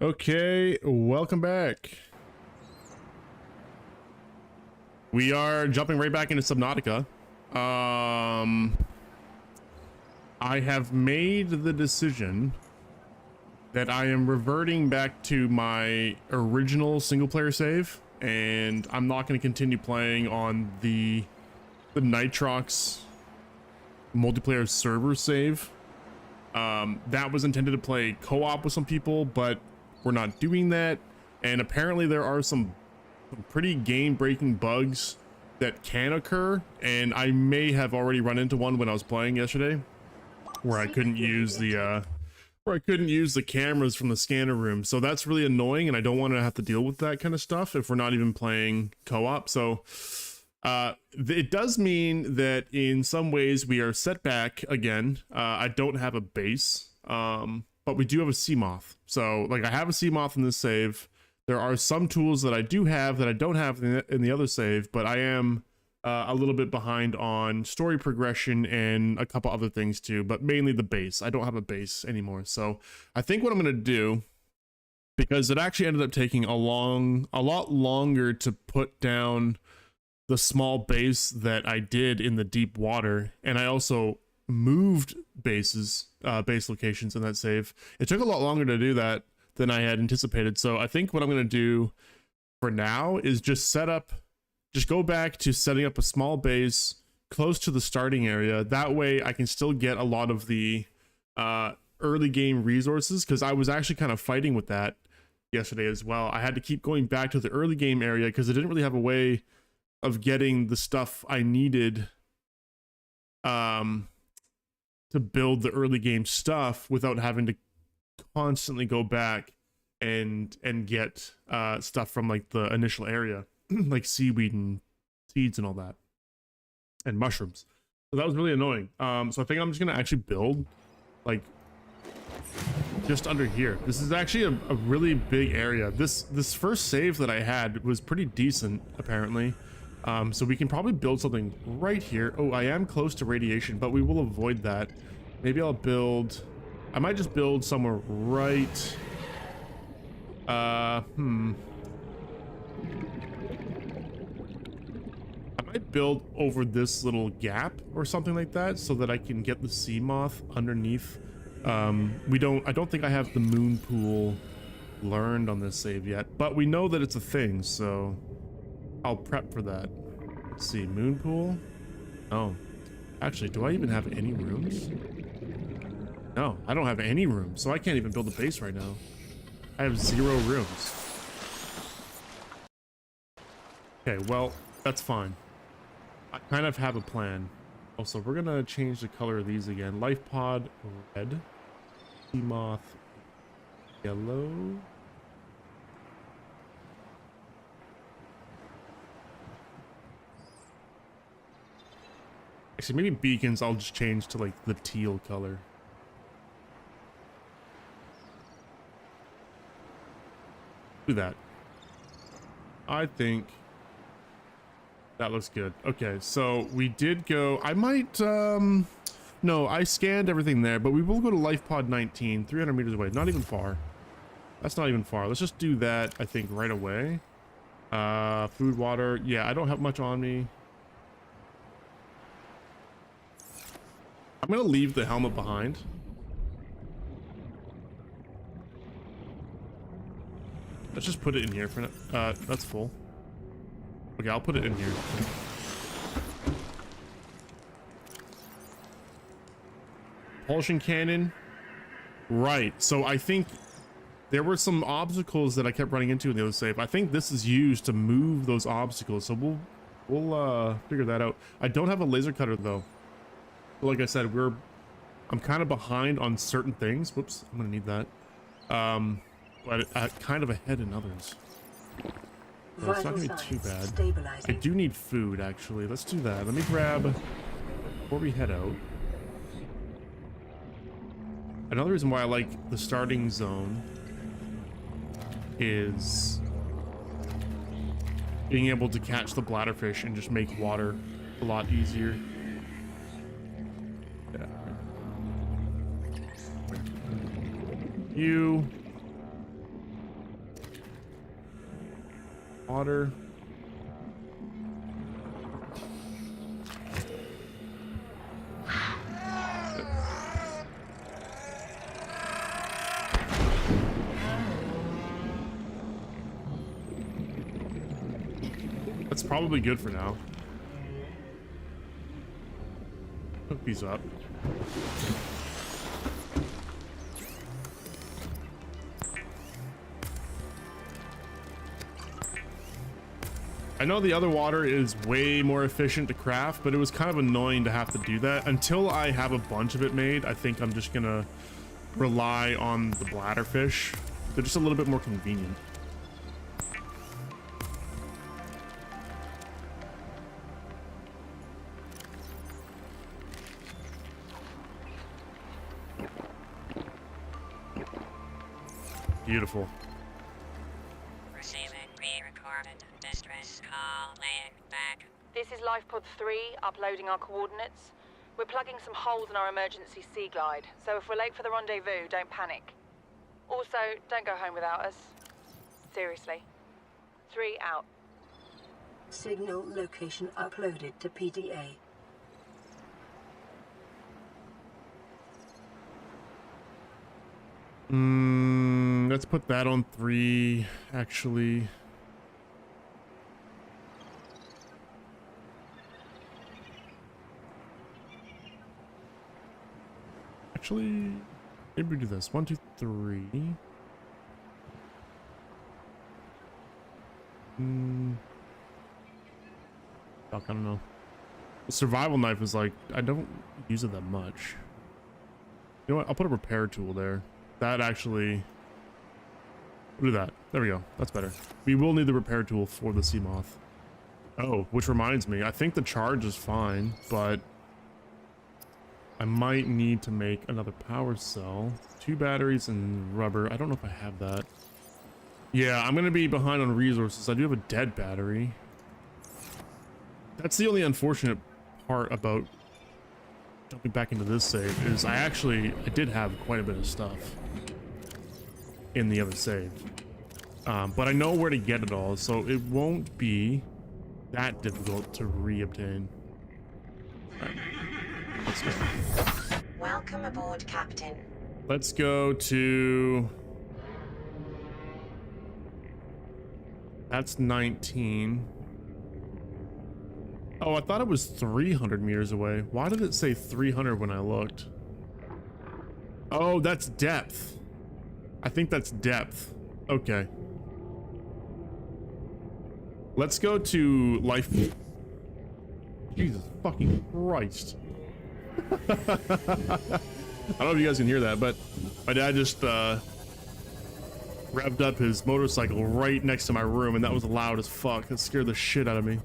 Okay, welcome back. We are jumping right back into Subnautica. I have made the decision that I am reverting back to my original single player save, and I'm not going to continue playing on the Nitrox multiplayer server save. That was intended to play co-op with some people, but we're not doing that. And apparently there are some pretty game-breaking bugs that can occur, and I may have already run into one when I was playing yesterday, where I couldn't use the cameras from the scanner room. So that's really annoying, and I don't want to have to deal with that kind of stuff if we're not even playing co-op. So it does mean that in some ways we are set back again. I don't have a base, but we do have a Seamoth. So like I have a Seamoth in this save. There are some tools that I do have that I don't have in the other save, but I am a little bit behind on story progression and a couple other things too, but mainly the base. I don't have a base anymore. So I think what I'm going to do, because it actually ended up taking a lot longer to put down the small base that I did in the deep water, and I also moved base locations in that save. It took a lot longer to do that than I had anticipated. So I think what I'm going to do for now is just go back to setting up a small base close to the starting area. That way I can still get a lot of the early game resources, because I was actually kind of fighting with that yesterday as well. I had to keep going back to the early game area because I didn't really have a way of getting the stuff I needed to build the early game stuff without having to constantly go back and get stuff from like the initial area, like seaweed and seeds and all that, and mushrooms. So that was really annoying. So I think I'm just gonna actually build like just under here. This is actually a really big area. This first save that I had was pretty decent apparently. So we can probably build something right here. Oh, I am close to radiation, but we will avoid that. Maybe I might just build somewhere right. I might build over this little gap or something like that so that I can get the Seamoth underneath. I don't think I have the moon pool learned on this save yet, but we know that it's a thing, so I'll prep for that. Let's see, moon pool. Oh, actually, do I even have any rooms? No, I don't have any rooms, so I can't even build a base right now. I have 0 rooms. Okay, well, that's fine. I kind of have a plan. Also, we're gonna change the color of these again. Life pod red, Seamoth yellow. Actually, maybe beacons I'll just change to like the teal color. Do that. I think that looks good. Okay, so we did go. I might no, I scanned everything there, but we will go to life pod 19, 300 meters away. Not even far. That's not even far. Let's just do that, I think, right away. Food, water. Yeah, I don't have much on me. I'm gonna leave the helmet behind. Let's just put it in here for now. That's full. Okay, I'll put it in here. Propulsion cannon. Right, so I think there were some obstacles that I kept running into in the other save. I think this is used to move those obstacles, so we'll figure that out. I don't have a laser cutter though. Like I said, I'm kind of behind on certain things. Whoops, I'm gonna need that. But kind of ahead in others. So it's not gonna be too bad. I do need food, actually. Let's do that. Let me grab, before we head out. Another reason why I like the starting zone is being able to catch the bladderfish and just make water a lot easier. Yeah. Water. That's probably good for now. Hook these up. I know the other water is way more efficient to craft, but it was kind of annoying to have to do that. Until I have a bunch of it made, I think I'm just gonna rely on the bladderfish. They're just a little bit more convenient. Beautiful. Receiving pre-recorded distress call laying back. This is LifePod 3, uploading our coordinates. We're plugging some holes in our emergency sea glide, so if we're late for the rendezvous, don't panic. Also, don't go home without us. Seriously. 3 out. Signal location uploaded to PDA. Let's put that on 3, actually. Actually, maybe we do this. 1, 2, 3. Fuck, I don't know. The survival knife is like, I don't use it that much. You know what? I'll put a repair tool there. That actually... We'll do that. There we go. That's better. We will need the repair tool for the sea moth. Oh, which reminds me, I think the charge is fine, but I might need to make another power cell. 2 batteries and rubber. I don't know if I have that. Yeah, I'm gonna be behind on resources. I do have a dead battery. That's the only unfortunate part about jumping back into this save is I did have quite a bit of stuff in the other save. But I know where to get it all, so it won't be that difficult to re-obtain. Right. Let's go. Welcome aboard, Captain. Let's go to... That's 19. Oh, I thought it was 300 meters away. Why did it say 300 when I looked? Oh, that's depth. I think that's depth. Okay. Let's go to life. Jesus fucking Christ. I don't know if you guys can hear that, but my dad just revved up his motorcycle right next to my room, and that was loud as fuck. That scared the shit out of me.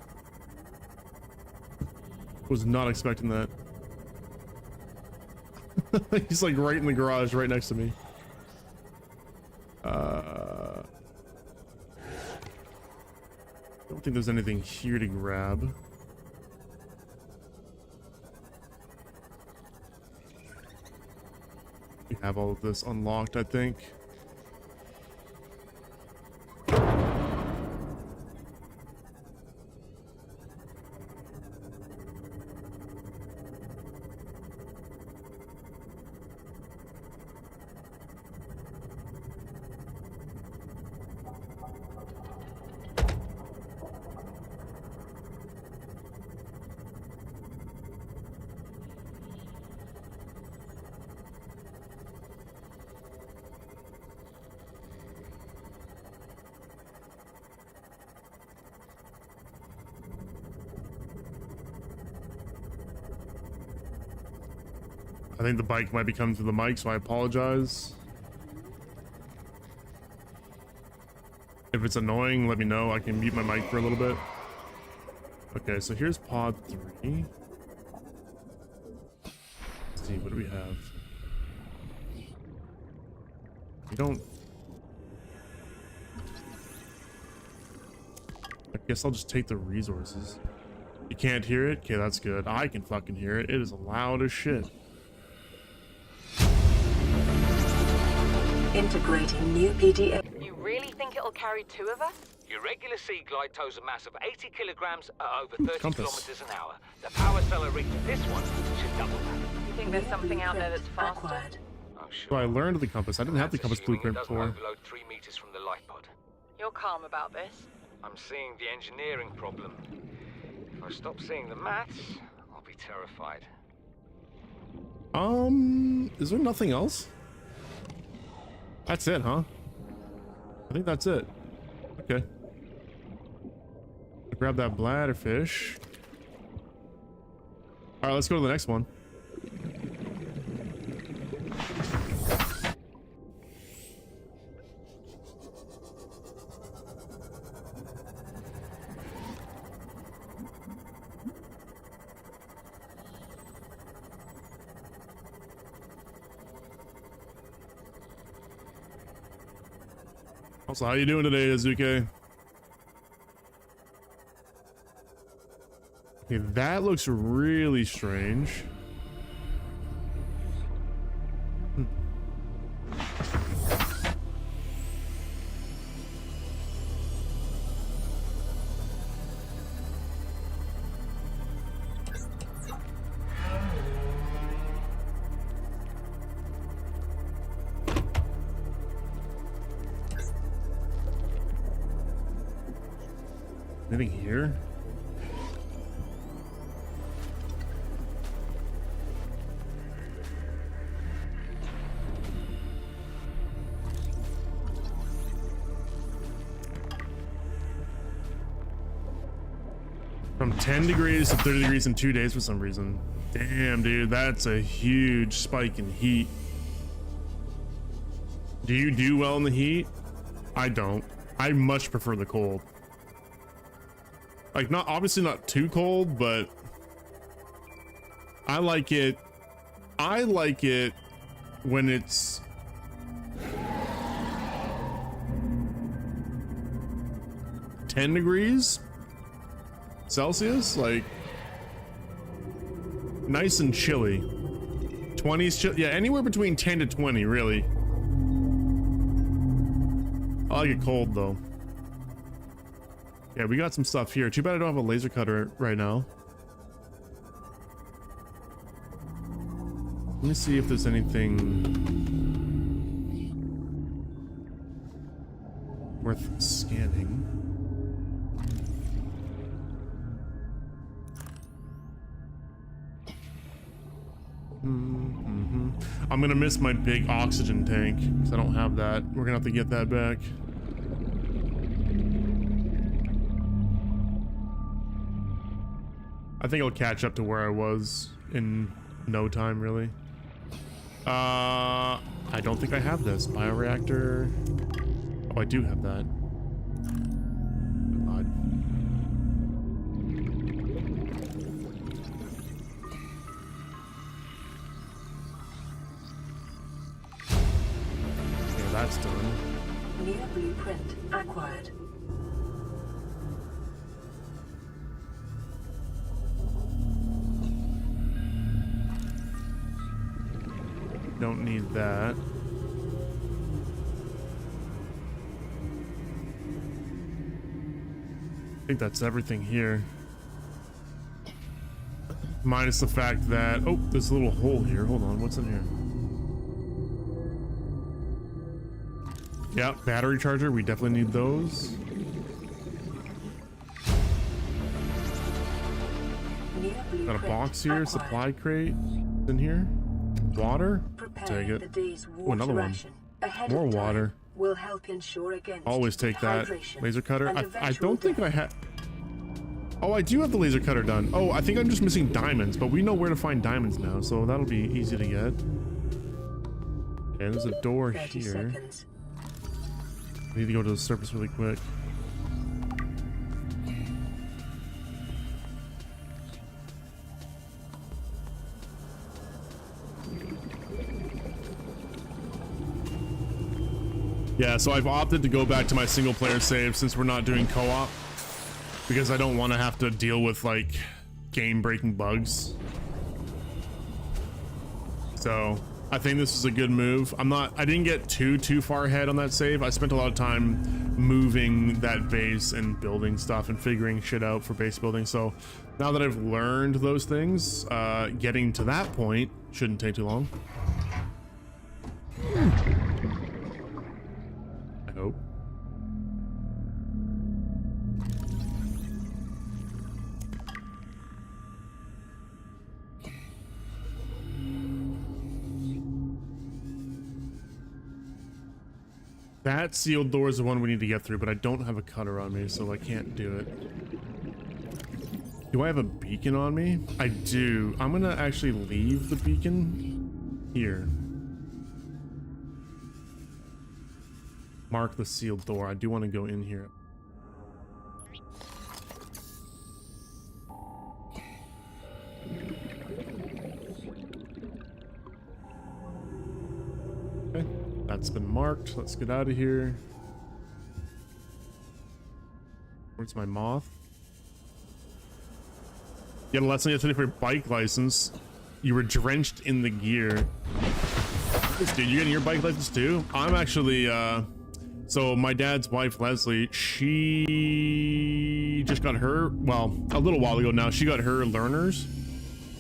Was not expecting that. He's like right in the garage right next to me. Don't think there's anything here to grab. We have all of this unlocked, I think. I think the bike might be coming through the mic, so I apologize. If it's annoying, let me know. I can mute my mic for a little bit. Okay, so here's pod 3. Let's see, what do we have? We don't... I guess I'll just take the resources. You can't hear it? Okay, that's good. I can fucking hear it. It is loud as shit. Integrating new PDA. You really think it'll carry 2 of us? Your regular sea glide tows a mass of 80 kilograms at over 30 Compass. kilometers an hour. The power cell reach of this one should double that. You think there's something out there that's faster? Acquired. Oh, sure. So I learned the compass. I didn't have the That's compass assuming blueprint it doesn't before. overload 3 meters from the life pod. You're calm about this. I'm seeing the engineering problem. If I stop seeing the maths, I'll be terrified. Is there nothing else? That's it, huh? I think that's it. Okay. Grab that bladderfish. All right, let's go to the next one. Also, how you doing today, Azuke? Okay, that looks really strange. Anything here? From 10 degrees to 30 degrees in 2 days for some reason. Damn, dude, that's a huge spike in heat. Do you do well in the heat? I don't. I much prefer the cold. Like, not obviously not too cold, but I like it. I like it when it's ten degrees Celsius, like nice and chilly. 20s chill, yeah, anywhere between 10 to 20, really. I like it cold though. Yeah, we got some stuff here. Too bad I don't have a laser cutter right now. Let me see if there's anything worth scanning. I'm gonna miss my big oxygen tank because I don't have that. We're gonna have to get that back. I think I'll catch up to where I was in no time, really. I don't think I have this bioreactor. Oh, I do have that. Odd. Okay, that's done. New blueprint acquired. Don't need that. I think that's everything here. Minus the fact that, oh, there's a little hole here. Hold on, what's in here? Yeah, battery charger. We definitely need those. Got a box here, supply crate in here. Water? Take it. Oh, another one. More water. Will help ensure against Always take that. dehydration Laser cutter. and I eventual don't think death. I have. Oh, I do have the laser cutter done. Oh, I think I'm just missing diamonds, but we know where to find diamonds now, so that'll be easy to get. Okay, there's a door 30 here. seconds. I need to go to the surface really quick. Yeah, so I've opted to go back to my single player save since we're not doing co-op, because I don't want to have to deal with like game breaking bugs. So I think this is a good move. I didn't get too far ahead on that save. I spent a lot of time moving that base and building stuff and figuring shit out for base building. So now that I've learned those things, getting to that point shouldn't take too long. I hope. That sealed door is the one we need to get through, but I don't have a cutter on me, so I can't do it. Do I have a beacon on me? I do. I'm gonna actually leave the beacon here. Mark the sealed door. I do want to go in here. Okay, that's been marked. Let's get out of here. Where's my moth? You had a lesson yesterday for your bike license. You were drenched in the gear. Dude, you getting your bike license too? I'm actually, so my dad's wife, Leslie, she just got her, well, a little while ago now, she got her learners,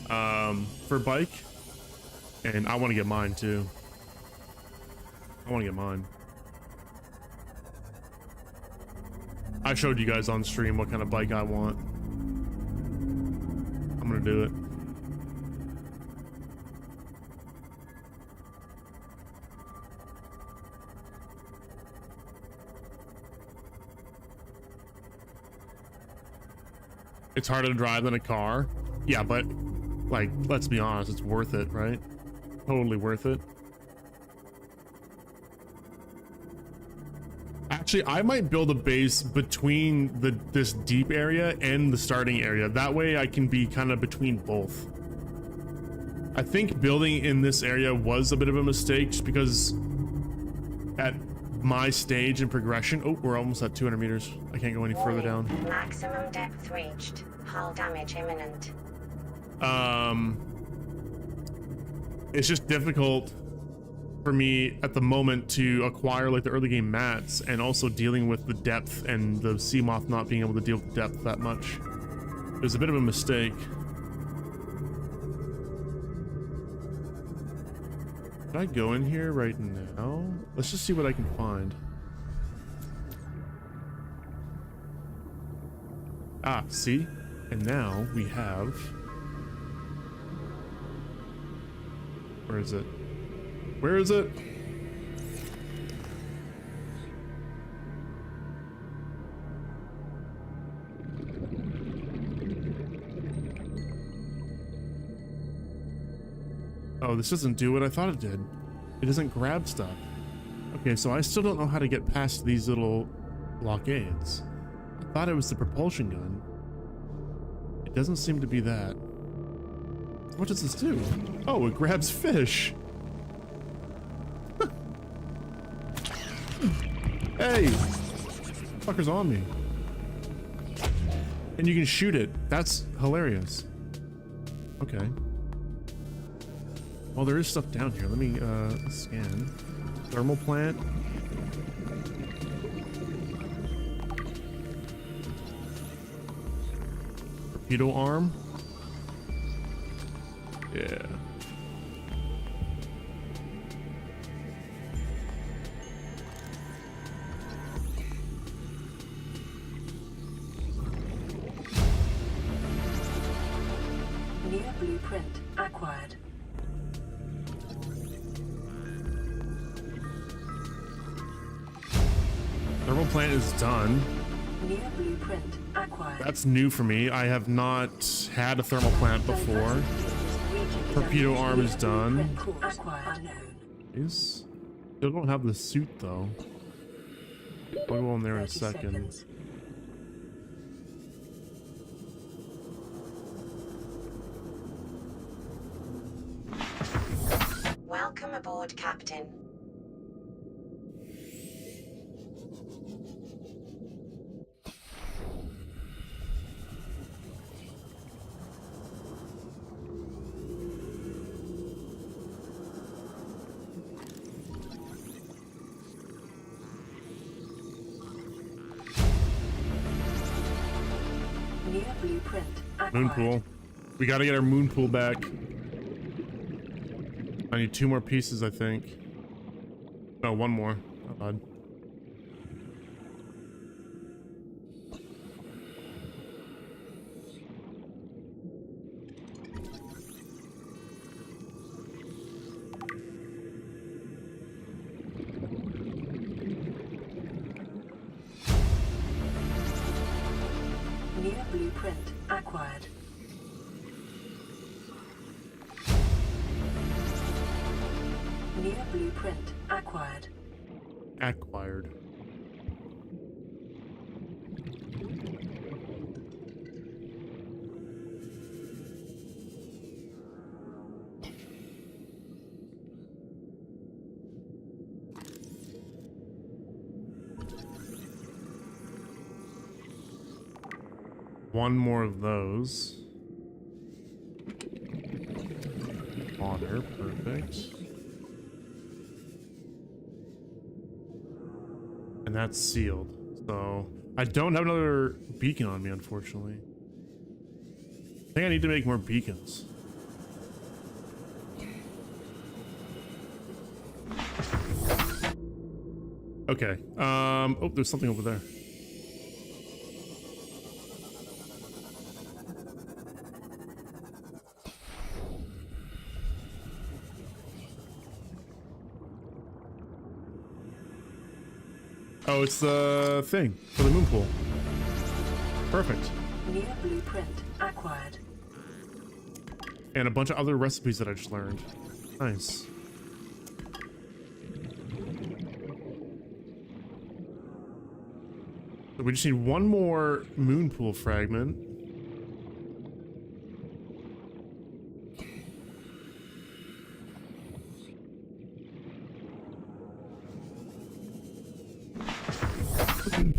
for bike. And I want to get mine too. I want to get mine. I showed you guys on stream what kind of bike I want. I'm gonna do it. It's harder to drive than a car. Yeah, but like, let's be honest, it's worth it, right? Totally worth it. Actually, I might build a base between this deep area and the starting area. That way I can be kind of between both. I think building in this area was a bit of a mistake just because at my stage and progression, oh, we're almost at 200 meters. I can't go any further down. Maximum depth reached. Hull damage imminent. It's just difficult for me at the moment to acquire like the early game mats, and also dealing with the depth and the sea moth not being able to deal with depth that much. It was a bit of a mistake. Can I go in here right now? Let's just see what I can find. Ah, see? And now we have... Where is it? Where is it? Oh, this doesn't do what I thought it did. It doesn't grab stuff. Okay, so I still don't know how to get past these little blockades. I thought it was the propulsion gun. It doesn't seem to be that. What does this do? Oh, it grabs fish. Hey! Fucker's on me. And you can shoot it. That's hilarious. Okay. Well, there is stuff down here. Let me scan. Thermal plant. Torpedo arm. Yeah. New blueprint acquired. Thermal plant is done. New blueprint acquired. That's new for me. I have not had a thermal plant before. Torpedo arm is done. Is still don't have the suit though. I'll go in there in a second. Welcome aboard, Captain. blueprint acquired. Moon pool. We gotta get our moon pool back. I need 2 more pieces, I think. No, 1 more. Not bad. New blueprint acquired. New blueprint acquired. Acquired. One more of those. Water, perfect. And that's sealed. So I don't have another beacon on me, unfortunately. I think I need to make more beacons. Okay. Oh, there's something over there. Oh, it's the thing for the moon pool. Perfect. New blueprint acquired. And a bunch of other recipes that I just learned. Nice. So we just need 1 more moon pool fragment.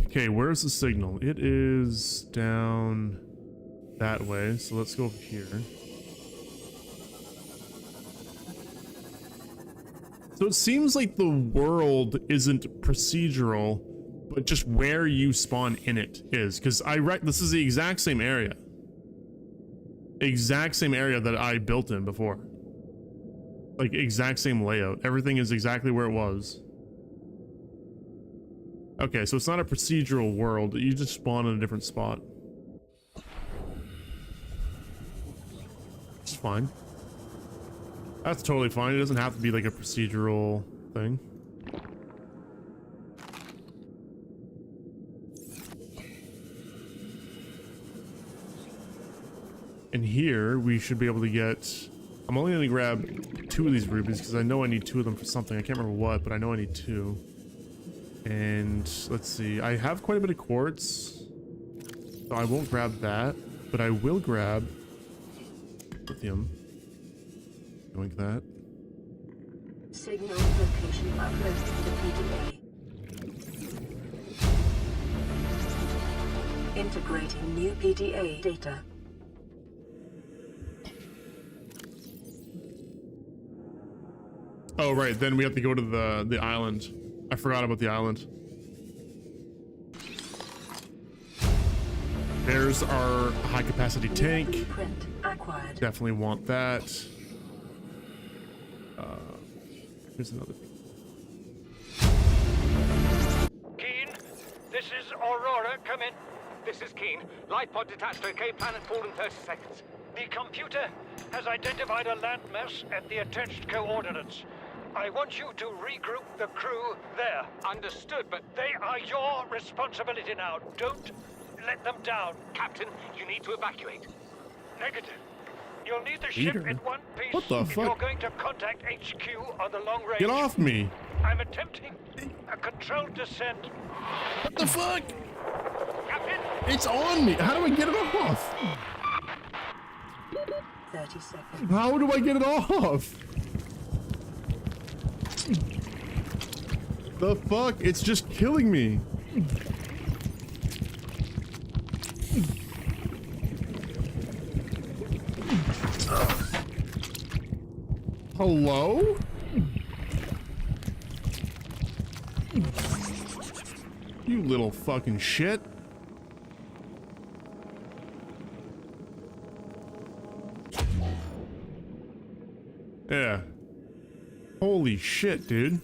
Okay, where's the signal? It is down that way, so let's go over here. So it seems like the world isn't procedural, but just where you spawn in it is, because this is the exact same area. Exact same area that I built in before. Like, exact same layout. Everything is exactly where it was. Okay, so it's not a procedural world. You just spawn in a different spot. It's fine. That's totally fine. It doesn't have to be like a procedural thing. And here we should be able to get... I'm only going to grab 2 of these rubies because I know I need 2 of them for something. I can't remember what, but I know I need 2. And let's see, I have quite a bit of quartz, so I won't grab that, but I will grab lithium. Doing that. Signal location uploaded to PDA. Integrating new PDA data. Oh right, then we have to go to the island. I forgot about the island. There's our high capacity tank. Blueprint acquired. Definitely want that. Here's another. Keen, this is Aurora. Come in. This is Keen. Light pod detached to OK planet fall in 30 seconds. The computer has identified a landmass at the attached coordinates. I want you to regroup the crew there. Understood, but They are your responsibility now. Don't let them down. Captain, you need to evacuate. Negative. You'll need the Peter? ship in one piece What the if you're fuck? going to contact HQ on the long range. Get off me! I'm attempting a controlled descent. What the fuck? Captain! It's on me! How do I get it off? 30 seconds. How do I get it off? The fuck? It's just killing me. Hello? You little fucking shit. Yeah. Holy shit, dude.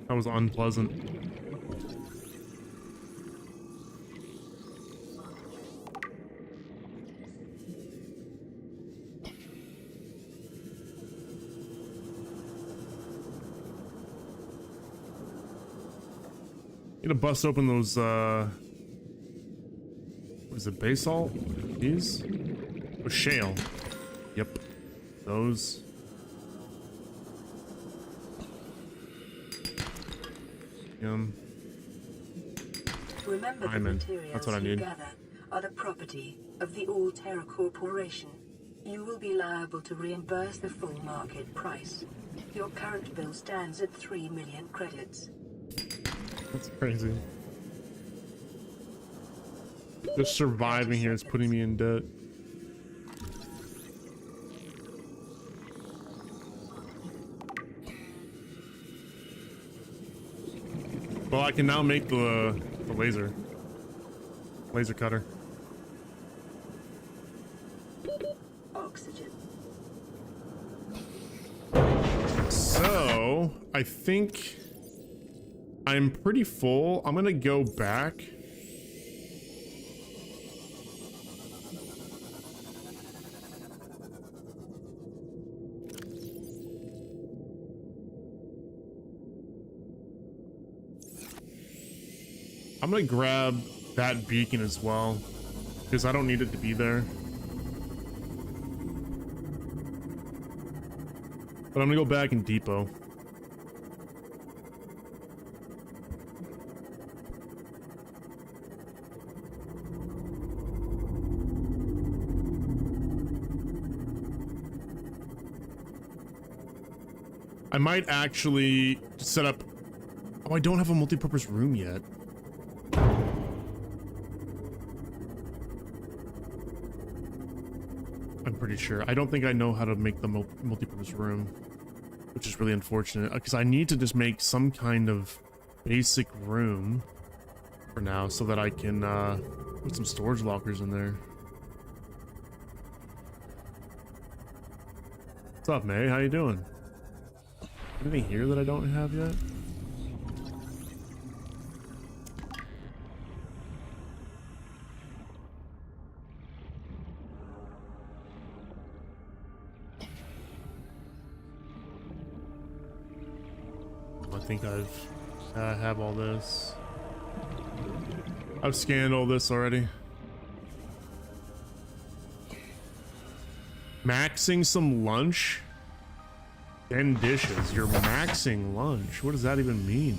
That was unpleasant. Need to bust open those, what is it, basalt? These? Oh, shale. Yep. Those. Remember, the Diamond. materials That's what I you need. gather are the property of the All-Terra Corporation. You will be liable to reimburse the full market price. Your current bill stands at 3 million credits. That's crazy. Just surviving here is putting me in debt. Well, I can now make the laser cutter. Oxygen. So, I think I'm pretty full. I'm gonna go back. I'm gonna grab that beacon as well, because I don't need it to be there. But I'm gonna go back and depot. I might actually set up... Oh, I don't have a multi-purpose room yet. I'm pretty sure. I don't think I know how to make the multi-purpose room, which is really unfortunate, because I need to just make some kind of basic room for now so that I can put some storage lockers in there. What's up, May? How you doing? Anything here that I don't have yet? I think I have all this. I've scanned all this already. Maxing some lunch? 10 dishes. You're maxing lunch. What does that even mean?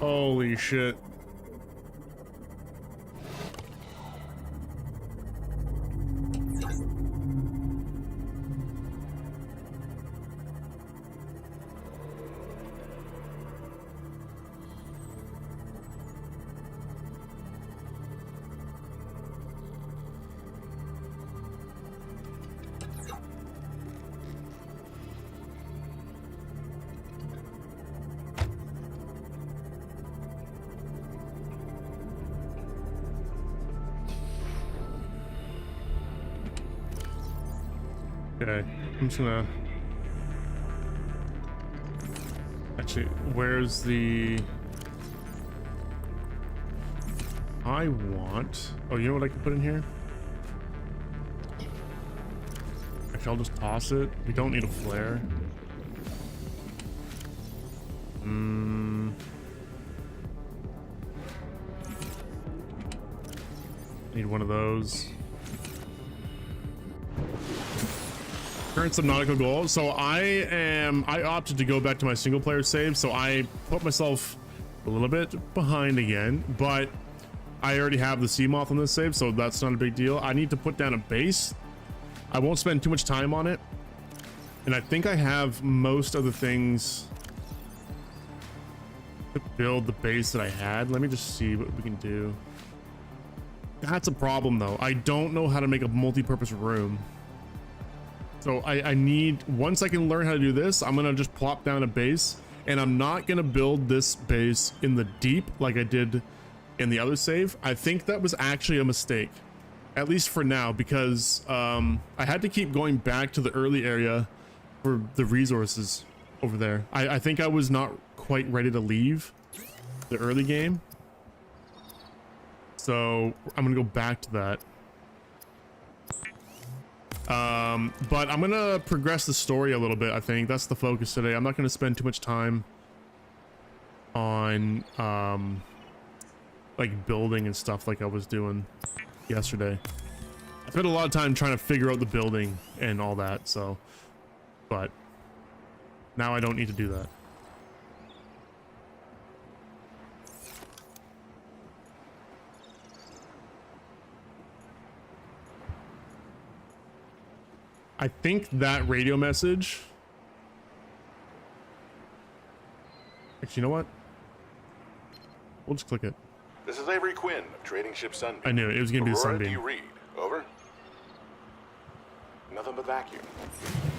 Holy shit. Okay, I'm just gonna... Actually, where's the... I want... Oh, you know what I can put in here? Actually, I'll just toss it. We don't need a flare. Need one of those. Current Subnautica goal. So I opted to go back to my single player save, so I put myself a little bit behind again, but I already have the sea moth on this save, so that's not a big deal. I need to put down a base. I won't spend too much time on it, and I think I have most of the things to build the base that I had. Let me just see what we can do. That's a problem though. I don't know how to make a multi-purpose room. So I need, once I can learn how to do this, I'm gonna just plop down a base, and I'm not gonna build this base in the deep like I did in the other save. I think that was actually a mistake, at least for now, because I had to keep going back to the early area for the resources over there. I think I was not quite ready to leave the early game. So I'm gonna go back to that. But I'm gonna progress the story a little bit. I think that's the focus today. I'm not gonna spend too much time on like building and stuff like I was doing yesterday. I spent a lot of time trying to figure out the building and all that, so, but now I don't need to do that. I think that radio message... Actually, you know what? We'll just click it. This is Avery Quinn of Trading Ship Sunbeam. I knew it. It was going to be the Aurora, Sunbeam. do you read? Over. Nothing but vacuum.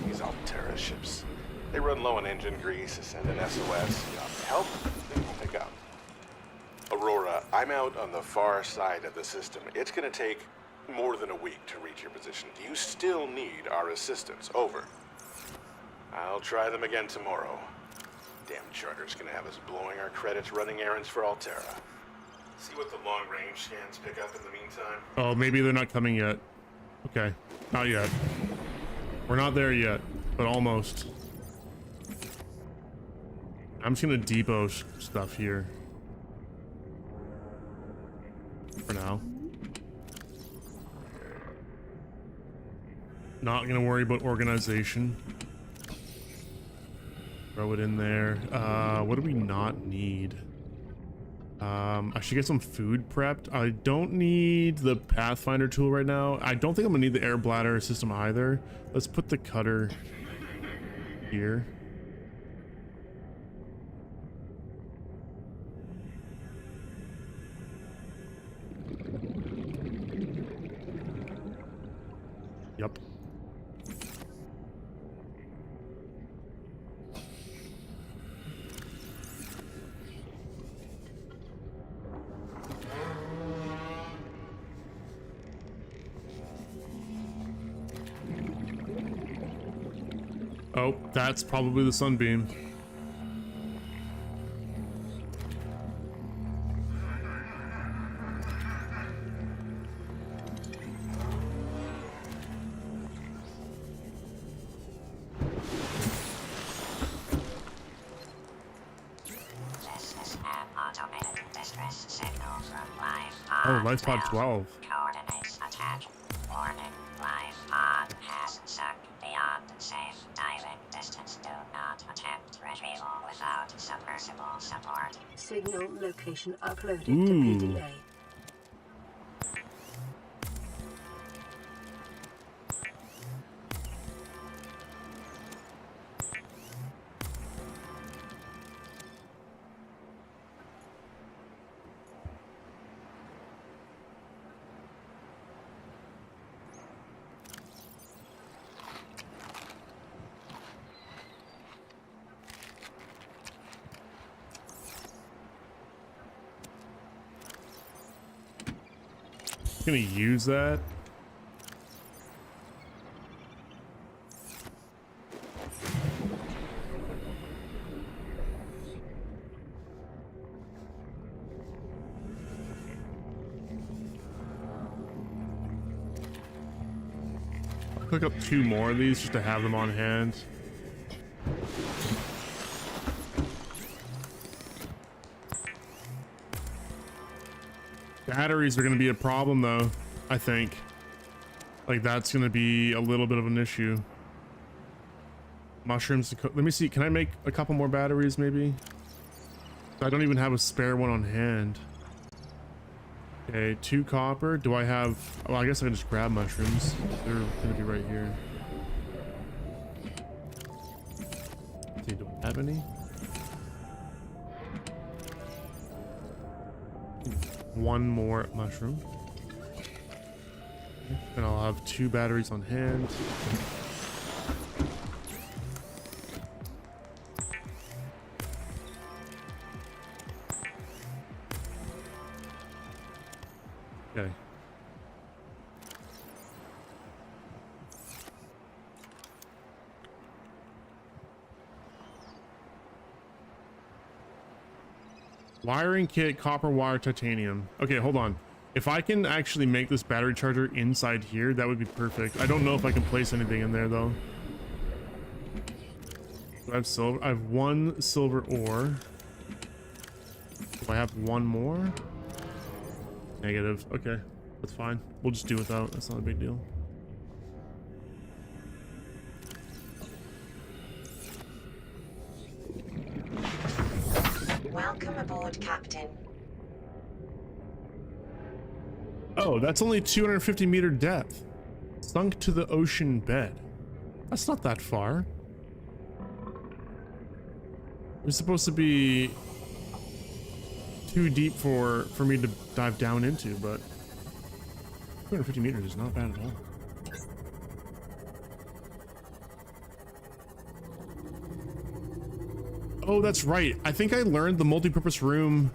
These Alterra ships. They run low on engine grease, send an SOS. Help, they won't pick up. Aurora, I'm out on the far side of the system. It's going to take more than a week to reach your position. Do you still need our assistance? Over. I'll try them again tomorrow. Damn charter's gonna have us blowing our credits running errands for Alterra. See what the long-range scans pick up in the meantime. Oh, maybe they're not coming yet. Okay, not yet. We're not there yet, but almost. I'm just gonna depot stuff here for now. Not gonna worry about organization. Throw it in there. What do we not need? I should get some food prepped. I don't need the Pathfinder tool right now. I don't think I'm gonna need the air bladder system either. Let's put the cutter here. Yep. Oh, that's probably the Sunbeam. Oh, life pod 12. Coordinates attached. Warning. Life pod has sunk beyond safe diving distance. Do not attempt retrieval without submersible support. Signal location uploaded to Ooh. PDA. Gonna use that. cook up 2 more of these just to have them on hand. Batteries are going to be a problem though, I think. Like that's going to be a little bit of an issue. Mushrooms to cook. Let me see, can I make a couple more batteries maybe? I don't even have a spare one on hand. Okay, 2 copper. Do I have... Well, I guess I can just grab mushrooms. They're gonna be right here. Let's see, do I have any? One more mushroom. And I'll have 2 batteries on hand. Okay. Wiring kit, copper wire, titanium. Okay, hold on. If I can actually make this battery charger inside here, that would be perfect. I don't know if I can place anything in there though. Do I have silver? I have 1 silver ore. Do I have 1 more? Negative. Okay, that's fine. We'll just do without. That's not a big deal. Welcome aboard, Captain. Oh, that's only 250-meter depth. Sunk to the ocean bed. That's not that far. It's supposed to be too deep for me to dive down into, but 250 meters is not bad at all. Oh, that's right. I think I learned the multi-purpose room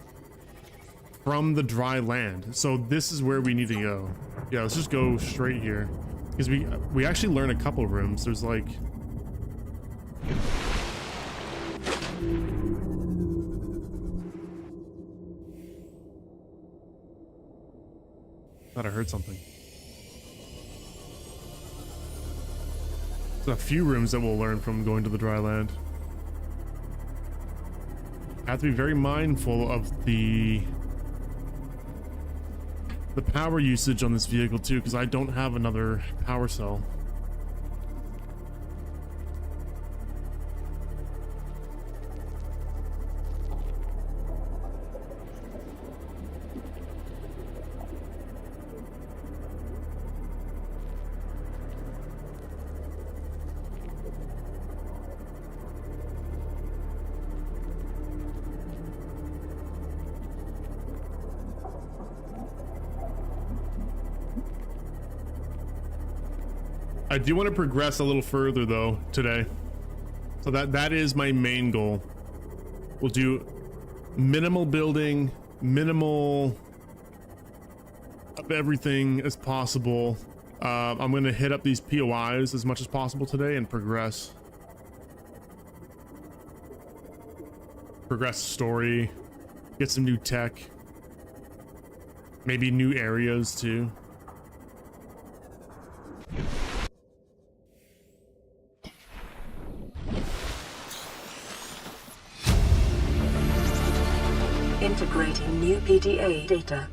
from the dry land. So this is where we need to go. Yeah, let's just go straight here. Because we actually learned a couple rooms. There's like... Thought I heard something. There's a few rooms that we'll learn from going to the dry land. I have to be very mindful of the power usage on this vehicle too, because I don't have another power cell. I do want to progress a little further though today. So that is my main goal. We'll do minimal building, minimal of everything as possible. I'm going to hit up these POIs as much as possible today and progress. Progress story, get some new tech, maybe new areas too. Integrating new PDA data.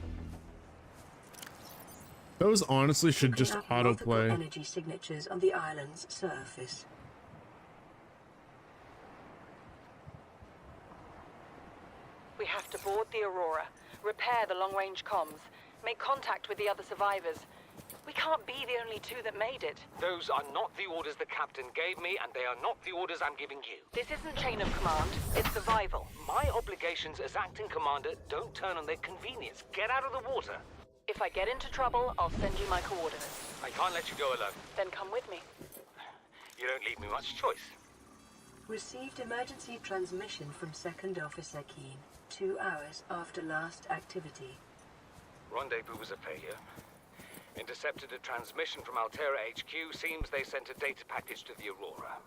Those honestly should just Picking up multiple autoplay. energy signatures on the island's surface. We have to board the Aurora, repair the long-range comms, make contact with the other survivors. We can't be the only 2 that made it. Those are not the orders the captain gave me, and they are not the orders I'm giving you. This isn't chain of command, it's survival. My obligations as acting commander don't turn on their convenience. Get out of the water. If I get into trouble, I'll send you my coordinates. I can't let you go alone. Then come with me. You don't leave me much choice. Received emergency transmission from Second Officer Keen 2 hours after last activity. Rendezvous was a failure. Intercepted a transmission from Altera HQ. Seems they sent a data package to the Aurora.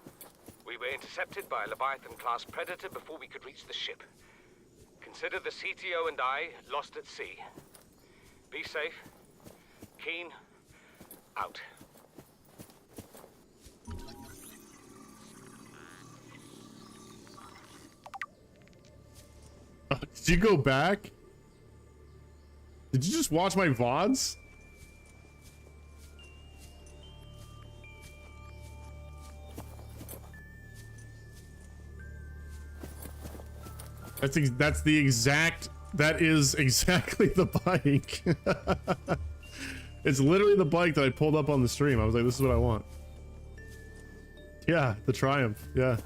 We were intercepted by a Leviathan-class predator before we could reach the ship. Consider the CTO and I lost at sea. Be safe. Keen, out. Did you go back? Did you just watch my VODs? That is exactly the bike. It's literally the bike that I pulled up on the stream. I was like, this is what I want. Yeah, the Triumph. Yeah.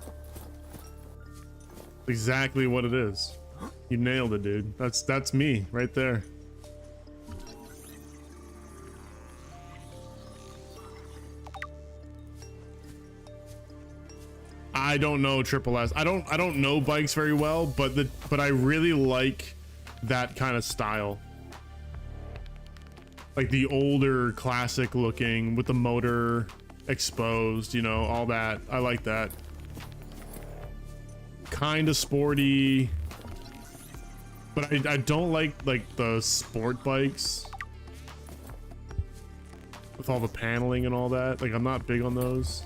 Exactly what it is. You nailed it, dude. That's me right there. I don't know Triple S. I don't know bikes very well, but I really like that kind of style. Like the older classic looking with the motor exposed, you know, all that. I like that. Kind of sporty, but I don't like the sport bikes with all the paneling and all that. Like I'm not big on those.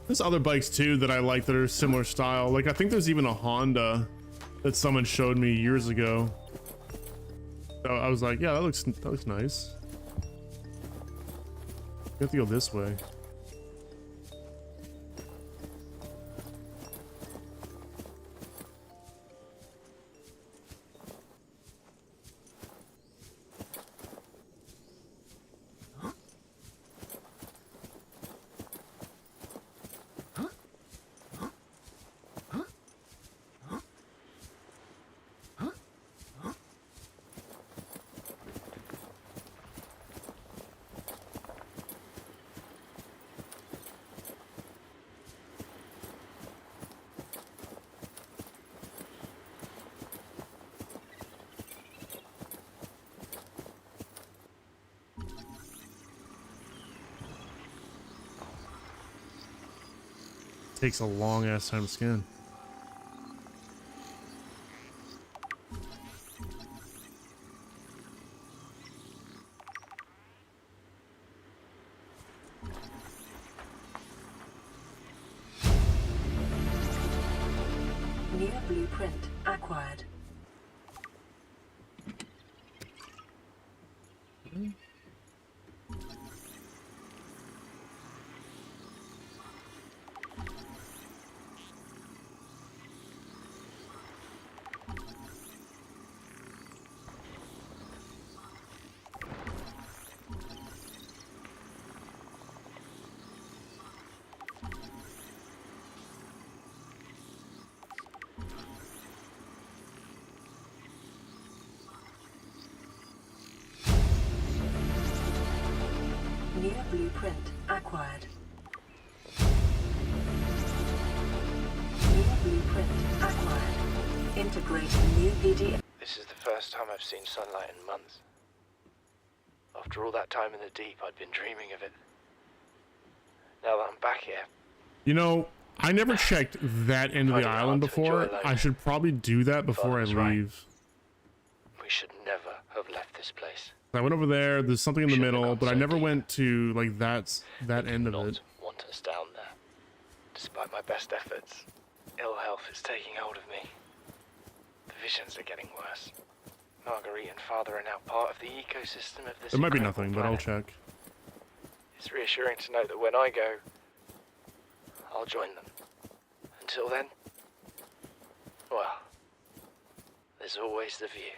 There's other bikes too that I like that are similar style. Like I think there's even a Honda that someone showed me years ago. So I was like, yeah, that looks nice. You have to go this way. Takes a long ass time to scan. New blueprint acquired. New blueprint acquired. New blueprint acquired. Integrating new PD. This is the first time I've seen sunlight in months. After all that time in the deep, I'd been dreaming of it. Now that I'm back here... You know, I never checked that end of the island before. I should probably do that before I leave. We should never have left this place. I went over there. There's something in the middle, but I never went to like that end of it. Want us down there. Despite my best efforts, ill health is taking hold of me. The visions are getting worse. Marguerite and Father are now part of the ecosystem of this. There might be nothing, but I'll check. It's reassuring to know that when I go, I'll join them. Until then, well, there's always the view.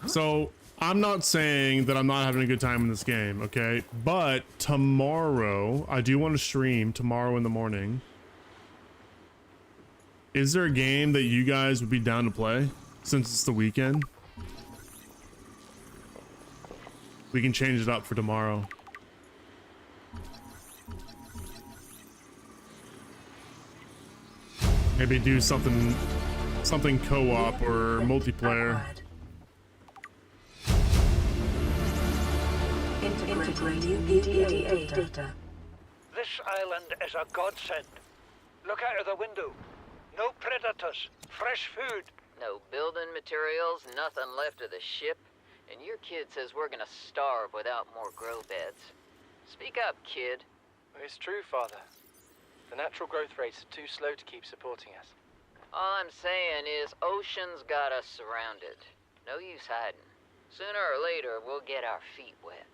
So I'm not saying that I'm not having a good time in this game, okay? But tomorrow, I do want to stream tomorrow in the morning. Is there a game that you guys would be down to play since it's the weekend? We can change it up for tomorrow. Maybe do something co-op or multiplayer. Integrating EDA data. This island is a godsend. Look out of the window. No predators. Fresh food. No building materials, nothing left of the ship, and your kid says we're gonna starve without more grow beds. Speak up, kid. It's true, Father. The natural growth rates are too slow to keep supporting us. All I'm saying is ocean's got us surrounded. No use hiding. Sooner or later, we'll get our feet wet.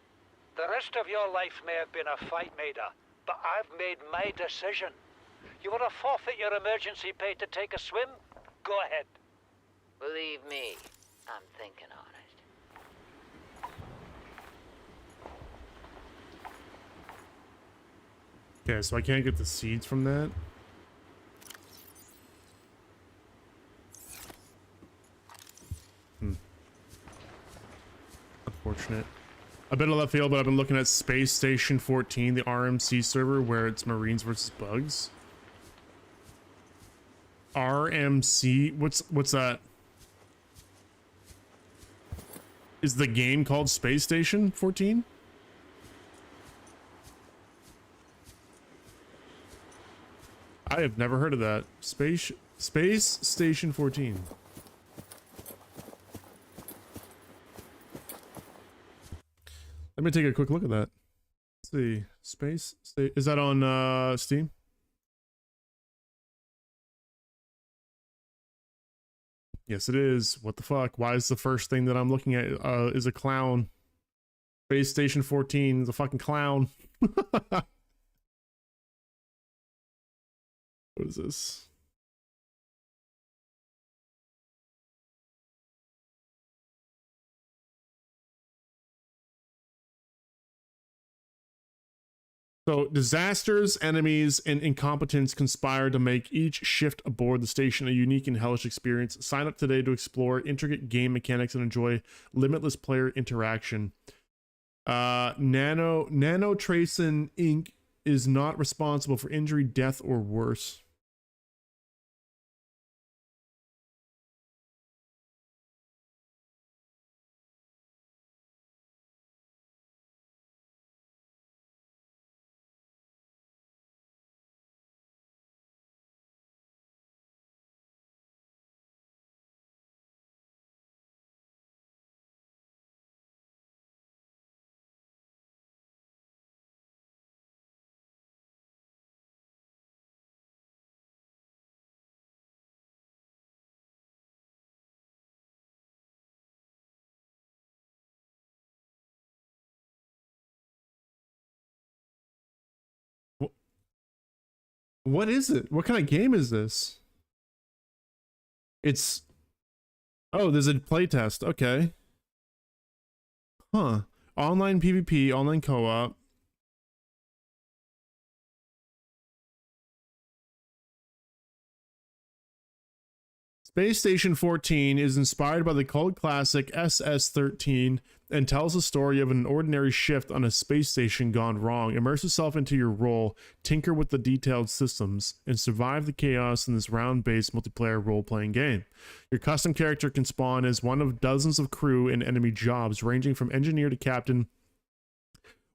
The rest of your life may have been a fight, Maida, but I've made my decision. You want to forfeit your emergency pay to take a swim? Go ahead. Believe me, I'm thinking on it. Okay, so I can't get the seeds from that. Unfortunate. A bit of left field, but I've been looking at Space Station 14, the RMC server, where it's Marines versus Bugs. RMC? What's that? Is the game called Space Station 14? I have never heard of that. Space Station 14. Let me take a quick look at that. Let's see. Is that on Steam? Yes, it is. What the fuck? Why is the first thing that I'm looking at is a clown? Space Station 14 is a fucking clown. What is this? So, disasters, enemies, and incompetence conspire to make each shift aboard the station a unique and hellish experience. Sign up today to explore intricate game mechanics and enjoy limitless player interaction. Nanotracin Inc. is not responsible for injury, death, or worse. What is it? What kind of game is this? It's... Oh, there's a playtest. Okay. Huh. Online PvP, online co-op. Space Station 14 is inspired by the cult classic SS-13 and tells the story of an ordinary shift on a space station gone wrong. Immerse yourself into your role, tinker with the detailed systems, and survive the chaos in this round-based multiplayer role-playing game. Your custom character can spawn as one of dozens of crew and enemy jobs, ranging from engineer to captain,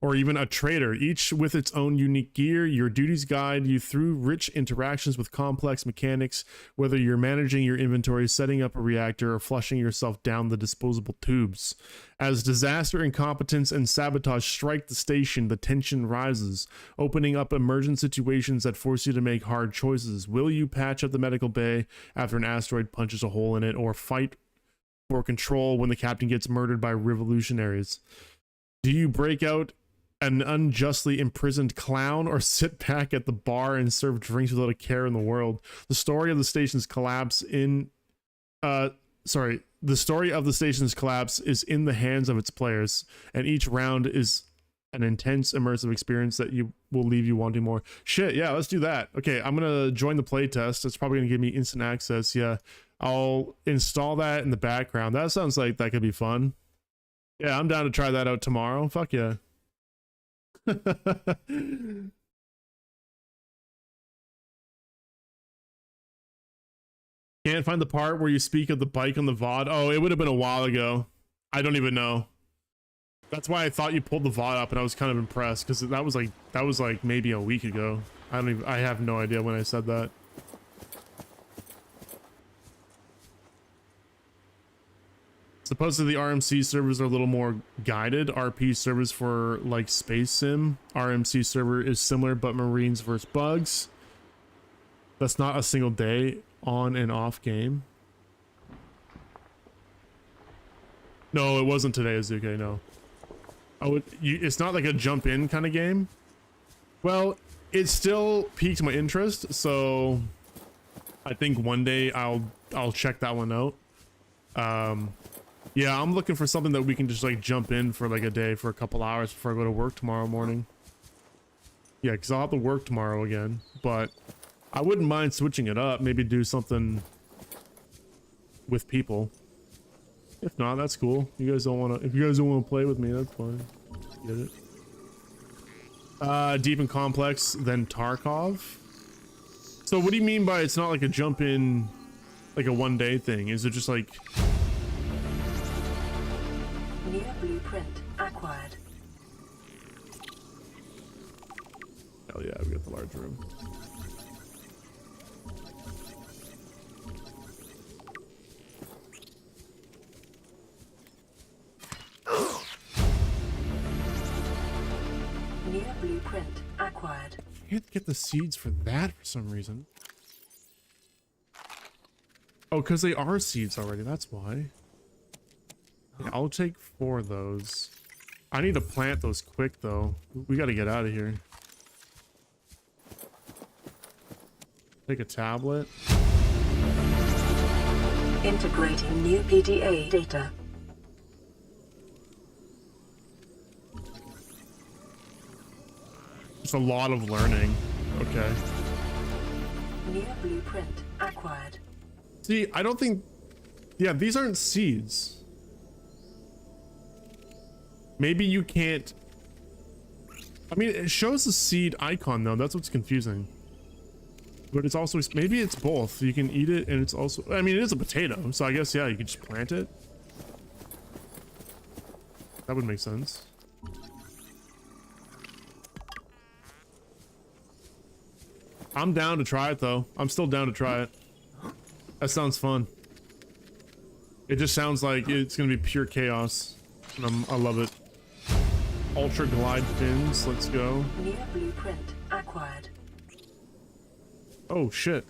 or even a trader, each with its own unique gear. Your duties guide you through rich interactions with complex mechanics, whether you're managing your inventory, setting up a reactor, or flushing yourself down the disposable tubes. As disaster, incompetence, and sabotage strike the station, the tension rises, opening up emergent situations that force you to make hard choices. Will you patch up the medical bay after an asteroid punches a hole in it, or fight for control when the captain gets murdered by revolutionaries? Do you break out an unjustly imprisoned clown, or sit back at the bar and serve drinks without a care in the world? The story of the station's collapse is in the hands of its players, and each round is an intense, immersive experience that will leave you wanting more. Shit, yeah, let's do that. Okay, I'm gonna join the playtest. It's probably gonna give me instant access. Yeah, I'll install that in the background. That sounds like that could be fun. Yeah, I'm down to try that out tomorrow. Fuck yeah. Can't find the part where you speak of the bike on the VOD. Oh, it would have been a while ago. I don't even know. That's why I thought you pulled the VOD up, and I was kind of impressed because that was like maybe a week ago. I have no idea when I said that. Supposedly the RMC servers are a little more guided. RP servers for like Space Sim. RMC server is similar, but Marines versus bugs. That's not a single day on and off game. No, it wasn't today, Azuke, no. Oh, it's not like a jump in kind of game. Well, it still piqued my interest, so I think one day I'll check that one out. Yeah, I'm looking for something that we can just like jump in for like a day for a couple hours before I go to work tomorrow morning. Yeah, because I'll have to work tomorrow again, but I wouldn't mind switching it up. Maybe do something with people. If not, that's cool. You guys don't want to. If you guys don't want to play with me, that's fine. Get it. Deep and complex, then Tarkov. So what do you mean by it's not like a jump in, like a one-day thing? Is it just like? New blueprint acquired. Hell yeah, we got the large room. New blueprint acquired. Can't get the seeds for that for some reason. Oh, because they are seeds already, that's why. Yeah, I'll take 4 of those. I need to plant those quick though. We gotta get out of here. Take a tablet. Integrating new PDA data. It's a lot of learning. Okay. New blueprint acquired. See, I don't think... Yeah, these aren't seeds. Maybe you can't... I mean, it shows the seed icon though. That's what's confusing. But it's also... Maybe it's both. You can eat it and it's also... I mean, it is a potato. So I guess, yeah, you could just plant it. That would make sense. I'm down to try it though. I'm still down to try it. That sounds fun. It just sounds like it's gonna be pure chaos. And I love it. Ultra glide fins, let's go. New blueprint acquired. Oh shit.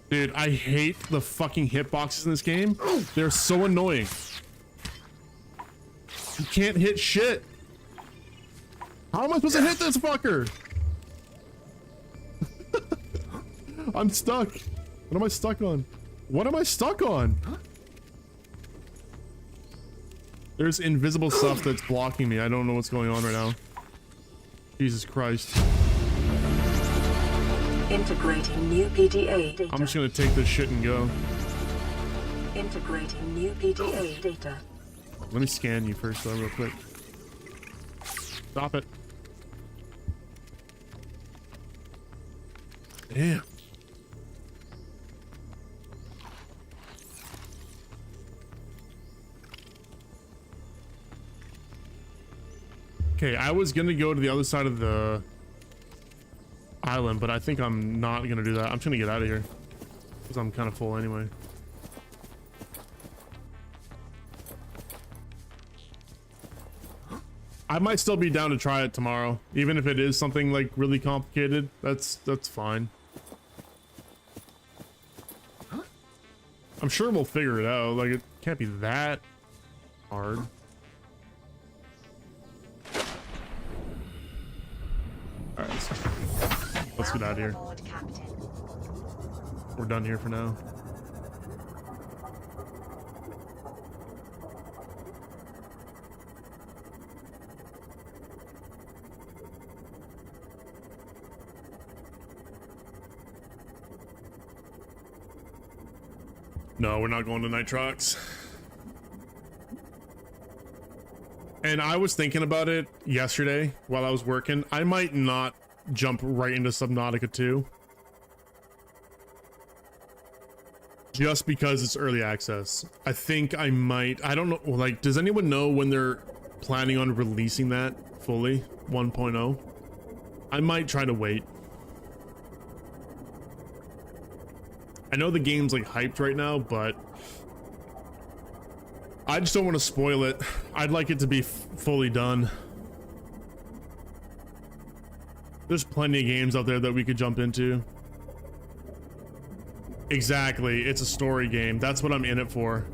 Dude, I hate the fucking hitboxes in this game. They're so annoying. You can't hit shit. How am I supposed to hit this fucker? I'm stuck. What am I stuck on? What am I stuck on? There's invisible stuff that's blocking me. I don't know what's going on right now. Jesus Christ. Integrating new PDA data. I'm just gonna take this shit and go. Integrating new PDA data. Let me scan you first though, real quick. Stop it. Damn. Okay, I was gonna go to the other side of the island, but I think I'm not gonna do that. I'm just gonna get out of here because I'm kind of full anyway. I might still be down to try it tomorrow, even if it is something like really complicated. That's fine. I'm sure we'll figure it out. Like, it can't be that hard. All right, let's get out of here. We're done here for now. No, we're not going to Nitrox. And I was thinking about it yesterday while I was working. I might not jump right into Subnautica 2. Just because it's early access. I think I might, I don't know, like, does anyone know when they're planning on releasing that fully? 1.0? I might try to wait. I know the game's like hyped right now, but I just don't want to spoil it. I'd like it to be fully done. There's plenty of games out there that we could jump into. Exactly, it's a story game. That's what I'm in it for.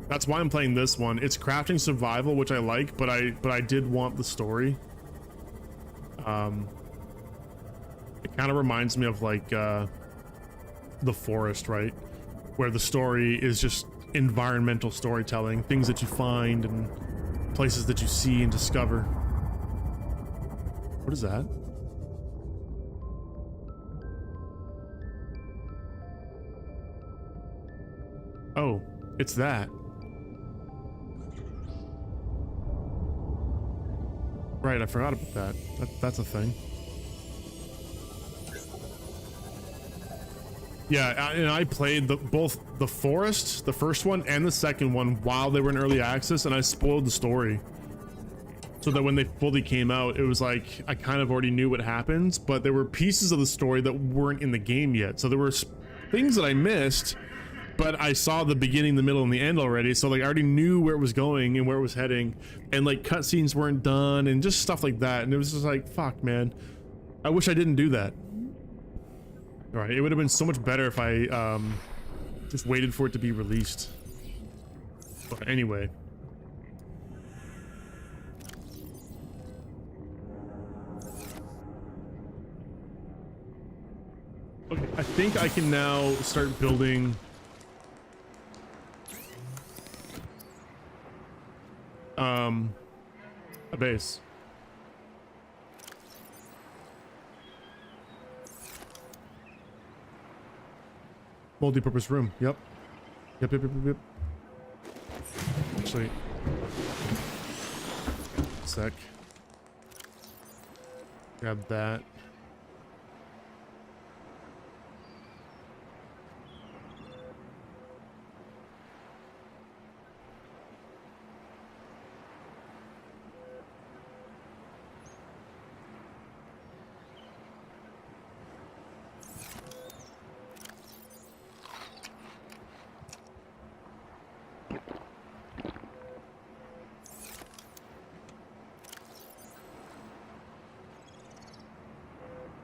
That's why I'm playing this one. It's crafting survival, which I like, but I did want the story. It kind of reminds me of like The Forest, right? Where the story is just environmental storytelling, things that you find and places that you see and discover. What is that? Oh, it's that. Right, I forgot about that. That's a thing. Yeah, and I played both the Forest, the first one, and the second one while they were in early access, and I spoiled the story. So that when they fully came out, it was like, I kind of already knew what happens, but there were pieces of the story that weren't in the game yet. So there were things that I missed, but I saw the beginning, the middle, and the end already, so like I already knew where it was going and where it was heading, and like cutscenes weren't done and just stuff like that, and it was just like, fuck, man. I wish I didn't do that. Alright, it would have been so much better if I just waited for it to be released. But anyway. Okay, I think I can now start building a base. Multi-purpose room. Yep. Yep. Actually, sec. Grab that.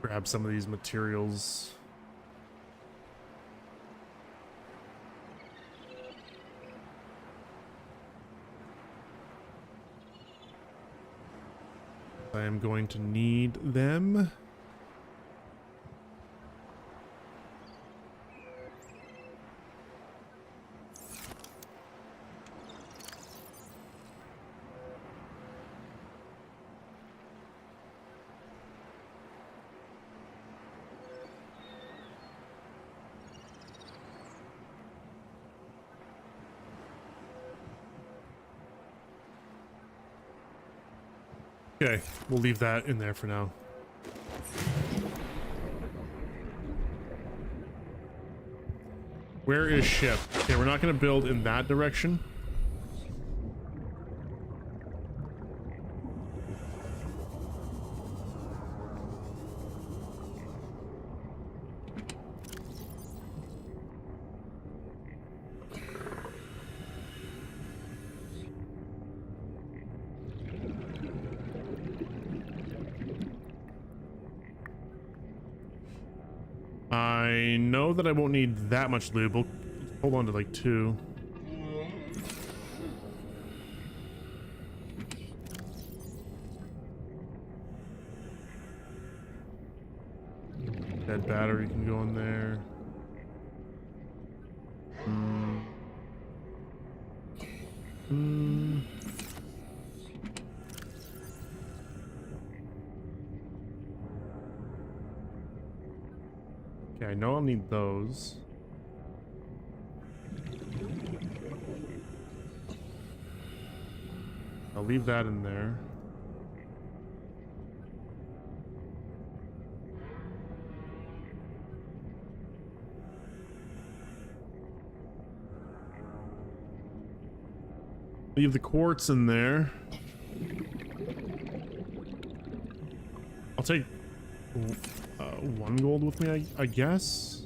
Grab some of these materials. I am going to need them. Okay, we'll leave that in there for now. Where is ship? Okay, we're not going to build in that direction. I know that I won't need that much lube. We'll hold on to like 2. Dead battery can go in there. Okay, I know I'll need those. I'll leave that in there. Leave the quartz in there. I'll take 1 gold with me, I guess.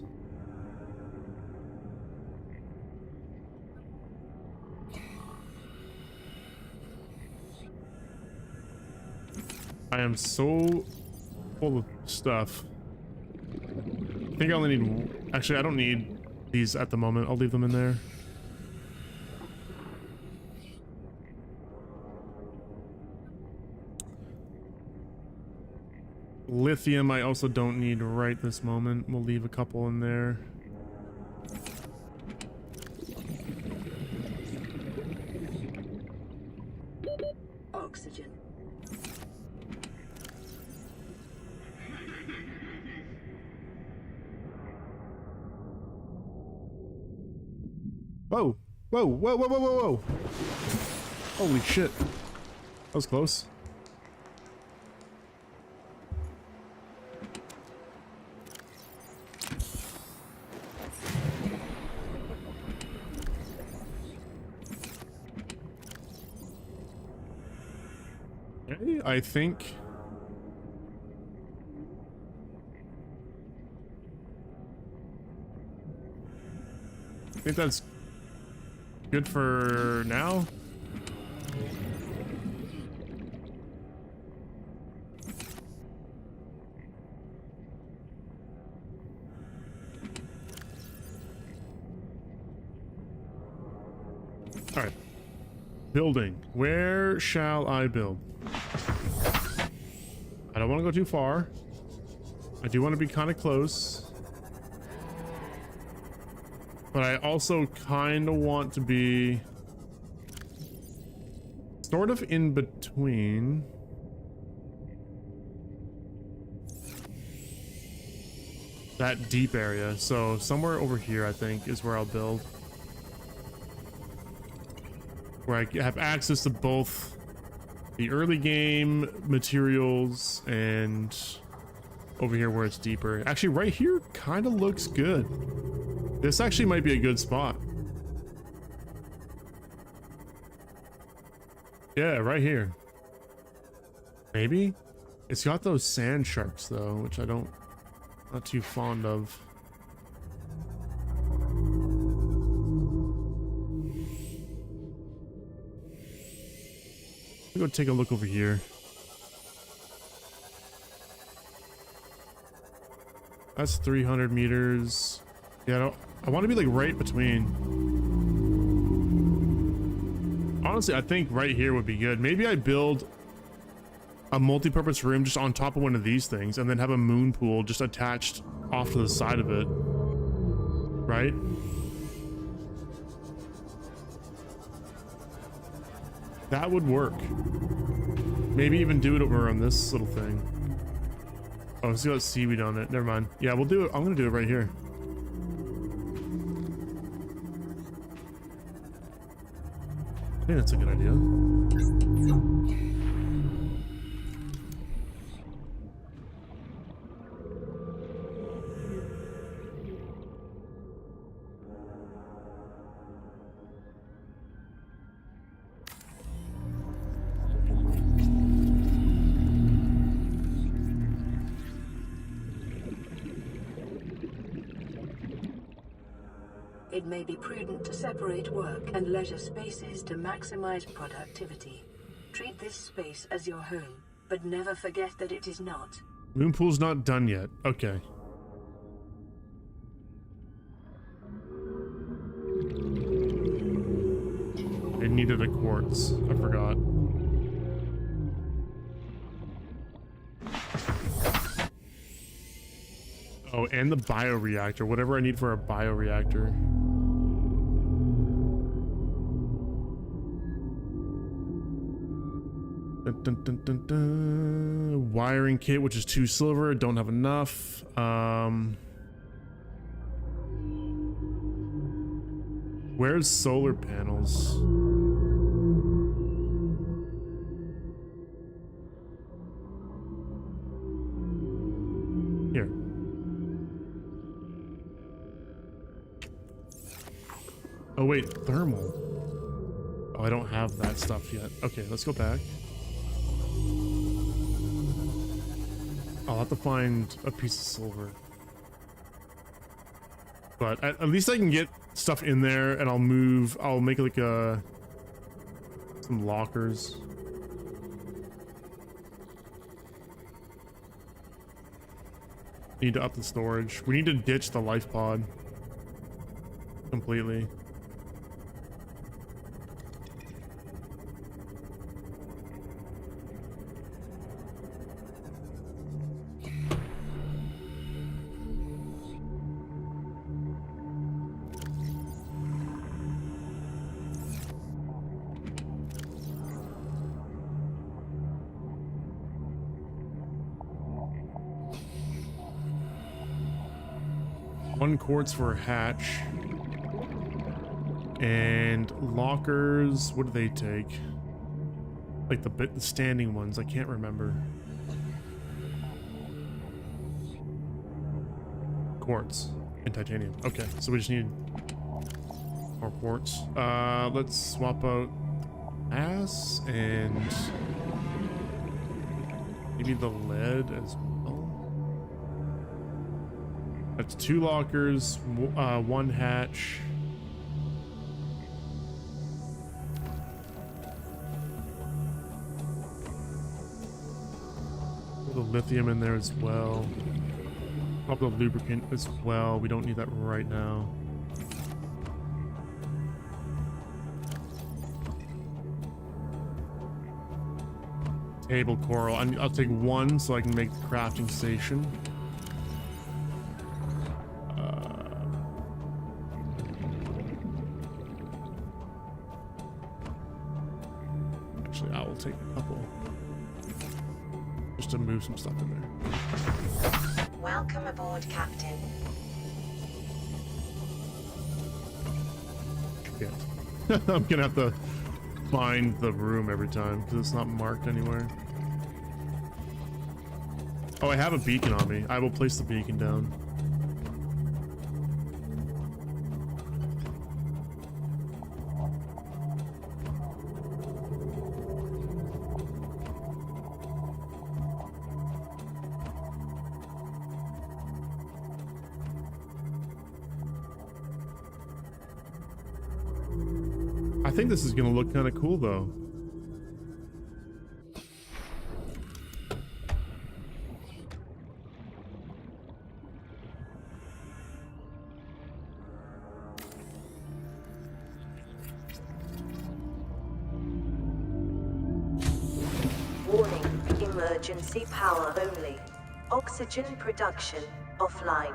I am so full of stuff. I think I only need... Actually, I don't need these at the moment. I'll leave them in there. Lithium I also don't need right this moment. We'll leave a couple in there. Oxygen. Whoa! Whoa! Whoa! Whoa! Whoa! Whoa! Whoa! Holy shit! That was close. Okay, I think that's good for now. All right. Building. Where shall I build? I don't want to go too far. I do want to be kind of close. But I also kind of want to be sort of in between. That deep area. So somewhere over here, I think, is where I'll build. Where I have access to both the early game materials and over here where it's deeper. Actually, right here kind of looks good. This actually might be a good spot. Yeah, right here. Maybe? It's got those sand sharks though, which I don't, not too fond of. Let me go take a look over here. That's 300 meters. Yeah, I want to be like right between. Honestly, I think right here would be good. Maybe I build a multi-purpose room just on top of one of these things and then have a moon pool just attached off to the side of it. Right? That would work. Maybe even do it over on this little thing. Oh, it's got seaweed on it. Never mind. Yeah, we'll do it. I'm gonna do it right here. I think that's a good idea. It may be prudent to separate work and leisure spaces to maximize productivity. Treat this space as your home, but never forget that it is not. Moon pool's not done yet. Okay. It needed a quartz. I forgot. Oh, and the bioreactor. Whatever I need for a bioreactor. Dun, dun, dun, dun, dun. Wiring kit, which is 2 silver. Don't have enough. Where's solar panels? Here. Oh wait, thermal. Oh, Oh, I don't have that stuff yet. Okay, let's go back. I'll have to find a piece of silver. But at least I can get stuff in there, and I'll make like some lockers. Need to up the storage. We need to ditch the life pod completely. One quartz for a hatch. And lockers, what do they take? Like the standing ones, I can't remember. Quartz and titanium. Okay, so we just need more quartz. Let's swap out glass and maybe the lead as well. That's 2 lockers, 1 hatch. Put the lithium in there as well. Pop the lubricant as well. We don't need that right now. Table coral. I'll take 1 so I can make the crafting station. Actually, I will take a couple. Just to move some stuff in there. Welcome aboard, Captain. Yeah. I'm gonna have to find the room every time because it's not marked anywhere. Oh, I have a beacon on me. I will place the beacon down. I think this is gonna look kind of cool though. Warning, emergency power only. Oxygen production offline.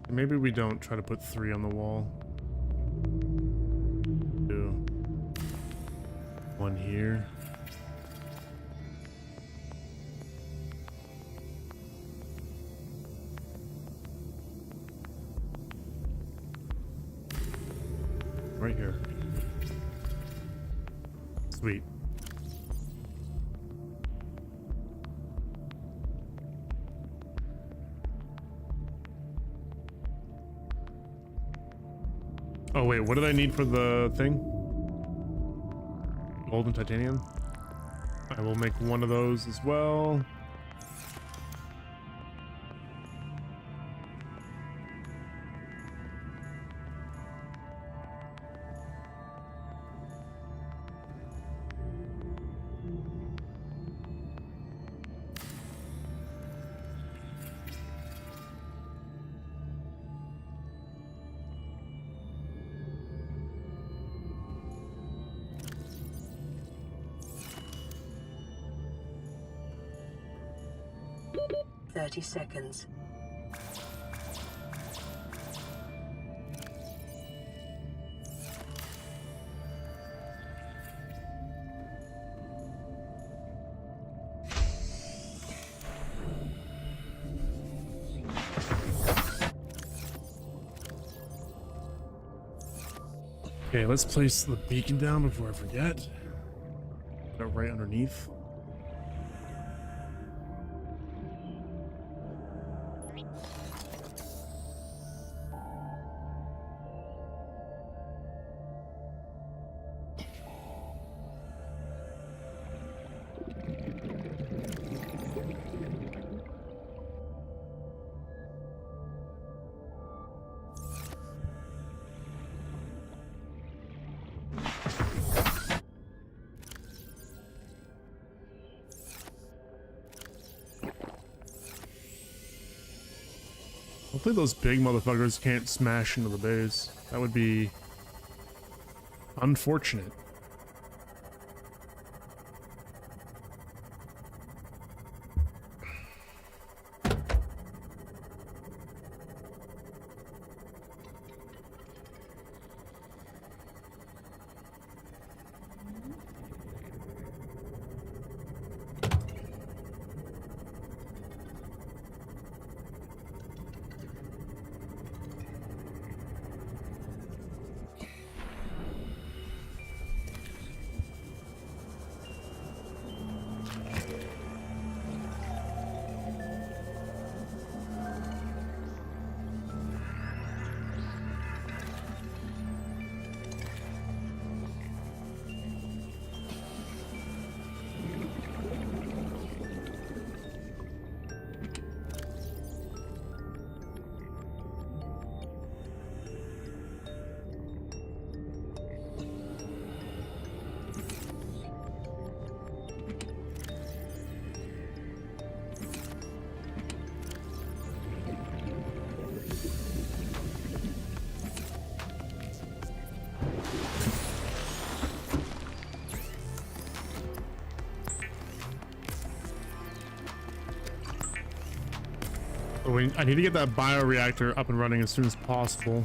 Maybe we don't try to put 3 on the wall. 2. 1 here. Right here. Sweet. Oh wait, what did I need for the thing? Gold and titanium? I will make 1 of those as well. Seconds. Okay, let's place the beacon down before I forget. Put it right underneath. Hopefully those big motherfuckers can't smash into the base. That would be unfortunate. I need to get that bioreactor up and running as soon as possible.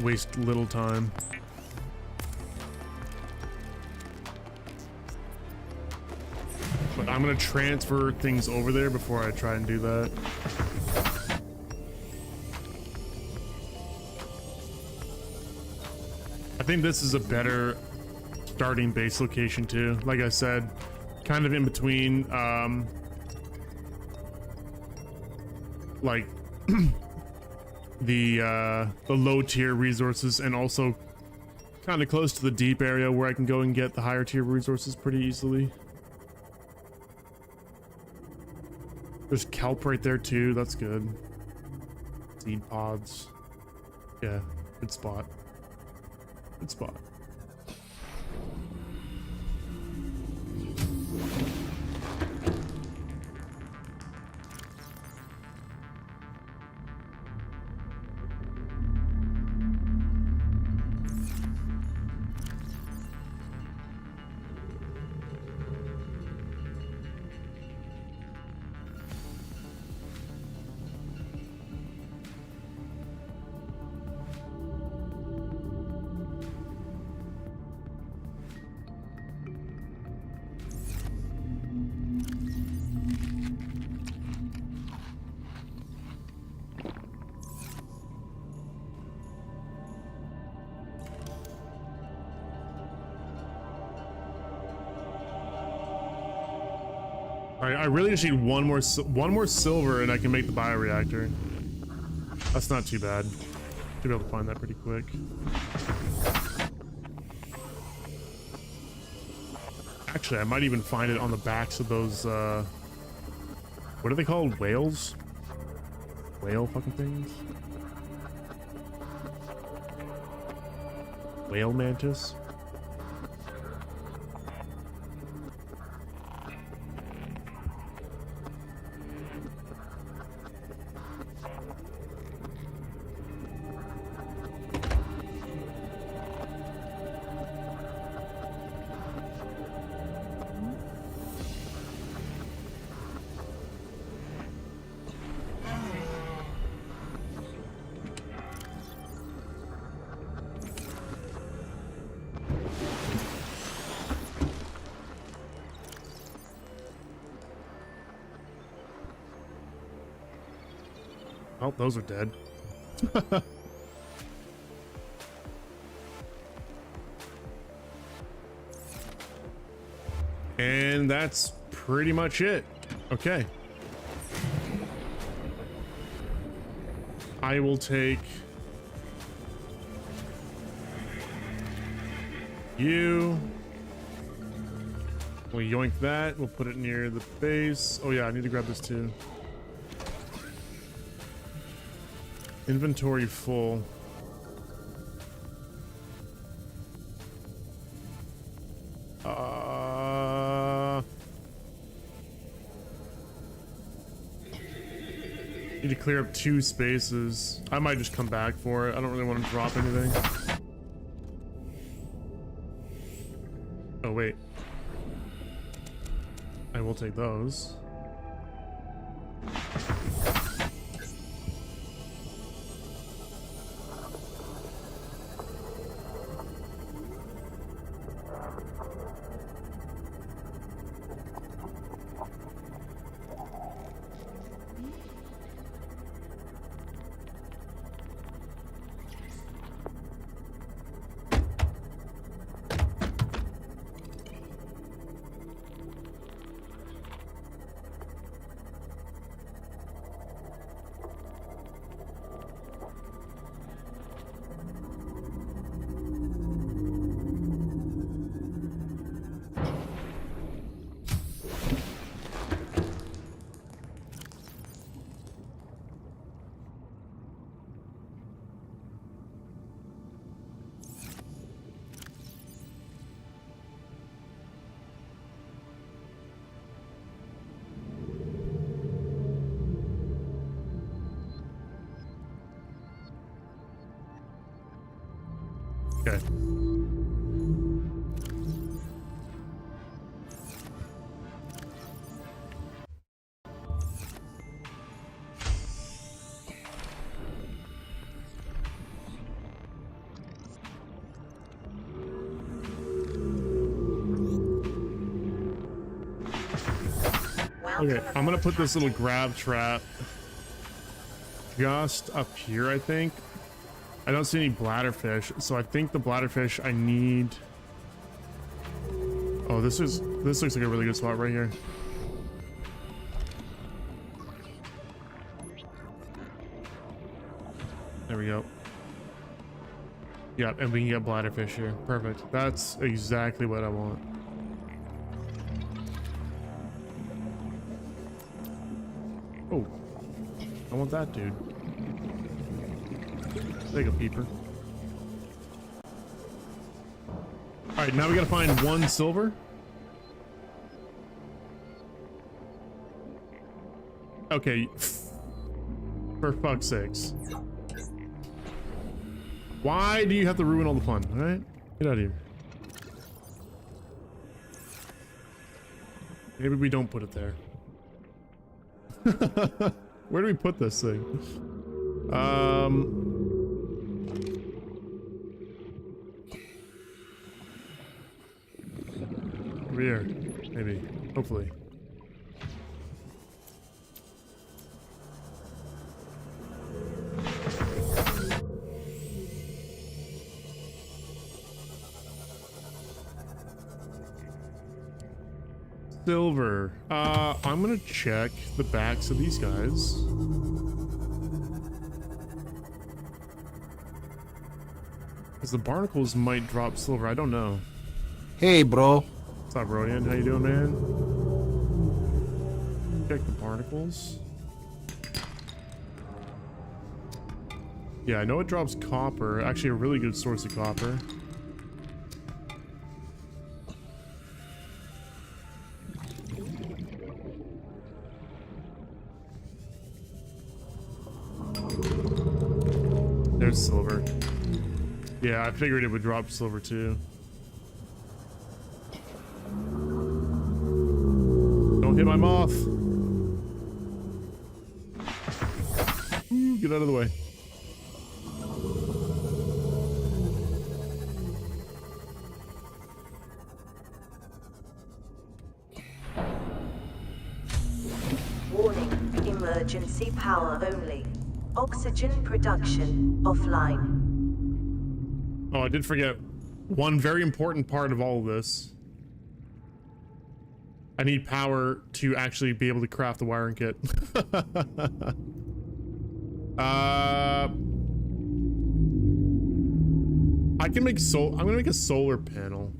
Waste little time. But I'm gonna transfer things over there before I try and do that. I think this is a better starting base location too. Like I said, kind of in between like the low tier resources and also kind of close to the deep area where I can go and get the higher tier resources pretty easily. There's kelp right there too, that's good. Seed pods. Yeah, good spot. Good spot. I really just need one more silver and I can make the bioreactor. That's not too bad. Should be able to find that pretty quick. Actually, I might even find it on the backs of those what are they called? Whales? Whale fucking things? Whale mantis? Oh, those are dead. And that's pretty much it. Okay. I will take you. We'll yoink that. We'll put it near the base. Oh yeah, I need to grab this too. Inventory full. Need to clear up 2 spaces. I might just come back for it. I don't really want to drop anything. Oh wait. I will take those. Okay. Okay, I'm gonna put this little grab trap just up here, I think. I don't see any bladderfish, so I think the bladderfish I need... Oh, this looks like a really good spot right here. There we go. Yep, and we can get bladderfish here. Perfect. That's exactly what I want. Oh, I want that dude. Take a peeper. All right, now we gotta find 1 silver. Okay, for fuck's sakes. Why do you have to ruin all the fun, all right? Get out of here. Maybe we don't put it there. Where do we put this thing? Over here, maybe, hopefully. Silver. I'm gonna check the backs of these guys. Because the barnacles might drop silver, I don't know. Hey, bro. What's up, Rodian? How you doing, man? Check the barnacles. Yeah, I know it drops copper. Actually, a really good source of copper. There's silver. Yeah, I figured it would drop silver too. Don't hit my moth. Ooh, get out of the way. Warning, emergency power only. Oxygen production offline. Oh, I did forget one very important part of all of this. I need power to actually be able to craft the wiring kit. I can make I'm gonna make a solar panel.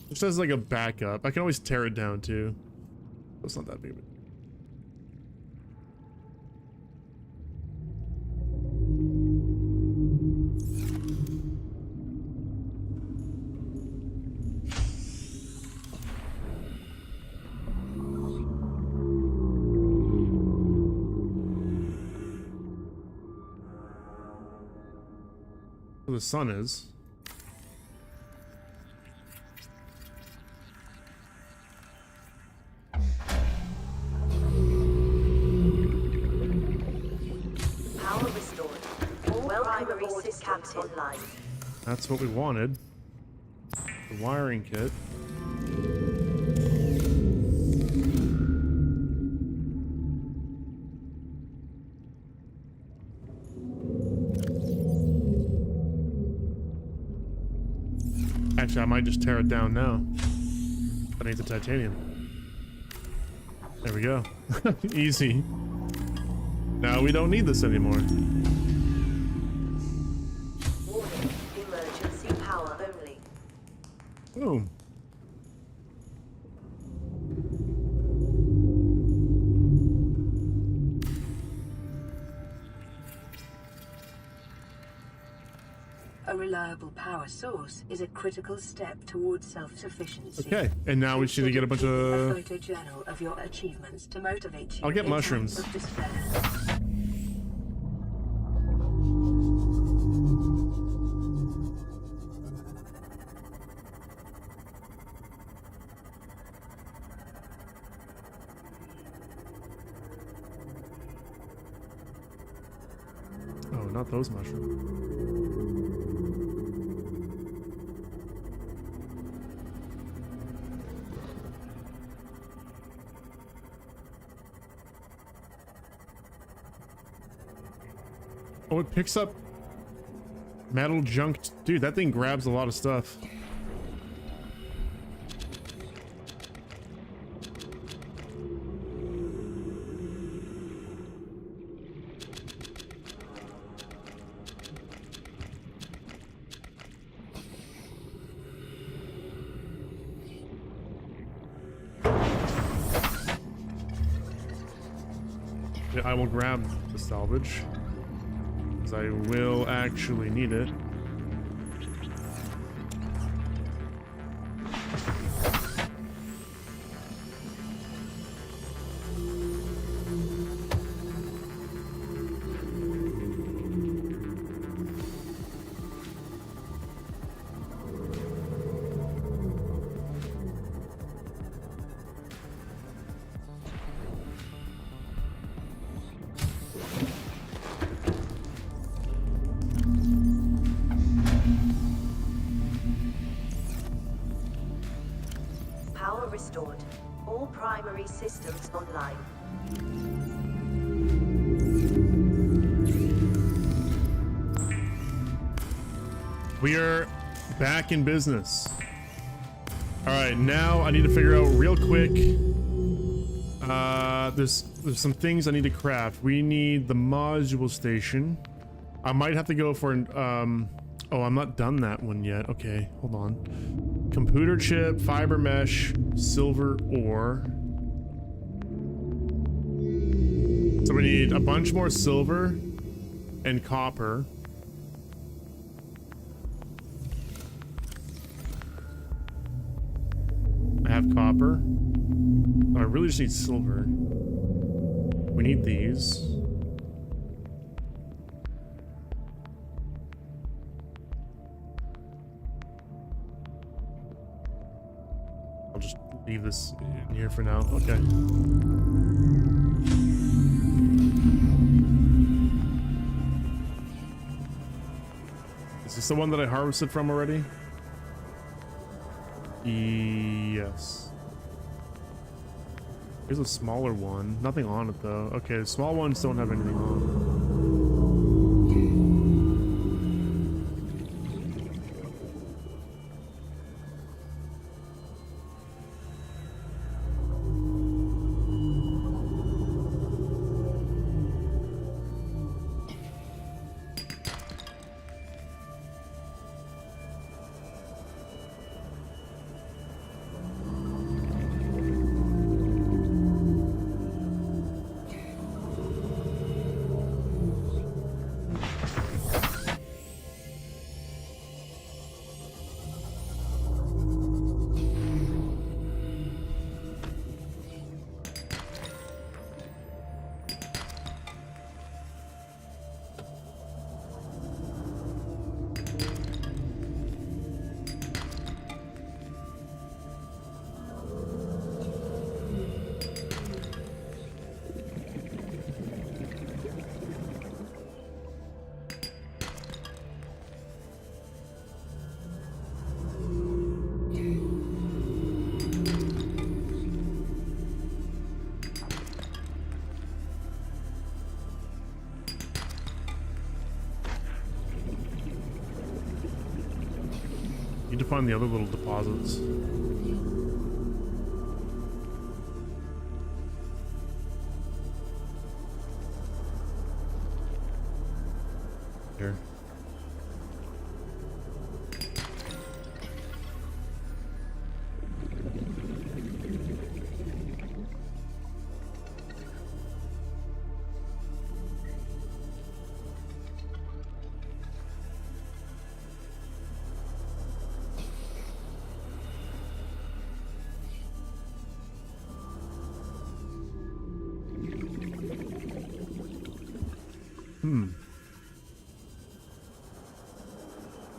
Just as like a backup. I can always tear it down too. That's not that big of a deal. Where the sun is. Power restored. All primary systems online. That's what we wanted. The wiring kit. Actually, I might just tear it down now. I need the titanium. There we go. Easy. Now we don't need this anymore. Warning, emergency power only. Boom. A reliable power source is a critical step towards self-sufficiency. Okay, and now we should get a bunch A of... photo journal of your achievements to motivate you. I'll get in mushrooms. times of despair. Oh, not those mushrooms. Oh, it picks up metal junk. Dude, that thing grabs a lot of stuff. Yeah, I will grab the salvage. I will actually need it. Power restored. All primary systems online. We are back in business. All right, now I need to figure out real quick. There's some things I need to craft. We need the module station. I might have to go for an oh, I'm not done that one yet. Okay, hold on. Computer chip, fiber mesh, silver ore. So we need a bunch more silver and copper. I have copper. Oh, I really just need silver. We need these. I'll just leave this in here for now. Okay. Is this the one that I harvested from already? Yes. Here's a smaller one. Nothing on it though. Okay, the small ones don't have anything on. to find the other little deposits. Here.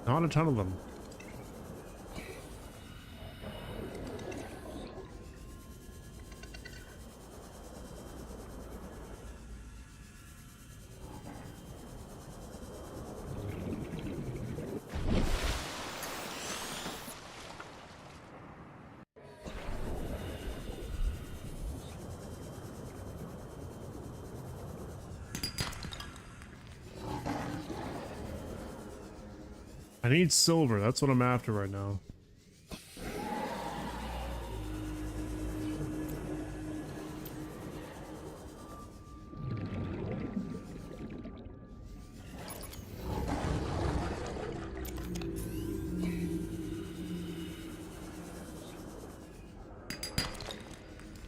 Not a ton of them. I need silver. That's what I'm after right now.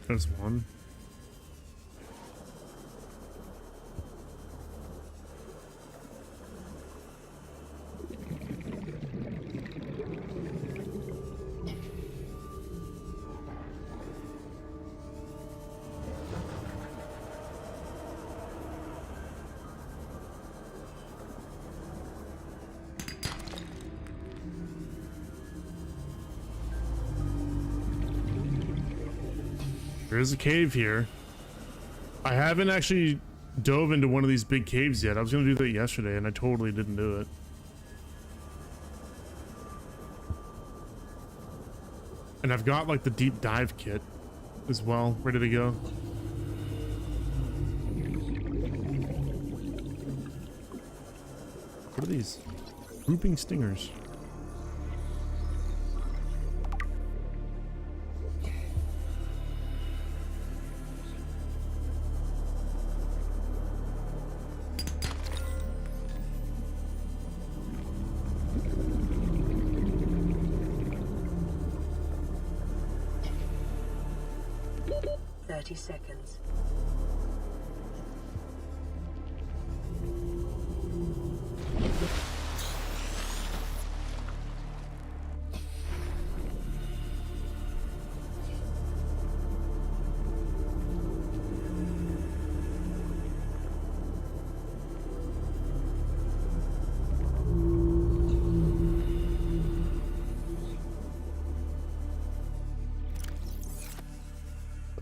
There's one. There's a cave here. I haven't actually dove into one of these big caves yet. I was gonna do that yesterday and I totally didn't do it. And I've got like the deep dive kit as well, ready to go. What are these? Whooping stingers. Seconds.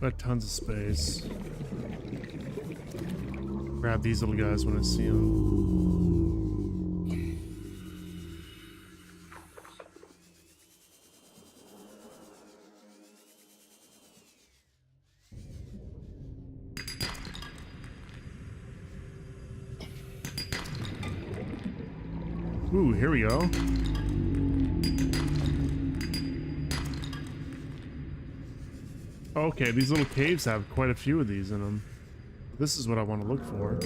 Got tons of space. Grab these little guys when I see them. Ooh, here we go. Okay, these little caves have quite a few of these in them. This is what I want to look for.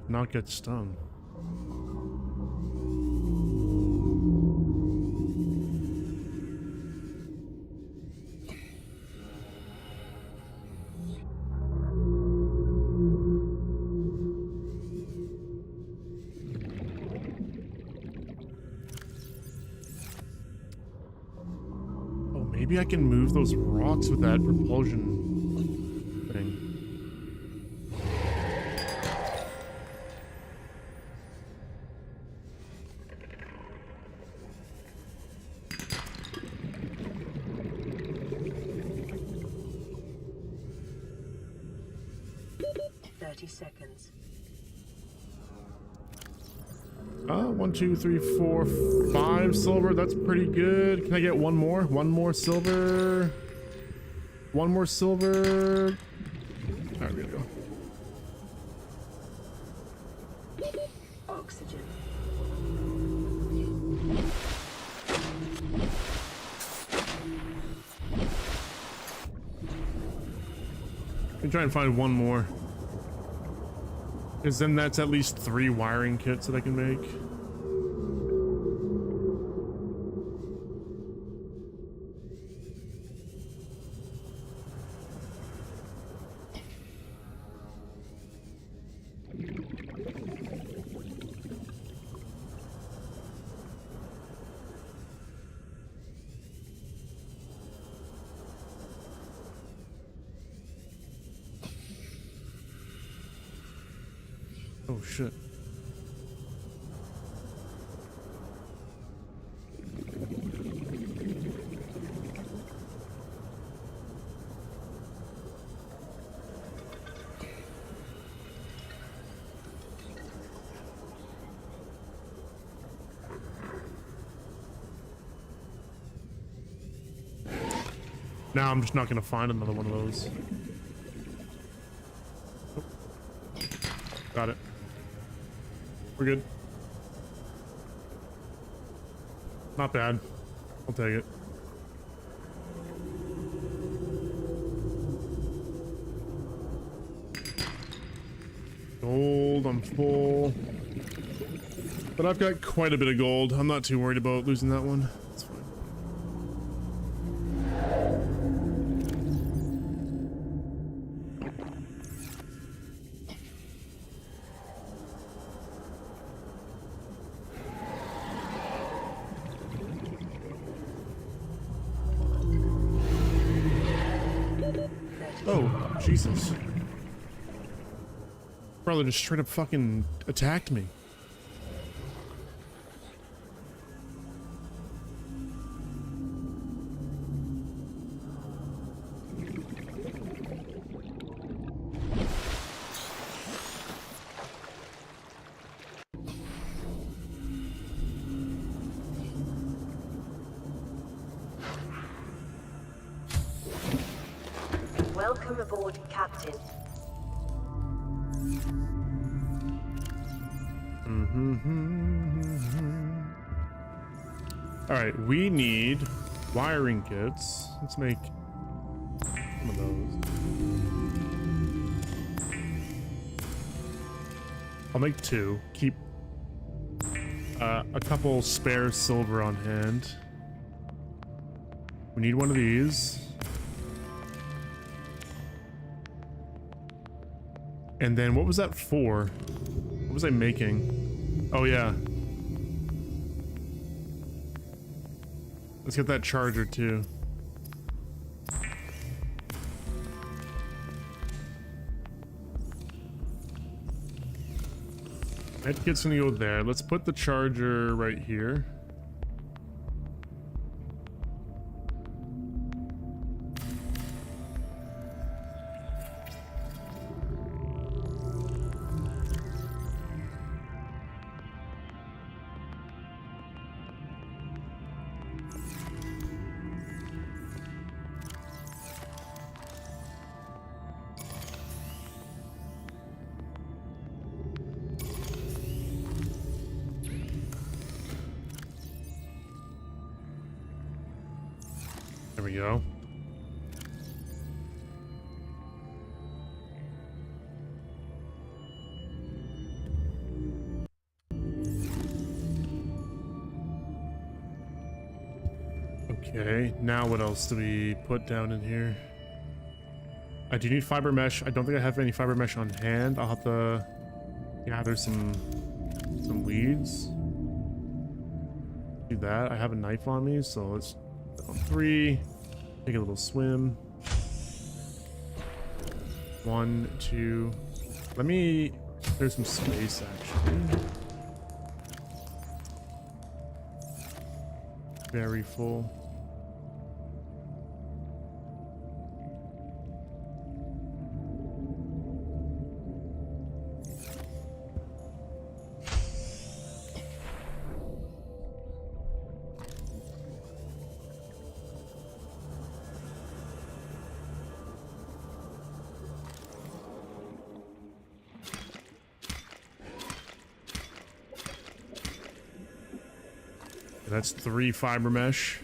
Not get stung. Maybe I can move those rocks with that propulsion thing. Seconds. 1, 2, 3, 4, 5 silver. That's pretty good. Can I get one more? One more silver. One more silver. Alright, we gotta go. Oxygen. Let me try and find one more. Because then that's at least 3 wiring kits that I can make. Oh shit. Now I'm just not gonna find another one of those. Oh. Got it. We're good. Not bad. I'll take it. Gold, I'm full. But I've got quite a bit of gold. I'm not too worried about losing that one. That's fine. Oh, Jesus. Brother just straight up fucking attacked me. Welcome aboard, Captain. All right, we need wiring kits. Let's make some of those. I'll make 2. Keep a couple spare silver on hand. We need one of these. And then what was that for? What was I making? Oh yeah. Let's get that charger too. That kit's gonna go there. Let's put the charger right here. There we go. Okay, now what else do we put down in here? I do need fiber mesh. I don't think I have any fiber mesh on hand. I'll have to gather some weeds. Do that. I have a knife on me, so let's go 3. Take a little swim. 1, 2. Let me clear some space actually. Very full. That's 3 fiber mesh.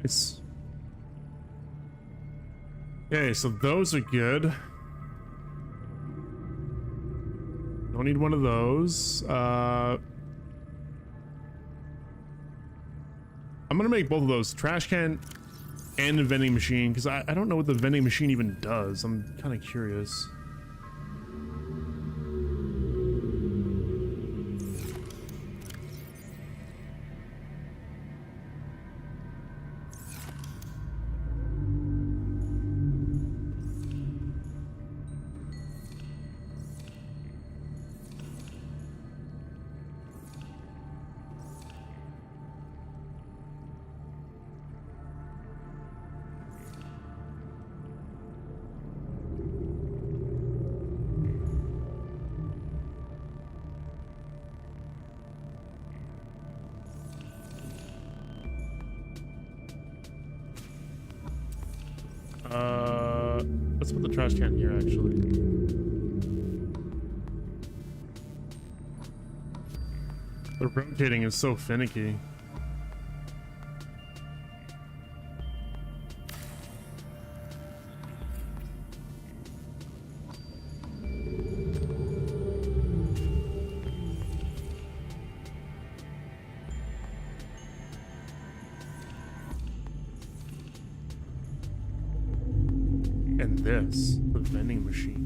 Nice. Okay, so those are good. Don't need one of those. I'm gonna make both of those, trash can and the vending machine, because I don't know what the vending machine even does. I'm kind of curious. Let's put the trash can here, actually. The rotating is so finicky. And this, the vending machine.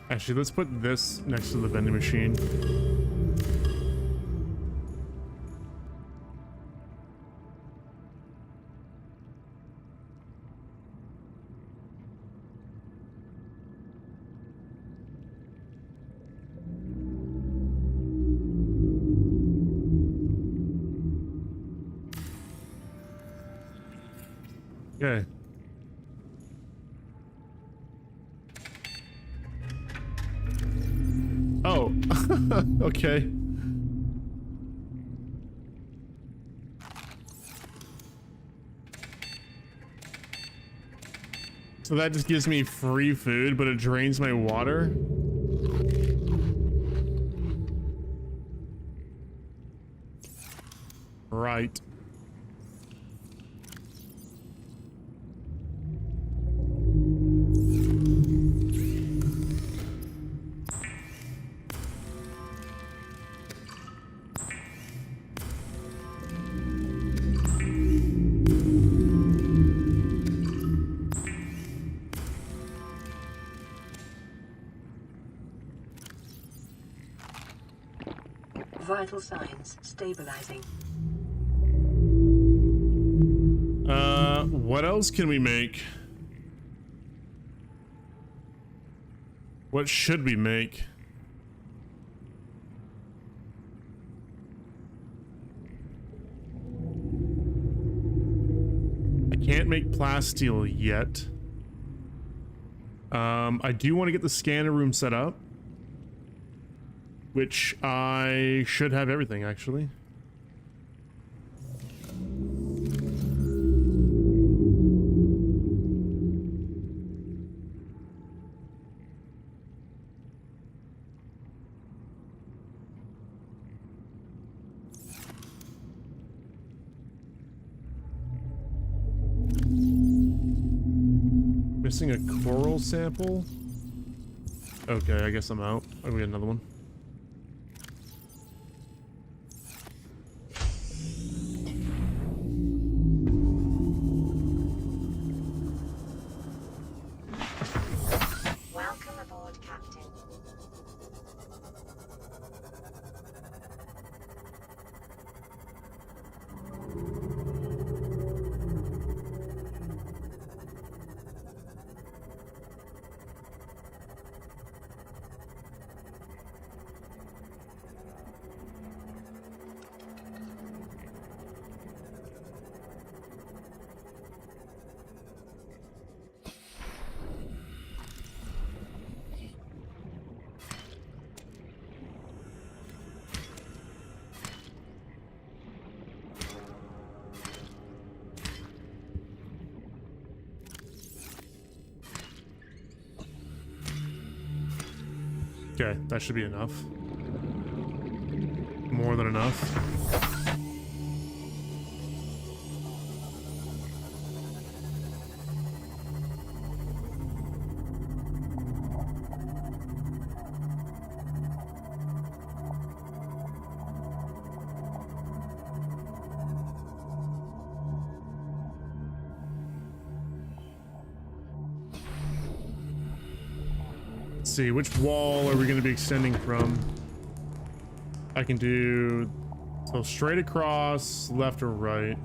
Actually, let's put this next to the vending machine. Okay. Oh, okay. So that just gives me free food, but it drains my water. Right. Vital signs stabilizing. What else can we make? What should we make? I can't make plasteel yet. I do want to get the scanner room set up, which I should have everything, actually. Missing a coral sample? Okay, I guess I'm out. I'll get another one. Okay, that should be enough. More than enough. Let's see, which wall are we going to be extending from? I can do so straight across, left or right.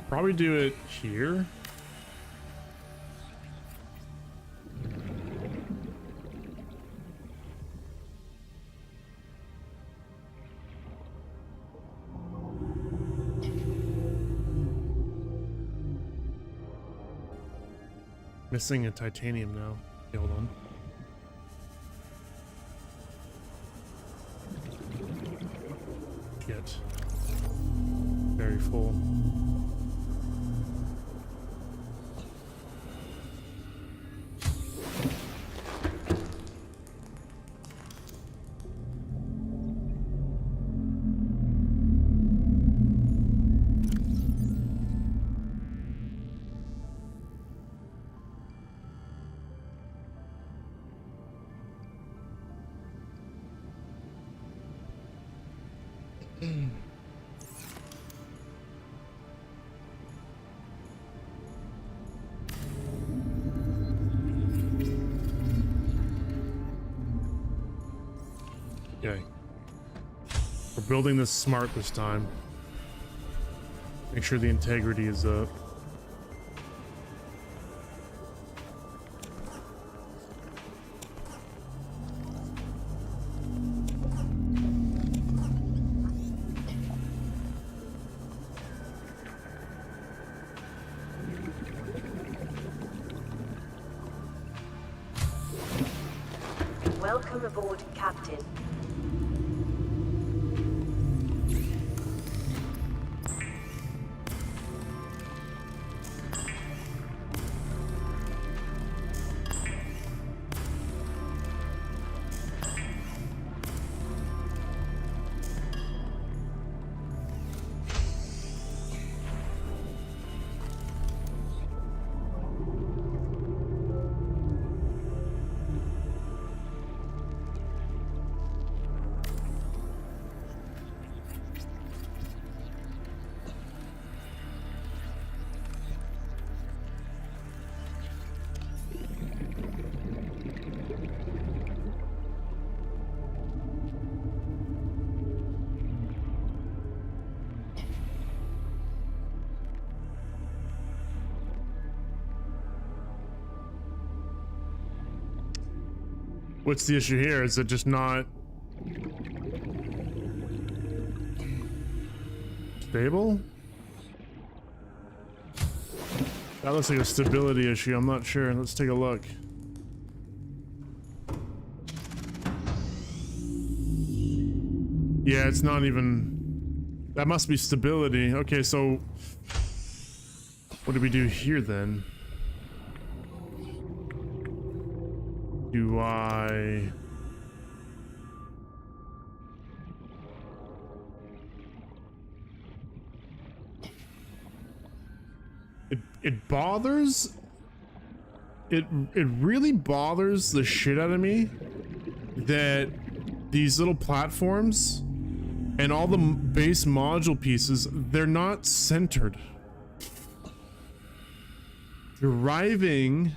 Probably do it here. Missing a titanium now. Okay, hold on. Get very full. Okay. We're building this smart this time. Make sure the integrity is up. Welcome aboard, Captain. What's the issue here? Is it just not stable? That looks like a stability issue. I'm not sure. Let's take a look. Yeah, it's not even... That must be stability. Okay, so... What do we do here then? Do I... It bothers... It really bothers the shit out of me that these little platforms and all the base module pieces, they're not centered. Driving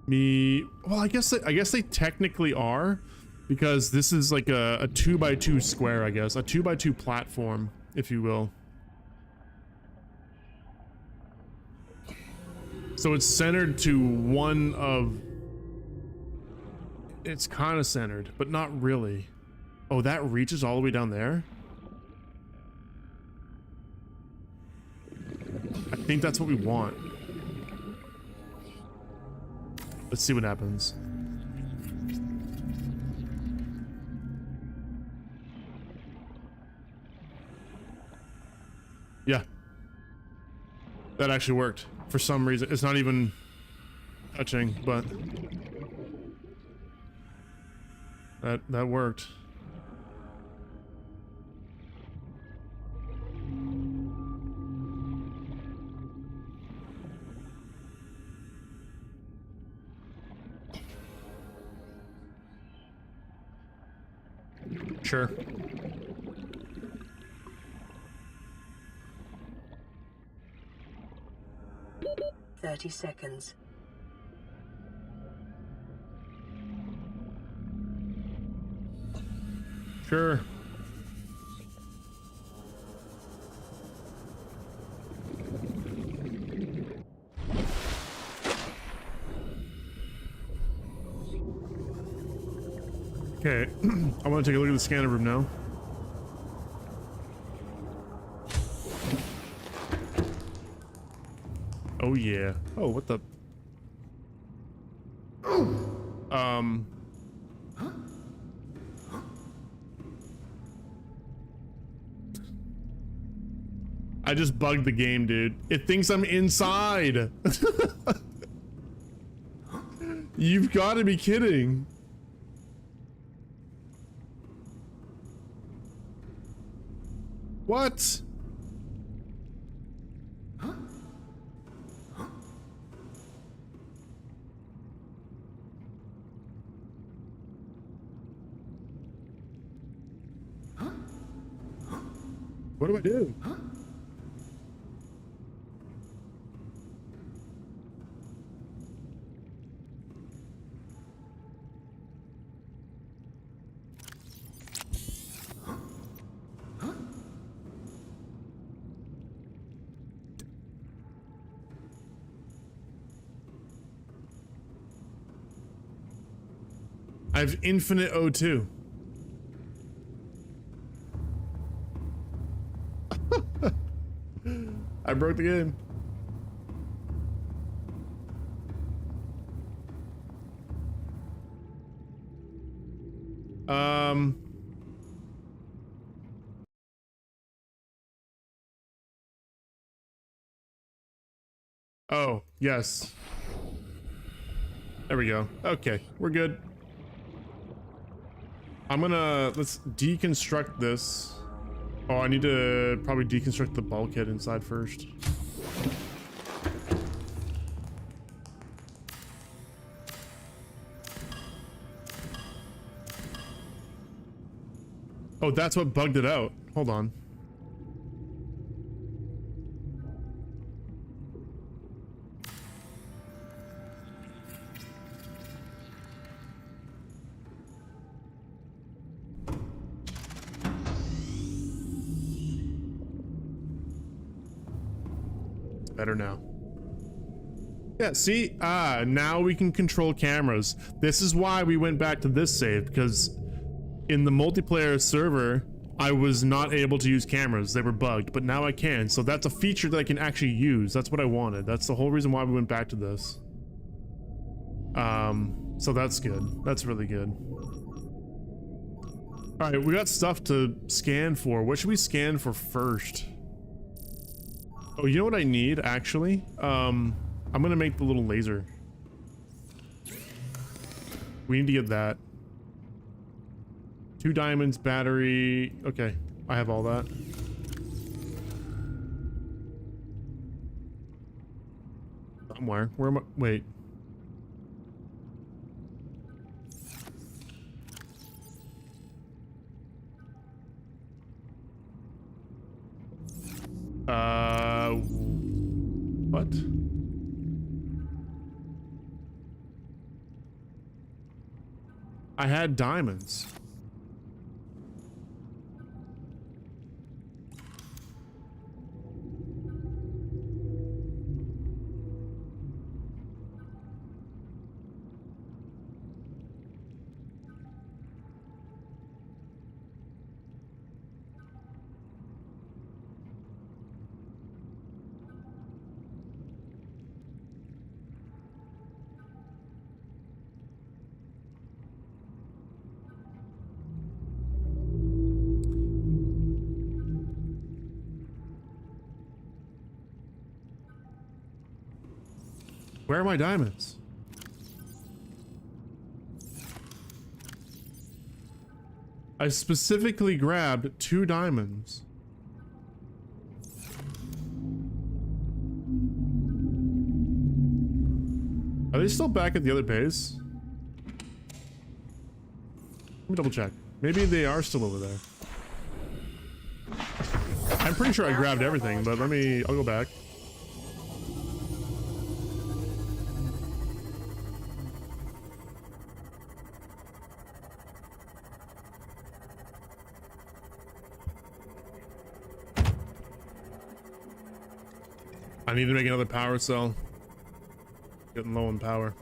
me, well, I guess they technically are, because this is like a 2x2 square, I guess, a 2x2 platform, if you will. So it's centered to one of... It's kind of centered, but not really. Oh, that reaches all the way down there? I think that's what we want. Let's see what happens. Yeah. That actually worked. For some reason. It's not even touching, but that worked. Sure. "30 seconds. Sure. Okay, I want to take a look at the scanner room now. Oh yeah. Oh, what the? I just bugged the game, dude. It thinks I'm inside. You've got to be kidding. What? What do I do? I have infinite O2. I broke the game. Oh, yes. There we go. Okay, we're good. Let's deconstruct this. Oh, I need to probably deconstruct the bulkhead inside first. Oh, that's what bugged it out. Hold on. Better now. Yeah, see? Ah, now we can control cameras. This is why we went back to this save, because in the multiplayer server, I was not able to use cameras. They were bugged, but now I can. So that's a feature that I can actually use. That's what I wanted. That's the whole reason why we went back to this. So that's good. That's really good. All right, we got stuff to scan for. What should we scan for first? Oh, you know what I need, actually? I'm gonna make the little laser. We need to get that. 2 diamonds, battery. Okay, I have all that. Somewhere. Where am I? Wait. What? I had diamonds. Where are my diamonds? I specifically grabbed 2 diamonds. Are they still back at the other base? Let me double check. Maybe they are still over there. I'm pretty sure I grabbed everything, but I'll go back. I need to make another power cell. Getting low on power.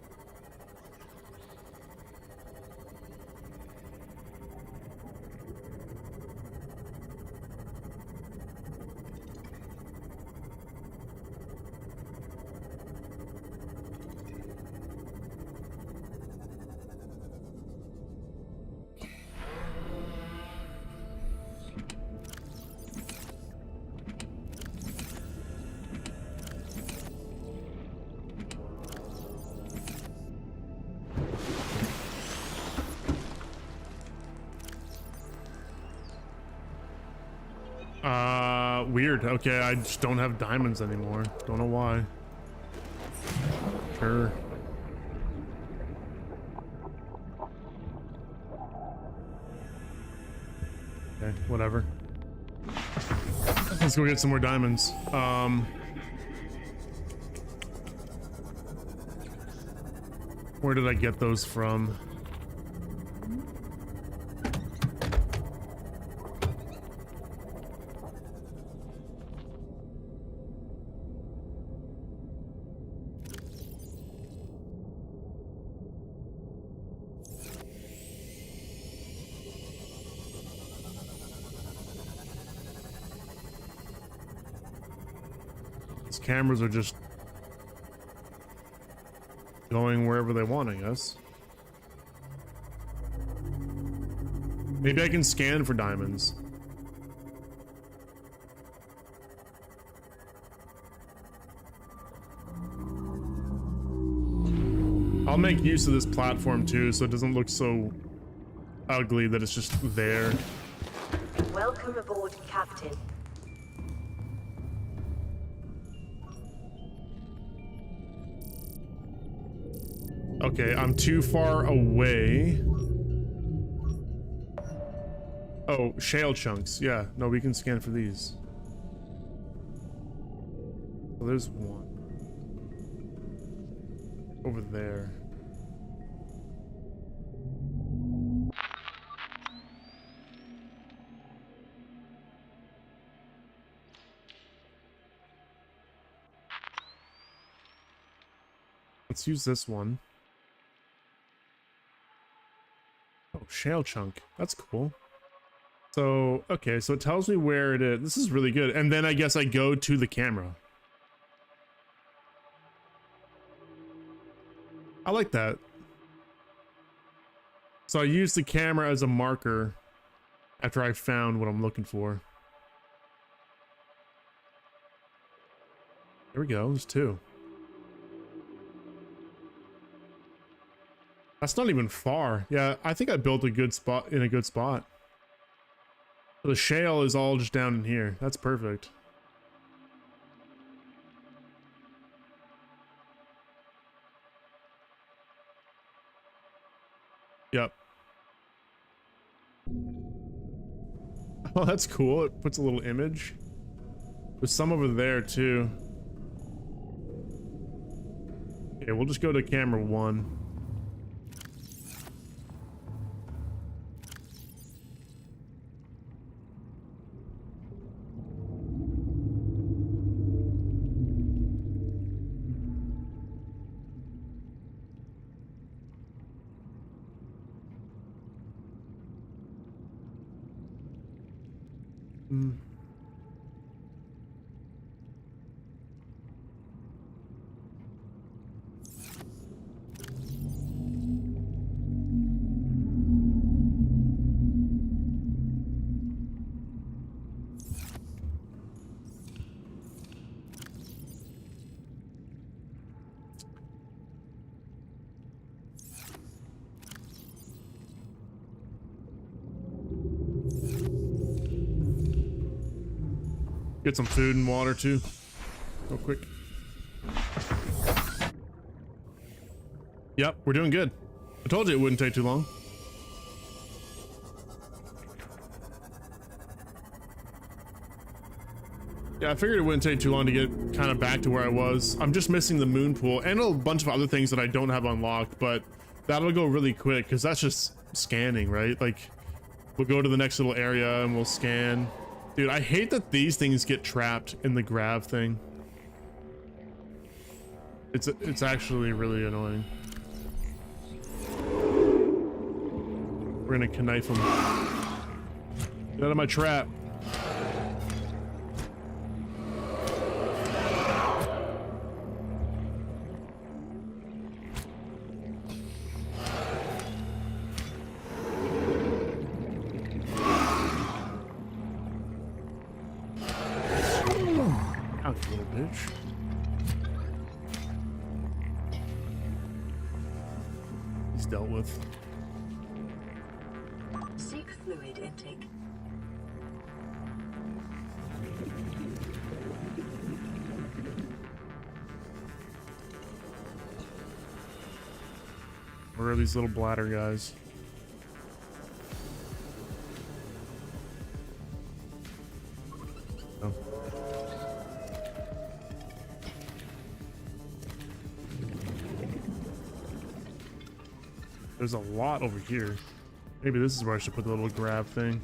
Weird. Okay, I just don't have diamonds anymore. Don't know why. Sure. Okay, whatever. Let's go get some more diamonds. Where did I get those from? Cameras are just going wherever they want, I guess. Maybe I can scan for diamonds. I'll make use of this platform too, so it doesn't look so ugly that it's just there. Welcome aboard, Captain. Okay, I'm too far away. Oh, shale chunks. Yeah, no, we can scan for these. Well, there's one. Over there. Let's use this one. Oh, shale chunk. That's cool. So, okay, so it tells me where it is. This is really good. And then I guess I go to the camera. I like that. So I use the camera as a marker after I found what I'm looking for. There we go, there's 2. That's not even far. Yeah, I think I built a good spot in a good spot. The shale is all just down in here. That's perfect. Yep. Oh, that's cool. It puts a little image. There's some over there too. Okay, we'll just go to camera 1. Get some food and water too, real quick. Yep, we're doing good. I told you it wouldn't take too long. Yeah, I figured it wouldn't take too long to get kind of back to where I was. I'm just missing the moon pool and a bunch of other things that I don't have unlocked, but that'll go really quick because that's just scanning, right? Like, we'll go to the next little area and we'll scan. Dude, I hate that these things get trapped in the grab thing. It's actually really annoying. We're gonna knife him. Get out of my trap. Out, you little bitch. He's dealt with. Seek fluid intake. Where are these little bladder guys? Oh. There's a lot over here. Maybe this is where I should put the little grab thing.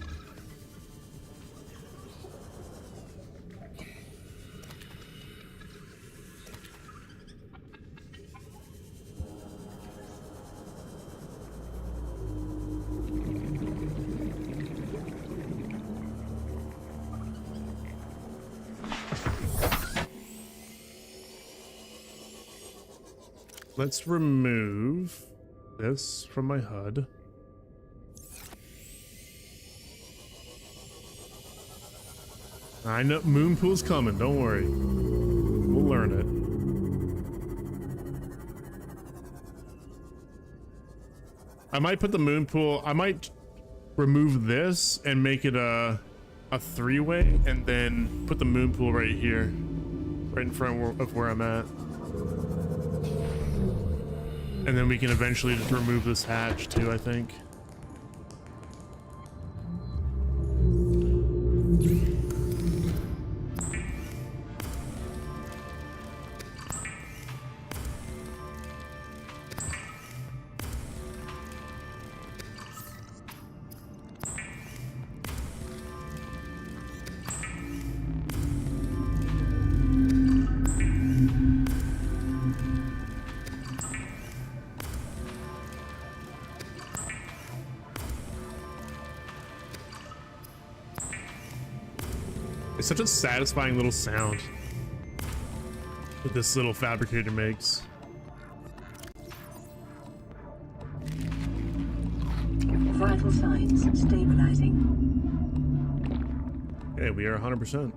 Let's remove this from my HUD. I know Moonpool's coming, don't worry. We'll learn it. I might put the Moonpool, I might remove this and make it a three-way and then put the Moonpool right here, right in front of where I'm at. And then we can eventually just remove this hatch too, I think. It's such a satisfying little sound that this little fabricator makes. Vital signs stabilizing. Okay, we are 100%.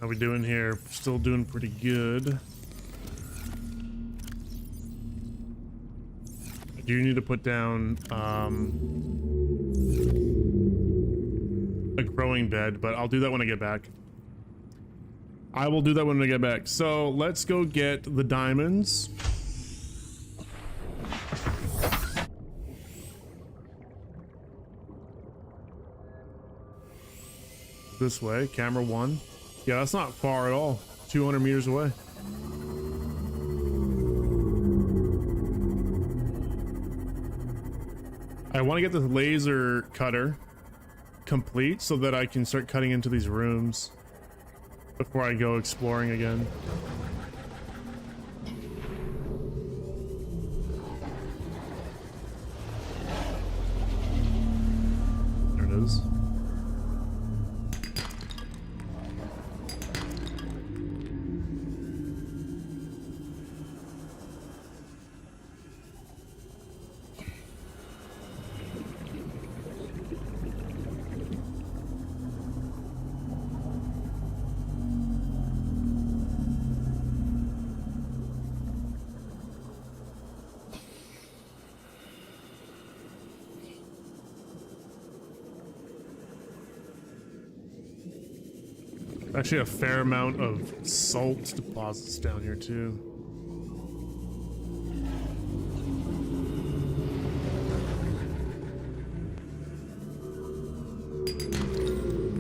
How we doing here? Still doing pretty good. I do need to put down a growing bed, but I'll do that when I get back. I will do that when I get back. So let's go get the diamonds. This way, camera 1. Yeah, that's not far at all. 200 meters away. I want to get the laser cutter complete so that I can start cutting into these rooms before I go exploring again. There it is. Actually a fair amount of salt deposits down here too.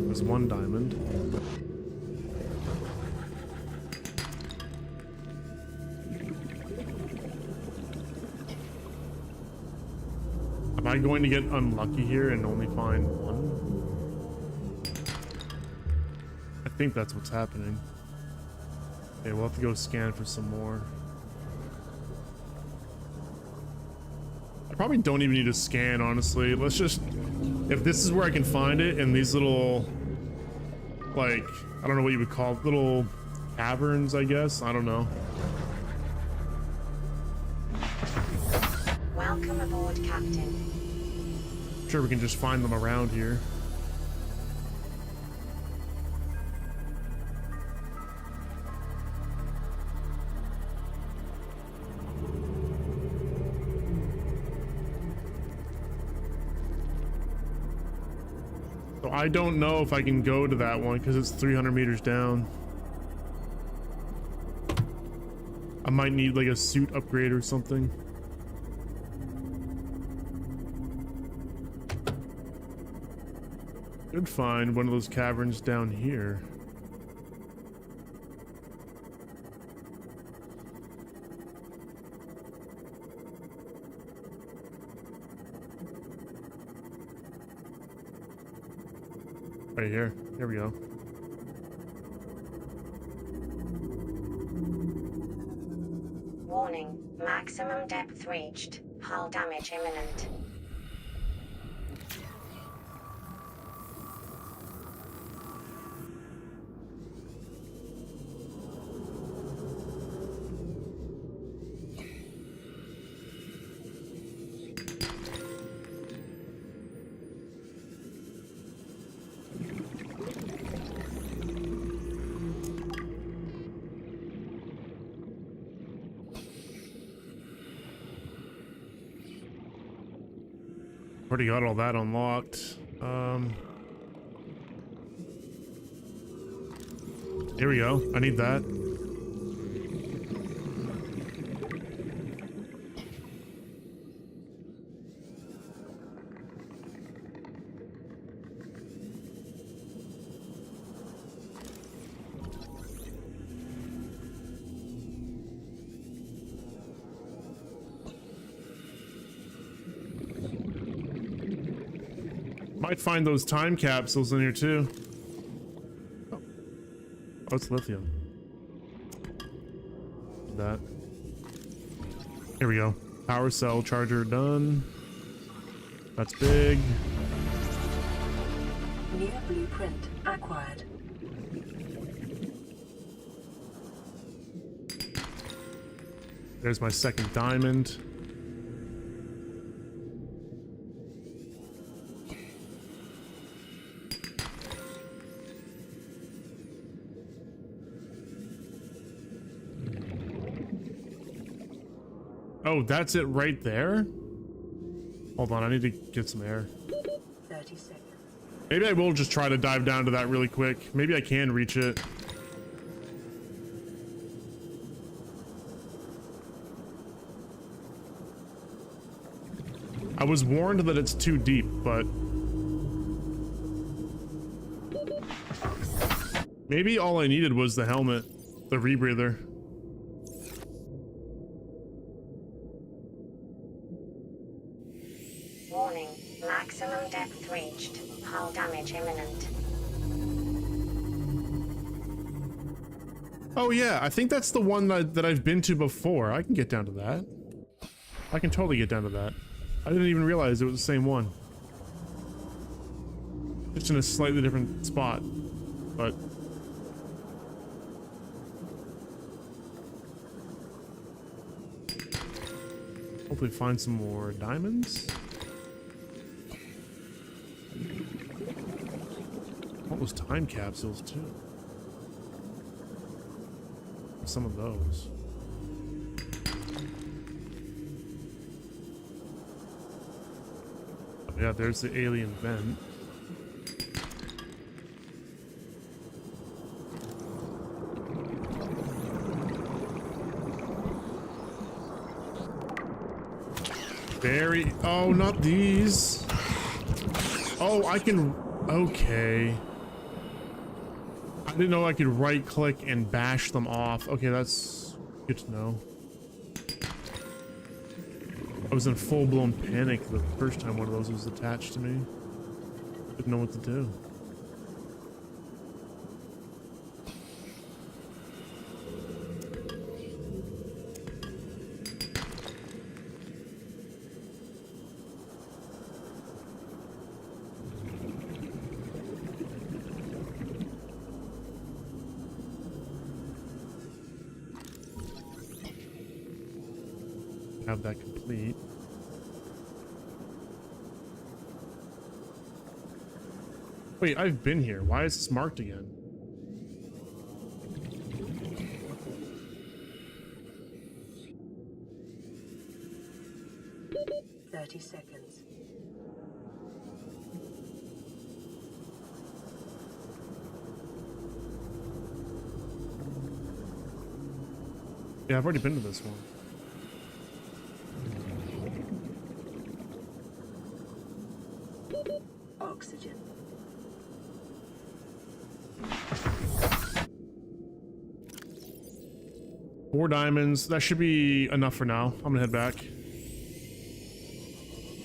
There's one diamond. Am I going to get unlucky here and only find one? I think that's what's happening. Okay, we'll have to go scan for some more. I probably don't even need to scan, honestly. Let's just... If this is where I can find it, in these little... Like, I don't know what you would call it, little caverns, I guess? I don't know. Welcome aboard, Captain. I'm sure we can just find them around here. So I don't know if I can go to that one because it's 300 meters down. I might need like a suit upgrade or something. Could find one of those caverns down here. Right here. Here we go. Warning, maximum depth reached. Hull damage imminent. Already got all that unlocked. Here we go. I need that. Might find those time capsules in here too. Oh, it's lithium. That. Here we go. Power cell charger done. That's big. New blueprint acquired. There's my second diamond. Oh, that's it right there? Hold on, I need to get some air. 30 seconds. Maybe I will just try to dive down to that really quick. Maybe I can reach it. I was warned that it's too deep, but... Maybe all I needed was the helmet, the rebreather. Warning, maximum depth reached. Hull damage imminent. Oh yeah, I think that's the one that I've been to before. I can get down to that. I can totally get down to that. I didn't even realize it was the same one. Just in a slightly different spot, but... Hopefully find some more diamonds. All those time capsules too. Some of those. Oh, yeah, there's the alien vent. Very... Oh, not these. Oh, I can... Okay. I didn't know I could right click and bash them off. Okay, that's good to know. I was in full-blown panic the first time one of those was attached to me. Didn't know what to do. Have that complete. Wait, I've been here. Why is this marked again? Seconds. Yeah, I've already been to this one. Oxygen. Four diamonds. That should be enough for now. I'm gonna head back.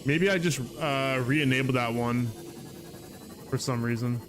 Maybe I just re-enabled that one for some reason.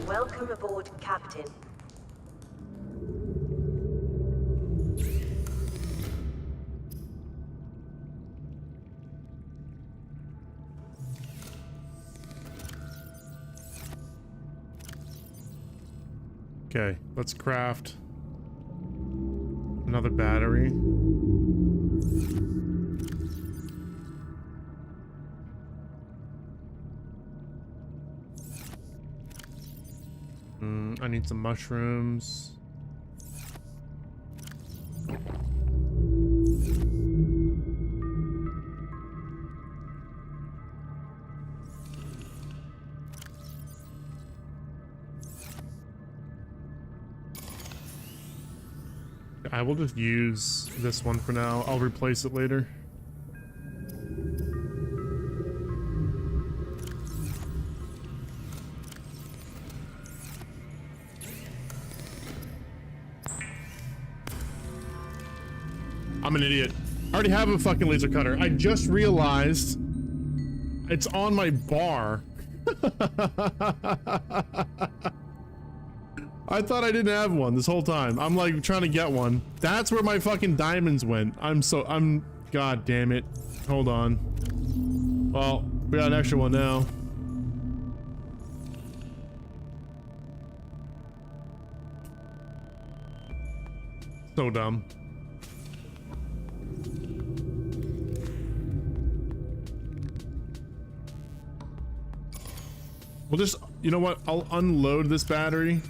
Welcome aboard, Captain. Okay, let's craft another battery. I need some mushrooms. I will just use this one for now. I'll replace it later. I'm an idiot. I already have a fucking laser cutter. I just realized it's on my bar. I thought I didn't have one this whole time. I'm like trying to get one. That's where my fucking diamonds went. God damn it. Hold on. Well, we got an extra one now. So dumb. We'll just, you know what? I'll unload this battery.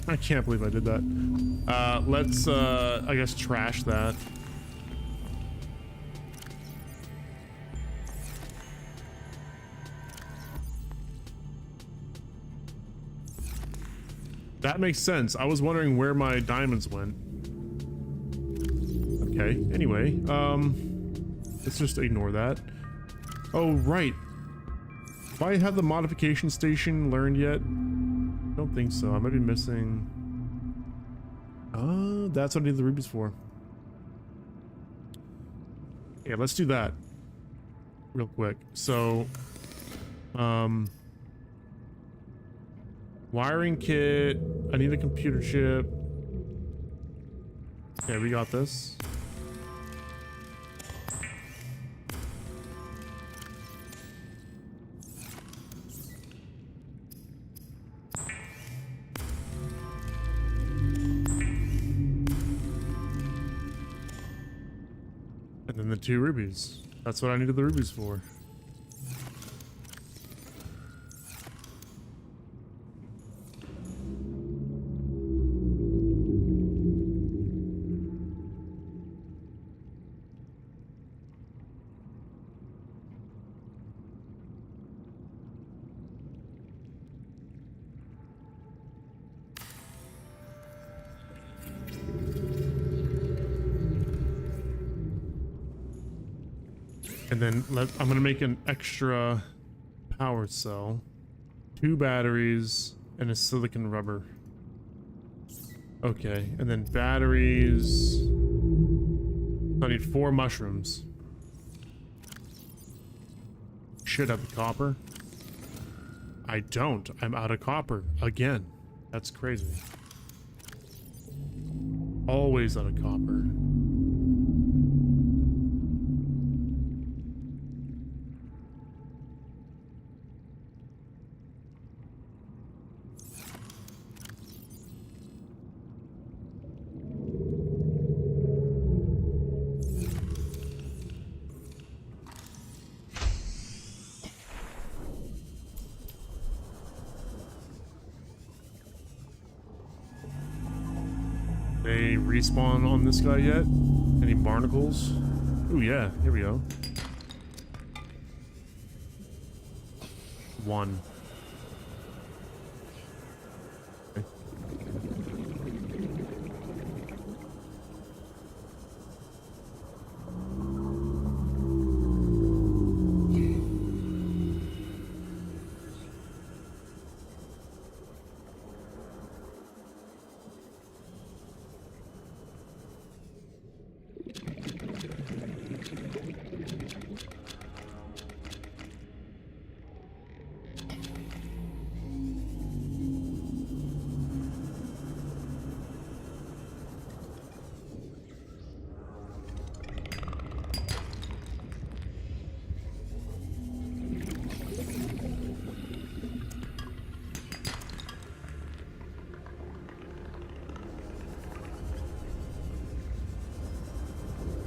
I can't believe I did that. Let's, I guess, trash that. That makes sense. I was wondering where my diamonds went. Okay, anyway, let's just ignore that. Oh, right. Do I have the modification station learned yet? I don't think so. I might be missing... that's what I need the rubies for. Yeah, let's do that real quick. So, Wiring kit. I need a computer chip. Okay, we got this. And then the 2 rubies. That's what I needed the rubies for. And then I'm gonna make an extra power cell, 2 batteries, and a silicon rubber. Okay, and then batteries. I need 4 mushrooms. Should have the copper. I don't. I'm out of copper again. That's crazy. Always out of copper. They respawn on this guy yet? Any barnacles? Ooh, yeah, here we go. 1. Okay.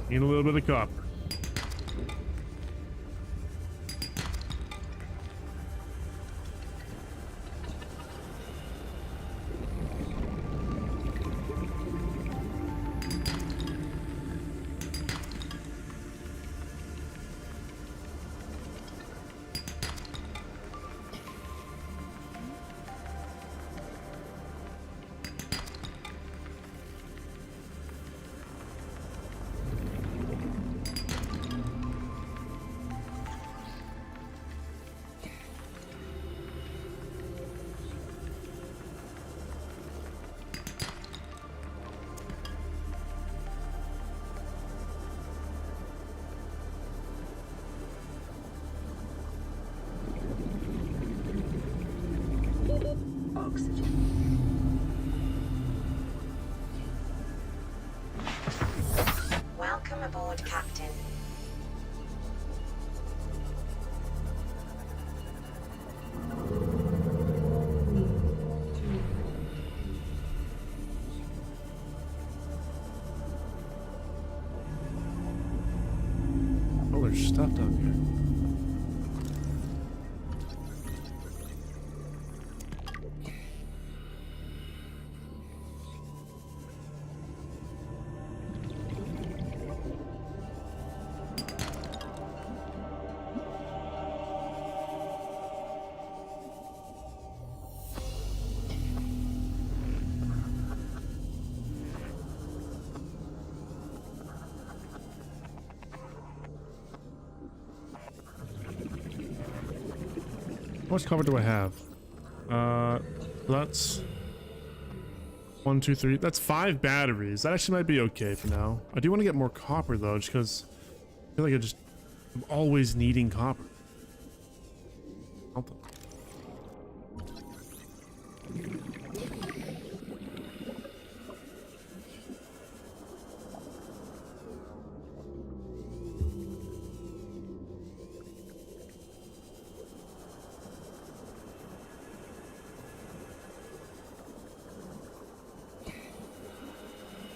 Need a little bit of copper. Oxygen. Welcome aboard, Captain. Oh, there's stuff down here. How much copper do I have? That's 1, 2, 3. That's 5 batteries. That actually might be okay for now. I do want to get more copper though, just because I feel like I'm always needing copper.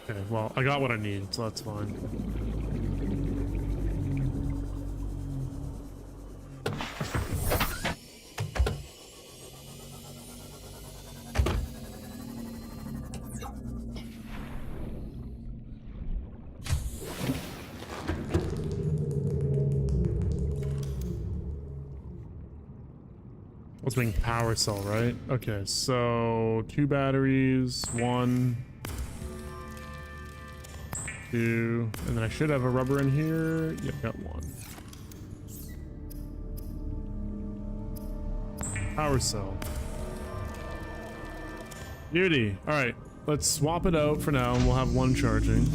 Okay, well, I got what I need, so that's fine. Let's make power cell, right? Okay, so 2 batteries, 1, 2, and then I should have a rubber in here. Yeah, got 1. Power cell. Beauty. All right, let's swap it out for now, and we'll have 1 charging.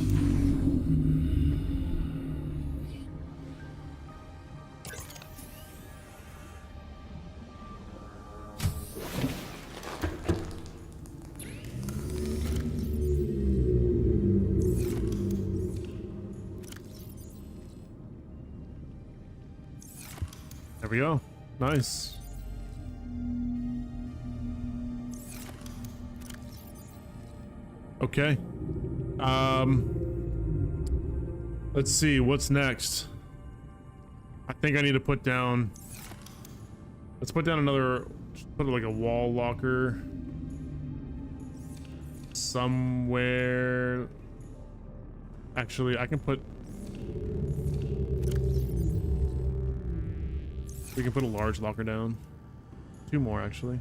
There we go. Nice. Okay. Let's see what's next. I think I need to put down. Let's put down another. Put like a wall locker somewhere. Actually, I can put. We can put a large locker down. 2 more, actually.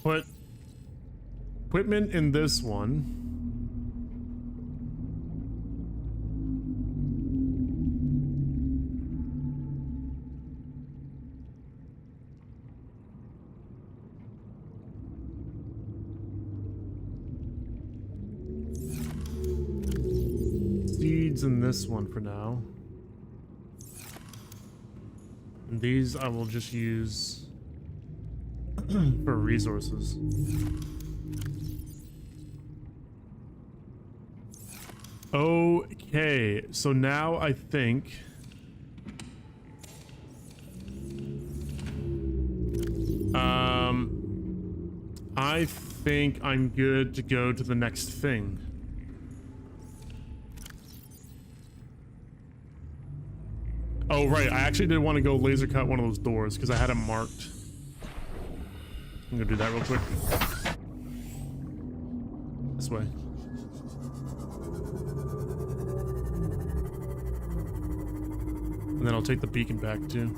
Put equipment in this one. Seeds in this one for now. And these I will just use for resources. Okay, so now I think I'm good to go to the next thing. Oh right, I actually did want to go laser cut one of those doors because I had it marked. I'm gonna do that real quick. This way. And then I'll take the beacon back too.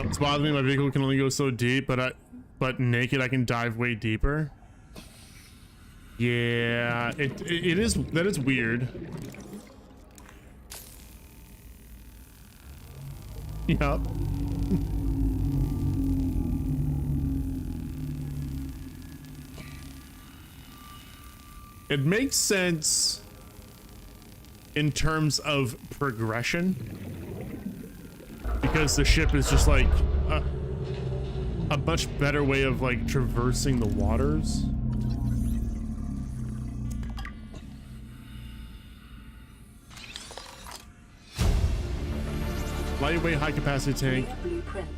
It's bothering me, my vehicle can only go so deep, but naked I can dive way deeper. Yeah, it is, that is weird. Yup. It makes sense in terms of progression. Because the ship is just like a much better way of like traversing the waters. Lightweight, high capacity tank.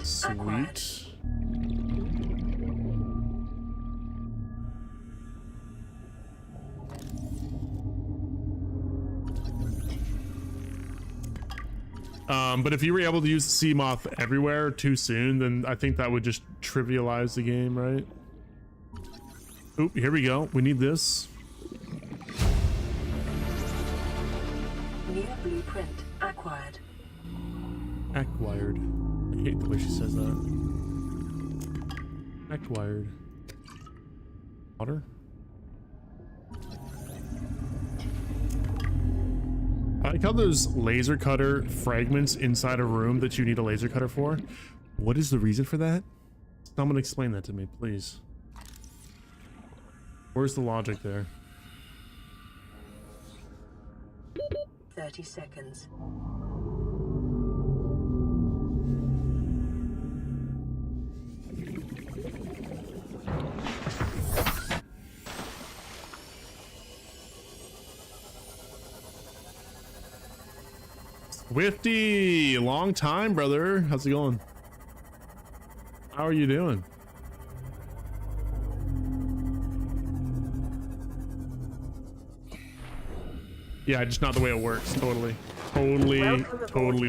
Sweet. But if you were able to use the Seamoth everywhere too soon, then I think that would just trivialize the game, right? Oop, here we go. We need this. New blueprint acquired. Acquired. I hate the way she says that. Acquired. Water? I like how those laser cutter fragments inside a room that you need a laser cutter for. What is the reason for that? Someone explain that to me, please. Where's the logic there? 30 seconds. Swifty, long time, brother. How's it going? How are you doing? Yeah, just not the way it works. Totally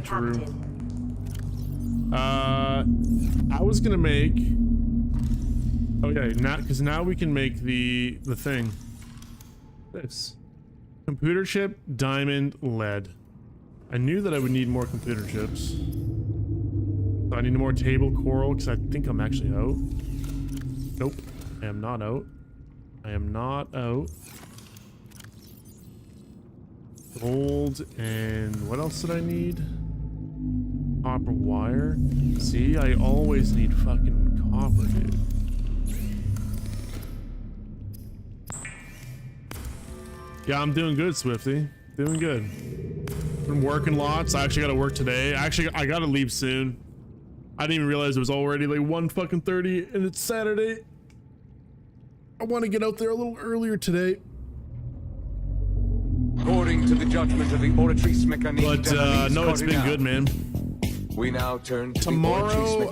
true. Captain. I was gonna make. Oh yeah, now because now we can make the thing. This computer chip, diamond, lead. I knew that I would need more computer chips. So I need more table coral because I think I'm actually out. Nope, I am not out. I am not out. Gold and what else did I need? Copper wire. See, I always need fucking copper, dude. Yeah, I'm doing good, Swifty. Doing good. Been working lots. I actually got to work today. I got to leave soon. I didn't even realize it was already like 1:30 and it's Saturday. I want to get out there a little earlier today. According to the judgment of the Oratrice Mécanique, But no, it's been good, man. We now turn to Tomorrow,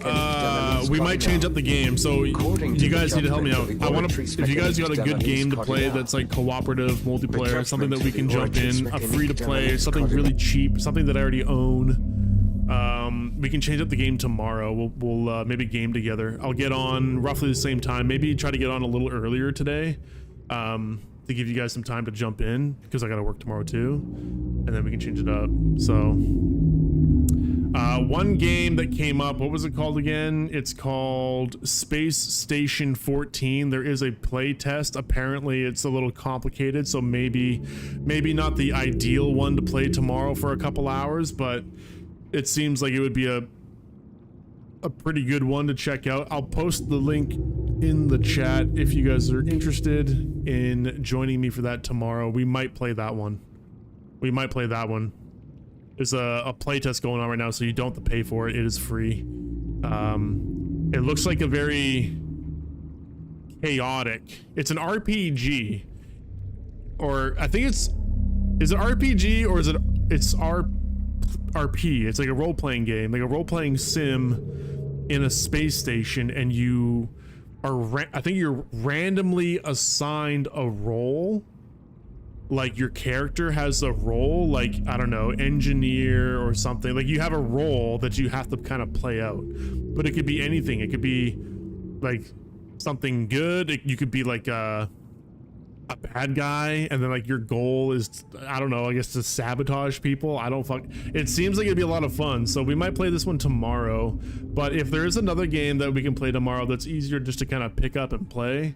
we might change up the game, so you guys need to help me out. I want to, if you guys got a good game to play that's like cooperative multiplayer, something that we can jump in, a free to play, something really cheap, something that I already own, we can change up the game tomorrow. We'll maybe game together. I'll get on roughly the same time, maybe try to get on a little earlier today, to give you guys some time to jump in, because I gotta work tomorrow too, and then we can change it up. So one game that came up, what was it called again? It's called Space Station 14. There is a play test. Apparently it's a little complicated, so maybe not the ideal one to play tomorrow for a couple hours, but it seems like it would be a pretty good one to check out. I'll post the link in the chat if you guys are interested in joining me for that tomorrow. We might play that one. There's a playtest going on right now, so you don't have to pay for it. It is free. It looks like a very chaotic. It's an RPG, or I think is it RPG or it's RP? It's like a role-playing game, like a role-playing sim in a space station, and you are I think you're randomly assigned a role. Like your character has a role, like, I don't know, engineer or something. Like you have a role that you have to kind of play out, but it could be anything. It could be like something good. You could be like a bad guy, and then like your goal is, I don't know, I guess to sabotage people. It seems like it'd be a lot of fun, so we might play this one tomorrow. But if there is another game that we can play tomorrow that's easier just to kind of pick up and play,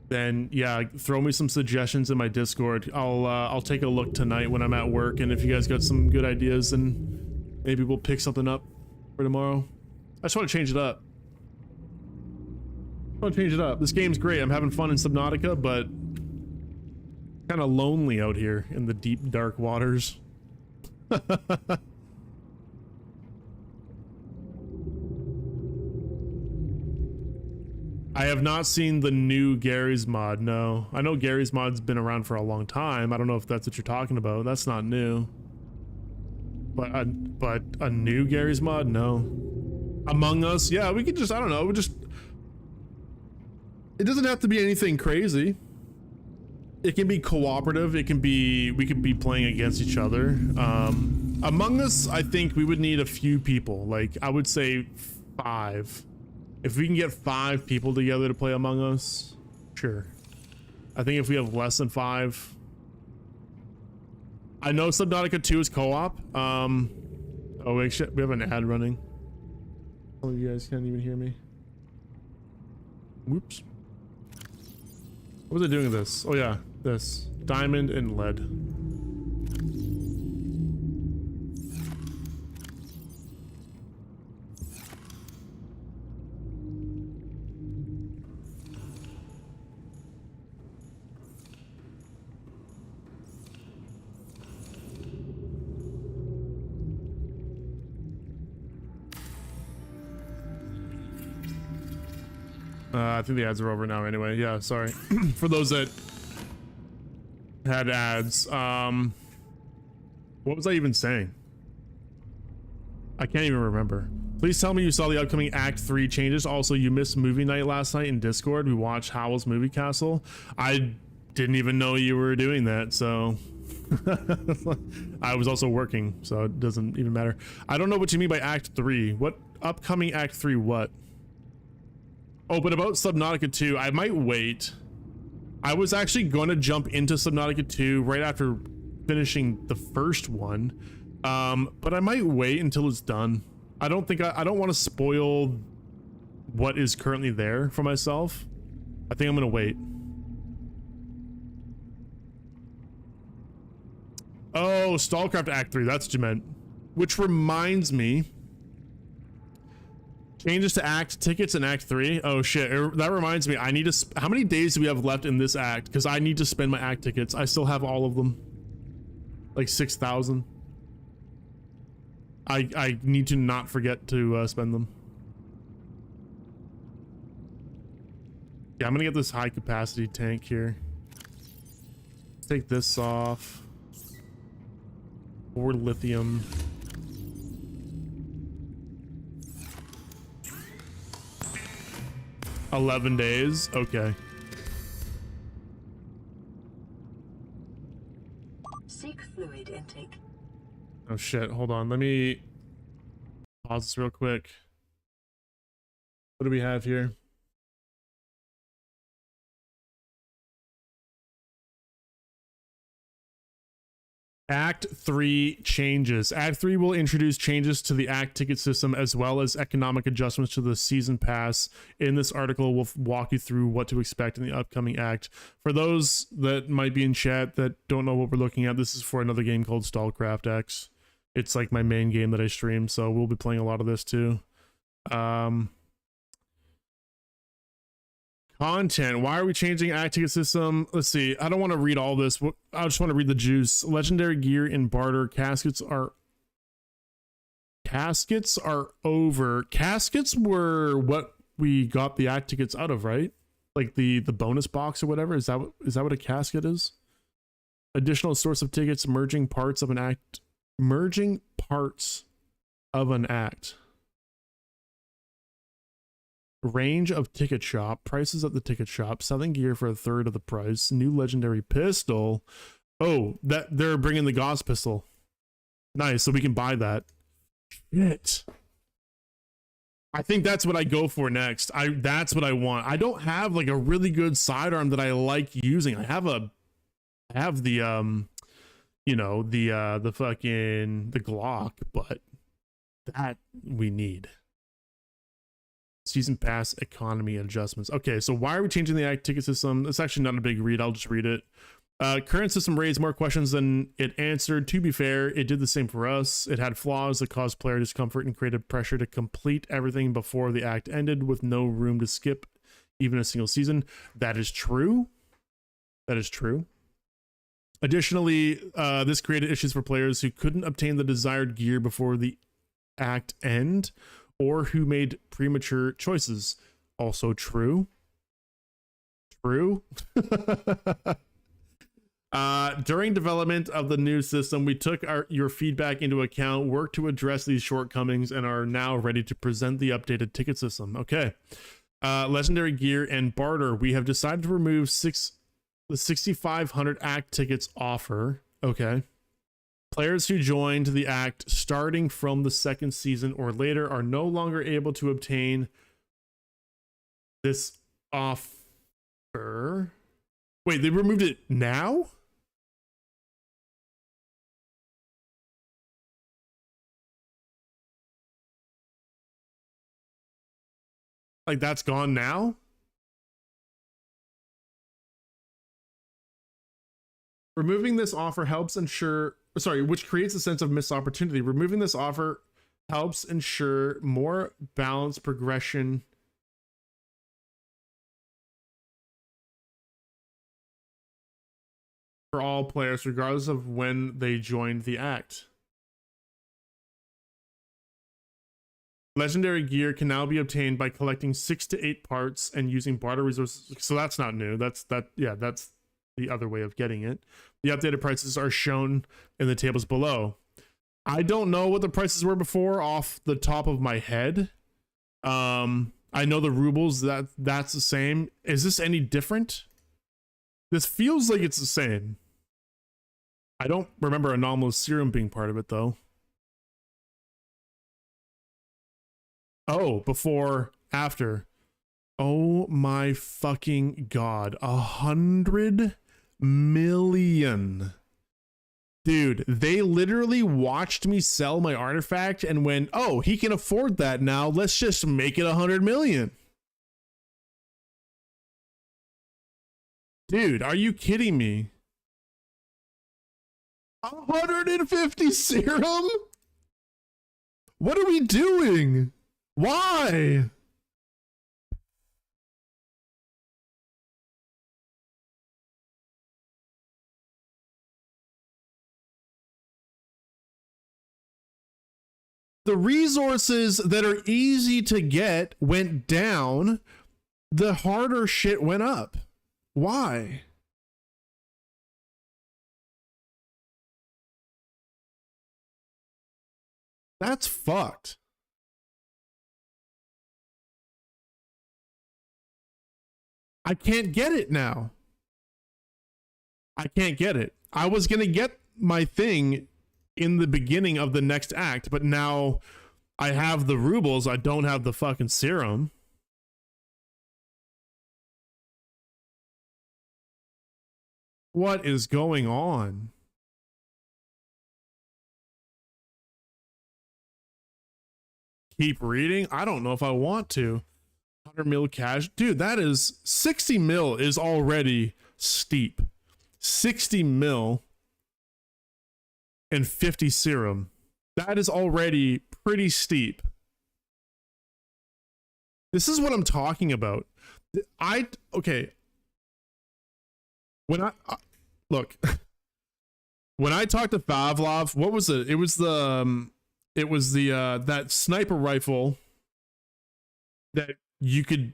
then yeah, throw me some suggestions in my Discord. I'll take a look tonight when I'm at work, and if you guys got some good ideas, then maybe we'll pick something up for tomorrow. I just want to change it up. This game's great. I'm having fun in Subnautica, but kind of lonely out here in the deep, dark waters. I have not seen the new Gary's mod. No, I know Gary's mod's been around for a long time. I don't know if that's what you're talking about. That's not new. But a new Gary's mod? No. Among Us? Yeah, we could just, I don't know, we just, it doesn't have to be anything crazy. It can be cooperative. It can be, we could be playing against each other. Among Us, I think we would need a few people. Like, I would say 5. If we can get 5 people together to play Among Us, sure. I think if we have less than 5, I know Subnautica 2 is co-op. Oh wait, shit, we have an ad running. Oh, you guys can't even hear me. Whoops. What was I doing with this? Oh yeah, this. Diamond and lead. I think the ads are over now anyway. Yeah, sorry. For those that had ads. What was I even saying? I can't even remember. Please tell me you saw the upcoming Act 3 changes. Also, you missed movie night last night in Discord. We watched Howl's Movie Castle. I didn't even know you were doing that, so... I was also working, so it doesn't even matter. I don't know what you mean by Act 3. What upcoming Act 3 what? Oh, but about Subnautica 2, I might wait. I was actually going to jump into Subnautica 2 right after finishing the first one. But I might wait until it's done. I don't want to spoil what is currently there for myself. I think I'm going to wait. Oh, Stallcraft Act 3, that's what you meant. Which reminds me, changes to Act tickets in Act 3. Oh shit, that reminds me, I need to, how many days do we have left in this act? Because I need to spend my Act tickets. I still have all of them. Like 6,000. I need to not forget to spend them. Yeah, I'm gonna get this high capacity tank here. Take this off. Or lithium. $11 days. Okay. Seek fluid intake. Oh shit, hold on. Let me pause this real quick. What do we have here? Act 3 changes. Act 3 will introduce changes to the Act ticket system as well as economic adjustments to the season pass. In this article, we'll walk you through what to expect in the upcoming Act. For those that might be in chat that don't know what we're looking at, this is for another game called Stallcraft X. It's like my main game that I stream, so we'll be playing a lot of this too. Content. Why are we changing Act ticket system? Let's see. I don't want to read all this. I just want to read the juice. Legendary gear in barter. Caskets are over. Caskets were what we got the Act tickets out of, right? Like the bonus box or whatever. Is that what a casket is? Additional source of tickets. Merging parts of an act. Merging parts of an act. Range of ticket shop. Prices at the ticket shop. Selling gear for 1/3 of the price. New legendary pistol. Oh, that they're bringing the Gauss pistol. Nice, so we can buy that. Shit. I think that's what I go for next. That's what I want. I don't have like a really good sidearm that I like using. I have the you know, the fucking the Glock, but that we need. Season pass economy adjustments. Okay, so why are we changing the Act ticket system? It's actually not a big read. I'll just read it. Current system raised more questions than it answered. To be fair, it did the same for us. It had flaws that caused player discomfort and created pressure to complete everything before the Act ended with no room to skip even a single season. That is true. That is true. Additionally, this created issues for players who couldn't obtain the desired gear before the Act end, or who made premature choices. Also true. True. During development of the new system, we took your feedback into account, worked to address these shortcomings, and are now ready to present the updated ticket system. Okay. Legendary gear and barter. We have decided to remove the 6,500 act tickets offer. Okay. Players who joined the act starting from the second season or later are no longer able to obtain this offer. Wait, they removed it now? Like that's gone now? Removing this offer helps ensure, which creates a sense of missed opportunity. Removing this offer helps ensure more balanced progression for all players, regardless of when they joined the act. Legendary gear can now be obtained by collecting 6 to 8 parts and using barter resources. So that's not new. That's the other way of getting it. The updated prices are shown in the tables below. I don't know what the prices were before off the top of my head. I know the rubles, that's the same. Is this any different? This feels like it's the same. I don't remember anomalous serum being part of it though. Oh, before, after. Oh my fucking god. 100 million. Dude, they literally watched me sell my artifact and went, oh, he can afford that now. Let's just make it 100 million. Dude, are you kidding me? 150 serum? What are we doing? Why? The resources that are easy to get went down. The harder shit went up. Why? That's fucked. I can't get it now. I can't get it. I was going to get my thing in the beginning of the next act, but now I have the rubles. I don't have the fucking serum. What is going on? Keep reading? I don't know if I want to. 100 mil cash. Dude, that is 60 mil is already steep. 60 mil and 50 serum. That is already pretty steep. This is what I'm talking about. Okay. When I look, when I talked to Pavlov, what was it? It was the that sniper rifle that you could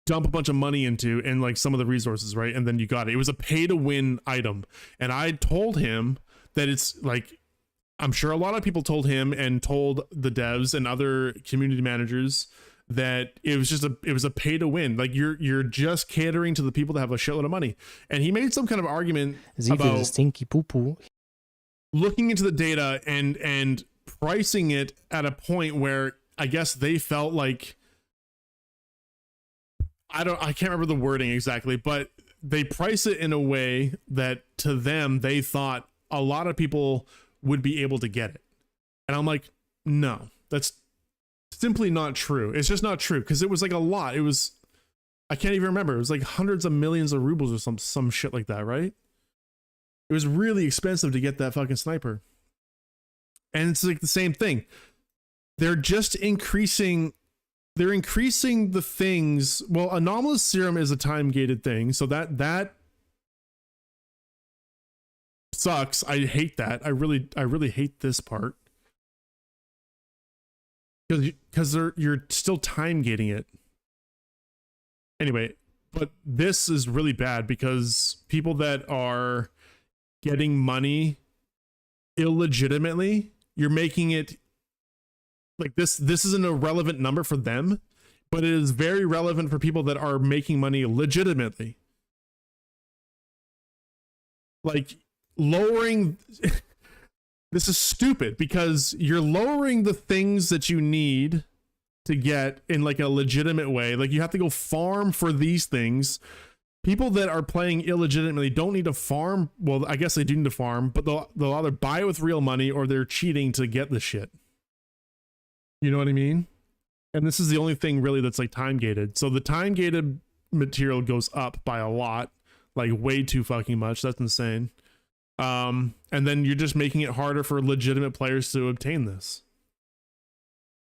dump a bunch of money into and like some of the resources, right? And then you got it. It was a pay to win item. And I told him that it's like, I'm sure a lot of people told him and told the devs and other community managers that it was a pay to win. Like you're just catering to the people that have a shitload of money. And he made some kind of argument about stinky poo poo, looking into the data and pricing it at a point where I guess they felt like, I can't remember the wording exactly, but they price it in a way that to them, they thought a lot of people would be able to get it. And I'm like, no, that's simply not true. It's just not true. Cause it was like a lot. It was, I can't even remember. It was like hundreds of millions of rubles or some shit like that. Right. It was really expensive to get that fucking sniper. And it's like the same thing. They're just increasing the things. Well, anomalous serum is a time gated thing. So that sucks. I hate that. I really hate this part. Because you're still time gating it. Anyway, But this is really bad because people that are getting money illegitimately, you're making it like this is an irrelevant number for them, but it is very relevant for people that are making money legitimately. Like lowering this is stupid because you're lowering the things that you need to get in like a legitimate way. Like you have to go farm for these things. People that are playing illegitimately don't need to farm. Well, I guess they do need to farm, but they'll either buy it with real money or they're cheating to get the shit. You know what I mean? And this is the only thing really that's like time gated. So the time gated material goes up by a lot, like way too fucking much. That's insane. And then you're just making it harder for legitimate players to obtain this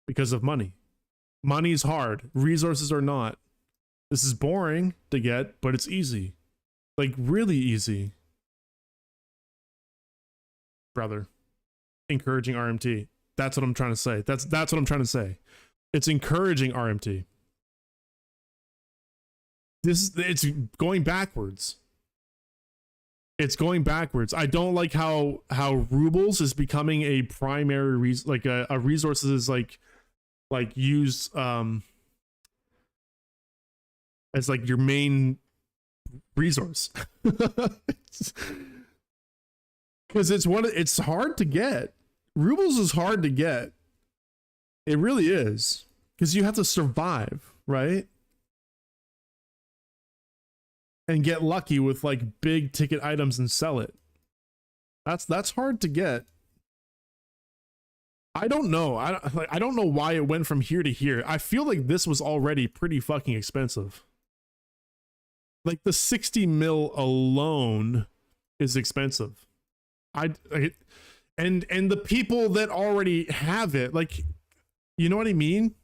because of money. Money's hard. Resources are not. This is boring to get, but it's easy. Like really easy. Brother. Encouraging RMT. That's what I'm trying to say. That's what I'm trying to say. It's encouraging RMT. It's going backwards. It's going backwards. I don't like how rubles is becoming a primary a resource is like used as like your main resource. Because it's hard to get. Rubles is hard to get. It really is. Because you have to survive, right? And get lucky with like big ticket items and sell it. That's hard to get. I don't know. I don't know why it went from here to here. I feel like this was already pretty fucking expensive. Like the 60 mil alone is expensive. And the people that already have it, like, you know what I mean?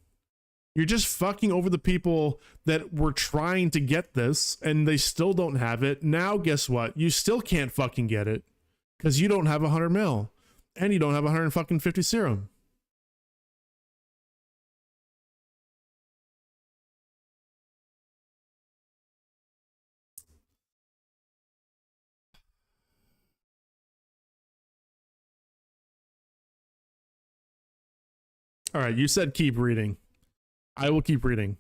You're just fucking over the people that were trying to get this and they still don't have it. Now, guess what? You still can't fucking get it because you don't have 100 mil and you don't have 150 serum. All right, you said keep reading. I will keep reading.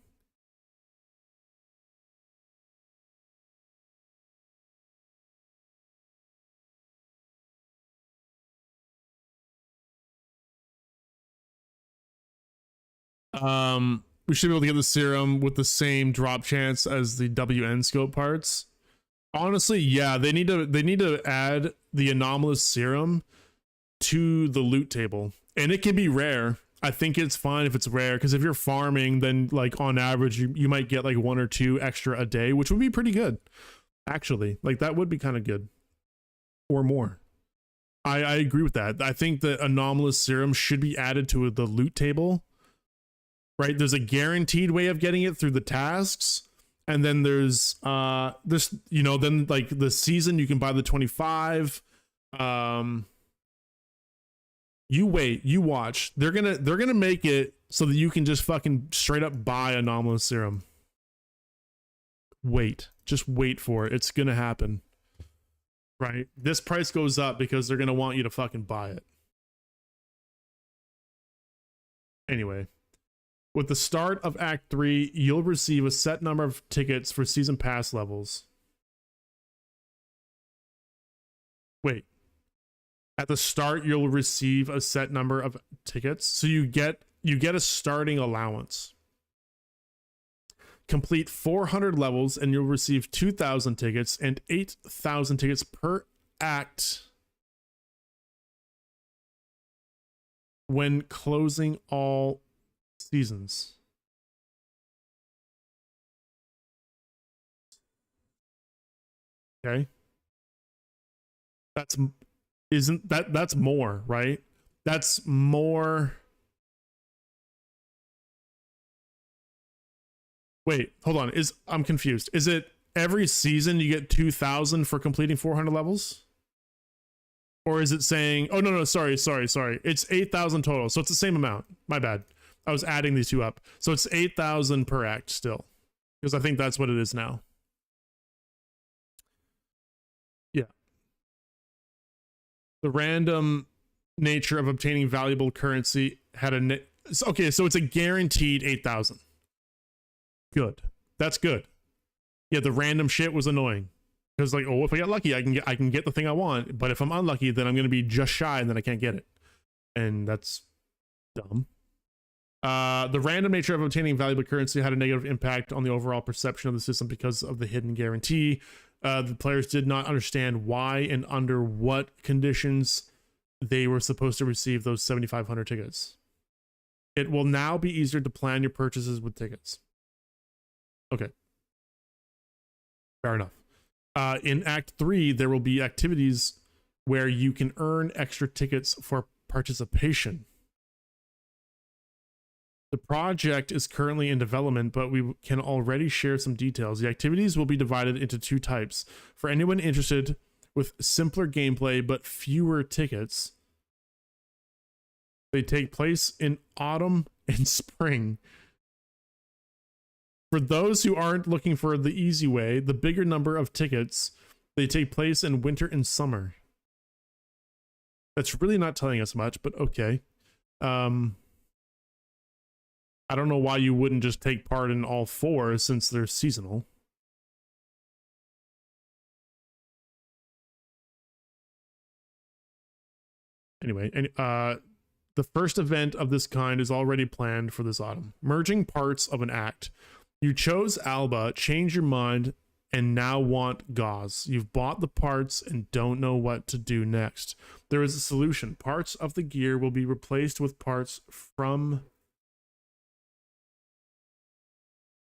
We should be able to get the serum with the same drop chance as the WN scope parts. Honestly, yeah, they need to add the anomalous serum to the loot table. And it can be rare. I think it's fine if it's rare, because if you're farming, then like on average you might get like 1 or 2 extra a day, which would be pretty good. Actually, like that would be kind of good. Or more. I agree with that. I think the anomalous serum should be added to the loot table. Right? There's a guaranteed way of getting it through the tasks. And then there's this, you know, then like the season you can buy the 25. You wait, you watch. They're gonna make it so that you can just fucking straight up buy anomalous serum. Wait. Just wait for it. It's gonna happen. Right? This price goes up because they're gonna want you to fucking buy it. Anyway. With the start of Act 3, you'll receive a set number of tickets for Season Pass levels. Wait. At the start, you'll receive a set number of tickets. So you get a starting allowance. Complete 400 levels and you'll receive 2,000 tickets and 8,000 tickets per act when closing all seasons. Okay. That's more, right? That's more. Wait, hold on. I'm confused. Is it every season you get 2,000 for completing 400 levels? Or is it saying, oh no, sorry. It's 8,000 total. So it's the same amount. My bad. I was adding these two up. So it's 8,000 per act still. Because I think that's what it is now. The random nature of obtaining valuable currency had a okay, so it's a guaranteed 8,000. Good. That's good. Yeah, the random shit was annoying. Because like, oh, if I get lucky, I can get the thing I want, but if I'm unlucky, then I'm gonna be just shy and then I can't get it. And that's dumb. The random nature of obtaining valuable currency had a negative impact on the overall perception of the system because of the hidden guarantee. The players did not understand why and under what conditions they were supposed to receive those 7,500 tickets. It will now be easier to plan your purchases with tickets. Okay. Fair enough. In Act 3, there will be activities where you can earn extra tickets for participation. The project is currently in development, but we can already share some details. The activities will be divided into 2 types. For anyone interested with simpler gameplay but fewer tickets, they take place in autumn and spring. For those who aren't looking for the easy way, the bigger number of tickets, they take place in winter and summer. That's really not telling us much, but okay. I don't know why you wouldn't just take part in all 4 since they're seasonal. Anyway, and the first event of this kind is already planned for this autumn. Merging parts of an act. You chose Alba, change your mind, and now want gauze. You've bought the parts and don't know what to do next. There is a solution. Parts of the gear will be replaced with parts from...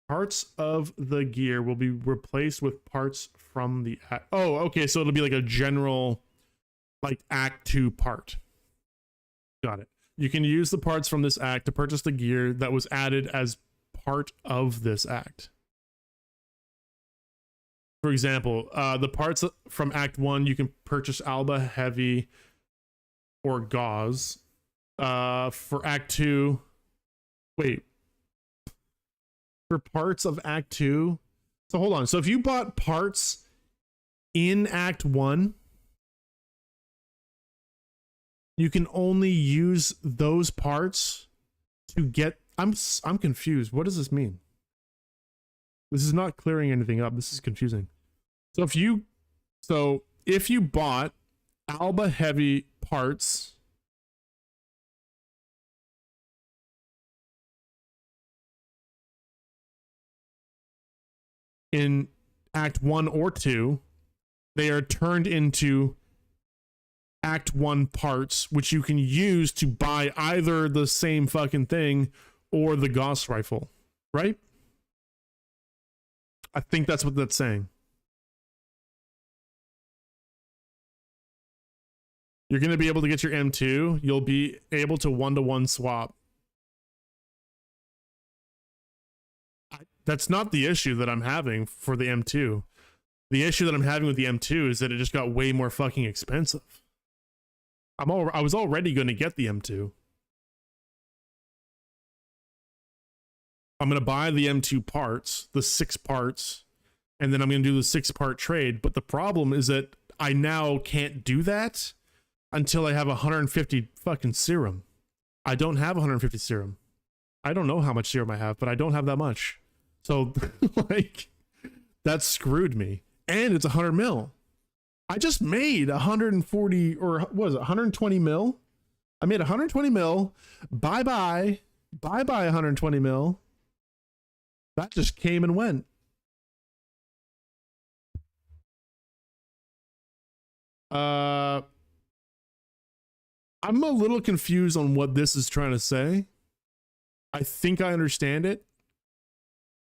Parts of the gear will be replaced with parts from the act. Oh, okay, so it'll be like a general, like, Act 2 part. Got it. You can use the parts from this act to purchase the gear that was added as part of this act. For example, the parts from Act 1, you can purchase Alba, Heavy, or Gauze. For Act 2... Wait. For parts of Act 2... So hold on. So if you bought parts in Act 1, you can only use those parts to get... I'm confused. What does this mean? This is not clearing anything up. This is confusing. So if you bought Alba Heavy parts in Act 1 or 2, they are turned into Act 1 parts, which you can use to buy either the same fucking thing or the Gauss rifle, right? I think that's what that's saying. You're going to be able to get your M2. You'll be able to one-to-one swap. That's not the issue that I'm having for the M2. The issue that I'm having with the M2 is that it just got way more fucking expensive. I was already going to get the M2. I'm going to buy the M2 parts, the 6 parts, and then I'm going to do the 6-part trade. But the problem is that I now can't do that until I have 150 fucking serum. I don't have 150 serum. I don't know how much serum I have, but I don't have that much. So, like, that screwed me. And it's 100 mil. I just made 140, or what was it, 120 mil? I made 120 mil. Bye-bye. Bye-bye 120 mil. That just came and went. I'm a little confused on what this is trying to say. I think I understand it.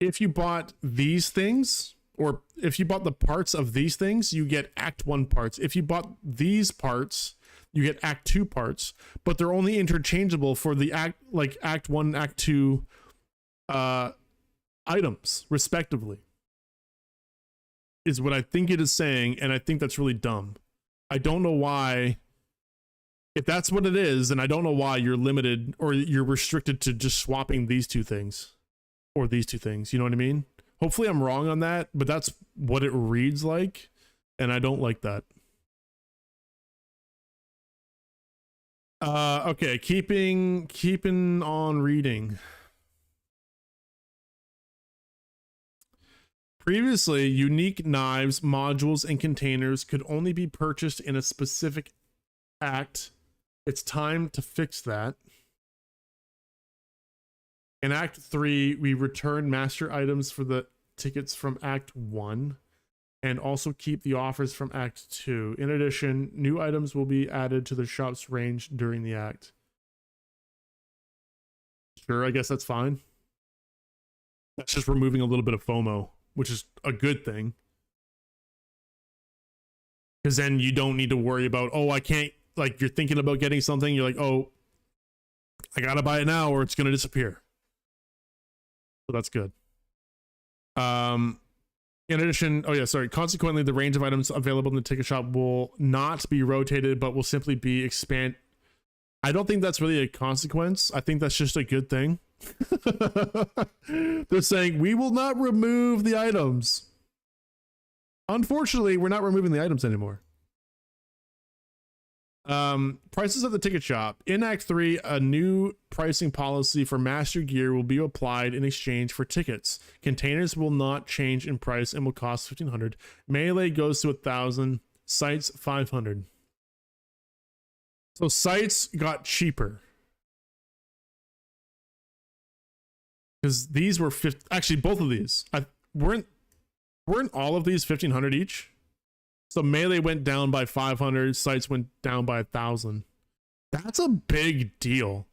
If you bought these things, or if you bought the parts of these things, you get Act 1 parts. If you bought these parts, you get Act 2 parts, but they're only interchangeable for the Act 1, Act 2 items, respectively. Is what I think it is saying, and I think that's really dumb. I don't know why. If that's what it is, then I don't know why you're limited or you're restricted to just swapping these 2 things. Or these 2 things, you know what I mean? Hopefully I'm wrong on that, but that's what it reads like, and I don't like that. Okay, keeping on reading. Previously, unique knives, modules, and containers could only be purchased in a specific act. It's time to fix that. In Act 3, we return master items for the tickets from Act 1 and also keep the offers from Act 2. In addition, new items will be added to the shop's range during the act. Sure, I guess that's fine. That's just removing a little bit of FOMO, which is a good thing. Because then you don't need to worry about, oh, I can't, like, you're thinking about getting something, you're like, oh, I gotta buy it now or it's gonna disappear. So that's good. In addition, consequently, the range of items available in the ticket shop will not be rotated, but will simply be expand. I don't think that's really a consequence. I think that's just a good thing. They're saying, we will not remove the items. Unfortunately, we're not removing the items anymore. Prices at the ticket shop. In Act 3, a new pricing policy for master gear will be applied in exchange for tickets. Containers will not change in price and will cost 1,500. Melee goes to 1,000. Sights 500. So sights got cheaper. Because these were actually both of these. Weren't all of these 1,500 each? So melee went down by 500, sights went down by 1,000. That's a big deal.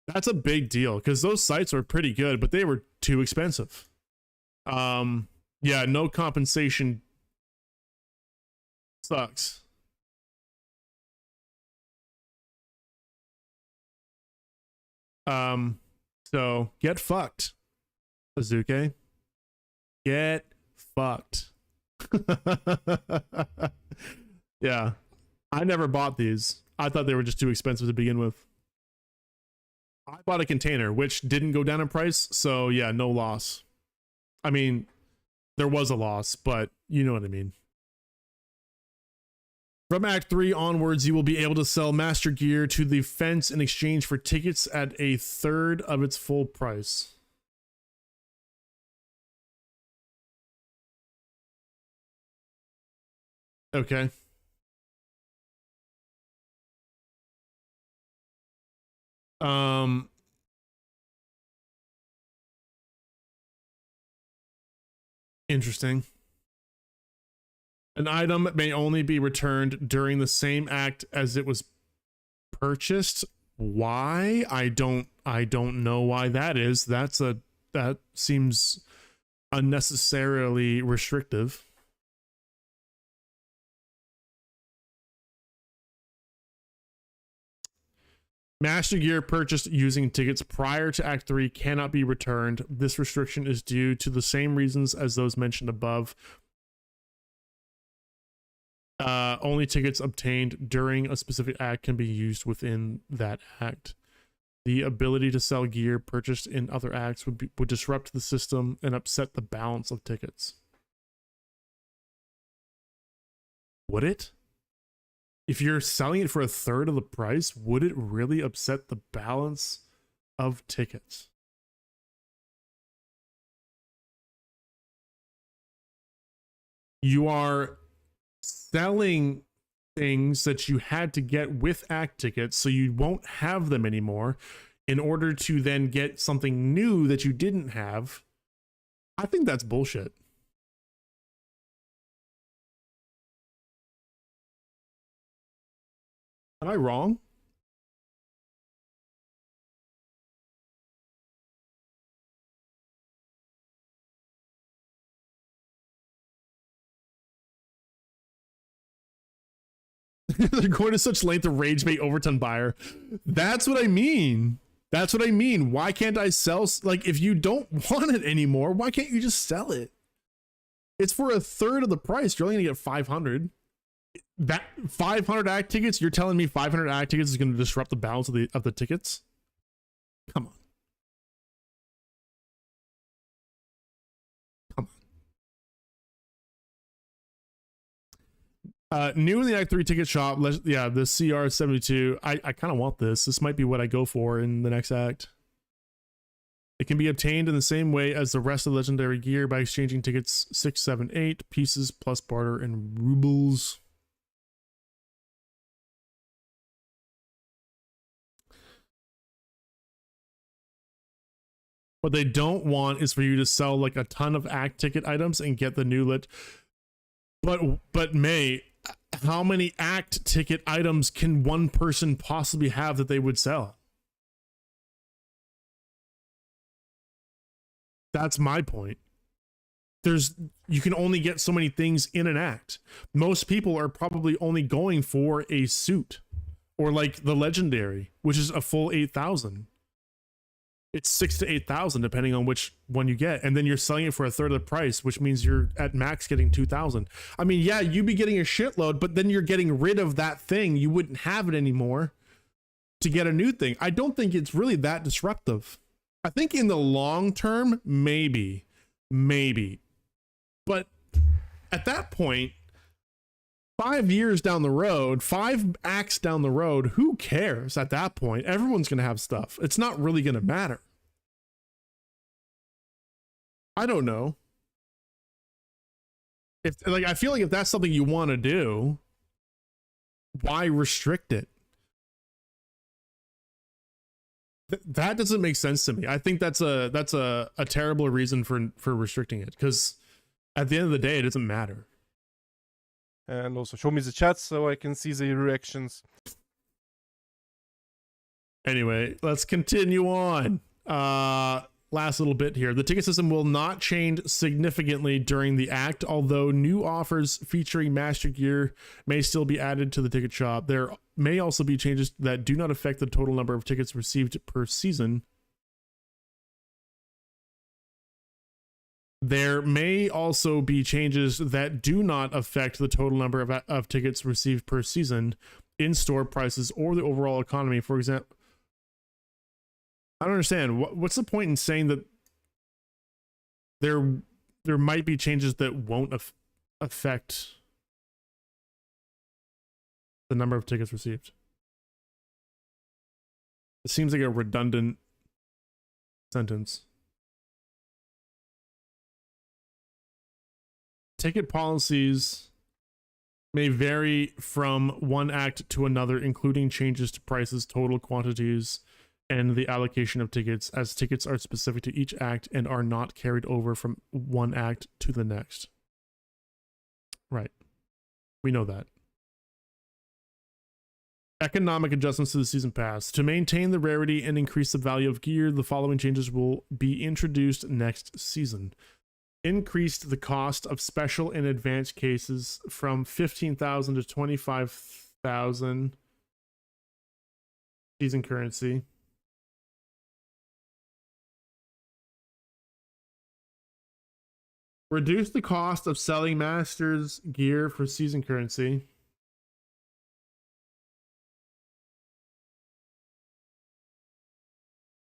That's a big deal because those sights were pretty good, but they were too expensive. Yeah, no compensation sucks. So get fucked, Azuke. Get fucked. Yeah, I never bought these. I thought they were just too expensive to begin with. I bought a container, which didn't go down in price, so yeah, no loss. I mean, there was a loss, but you know what I mean. From Act 3 onwards, you will be able to sell master gear to the fence in exchange for tickets at 1/3 of its full price. Okay. Interesting. An item may only be returned during the same act as it was purchased. Why? I don't know why that is. That seems unnecessarily restrictive. Master gear purchased using tickets prior to Act 3 cannot be returned. This restriction is due to the same reasons as those mentioned above. Only tickets obtained during a specific act can be used within that act. The ability to sell gear purchased in other acts would disrupt the system and upset the balance of tickets. Would it? If you're selling it for 1/3 of the price, would it really upset the balance of tickets? You are selling things that you had to get with act tickets, so you won't have them anymore in order to then get something new that you didn't have. I think that's bullshit. Am I wrong? They're going to such length to rage bait overton buyer. That's what I mean. That's what I mean. Why can't I sell? Like, if you don't want it anymore, why can't you just sell it? It's for 1/3 of the price. You're only gonna get 500. That 500 act tickets. You're telling me 500 act tickets is going to disrupt the balance of the tickets? Come on. Come New in the Act 3 ticket shop. Yeah, the CR72. I kind of want this. This might be what I go for in the next act. It can be obtained in the same way as the rest of the legendary gear by exchanging tickets 6, 7, 8 pieces plus barter and rubles. What they don't want is for you to sell like a ton of act ticket items and get the new lit. But May, how many act ticket items can one person possibly have that they would sell? That's my point. You can only get so many things in an act. Most people are probably only going for a suit or like the legendary, which is a full 8,000. It's 6,000 to 8,000 depending on which one you get, and then you're selling it for a third of the price, which means you're at max getting 2,000. I mean, yeah, you'd be getting a shitload, but then you're getting rid of that thing. You wouldn't have it anymore to get a new thing. I don't think it's really that disruptive. I think in the long term, maybe, but at that point, 5 years down the road, 5 acts down the road, who cares at that point? Everyone's going to have stuff. It's not really going to matter. I don't know. I feel like if that's something you want to do, why restrict it? That doesn't make sense to me. I think that's a terrible reason for restricting it, because at the end of the day, it doesn't matter. And also show me the chat so I can see the reactions. Anyway, let's continue on. Last little bit here. The ticket system will not change significantly during the act, although new offers featuring master gear may still be added to the ticket shop. There may also be changes that do not affect the total number of tickets received per season. There may also be changes that do not affect the total number of tickets received per season, in-store prices, or the overall economy. For example, I don't understand. What's the point in saying that there might be changes that won't affect the number of tickets received? It seems like a redundant sentence. Ticket policies may vary from one act to another, including changes to prices, total quantities, and the allocation of tickets, as tickets are specific to each act and are not carried over from one act to the next. Right. We know that. Economic adjustments to the season pass. To maintain the rarity and increase the value of gear, the following changes will be introduced next season. Increased the cost of special and advanced cases from 15,000 to 25,000 season currency. Reduce the cost of selling masters gear for season currency.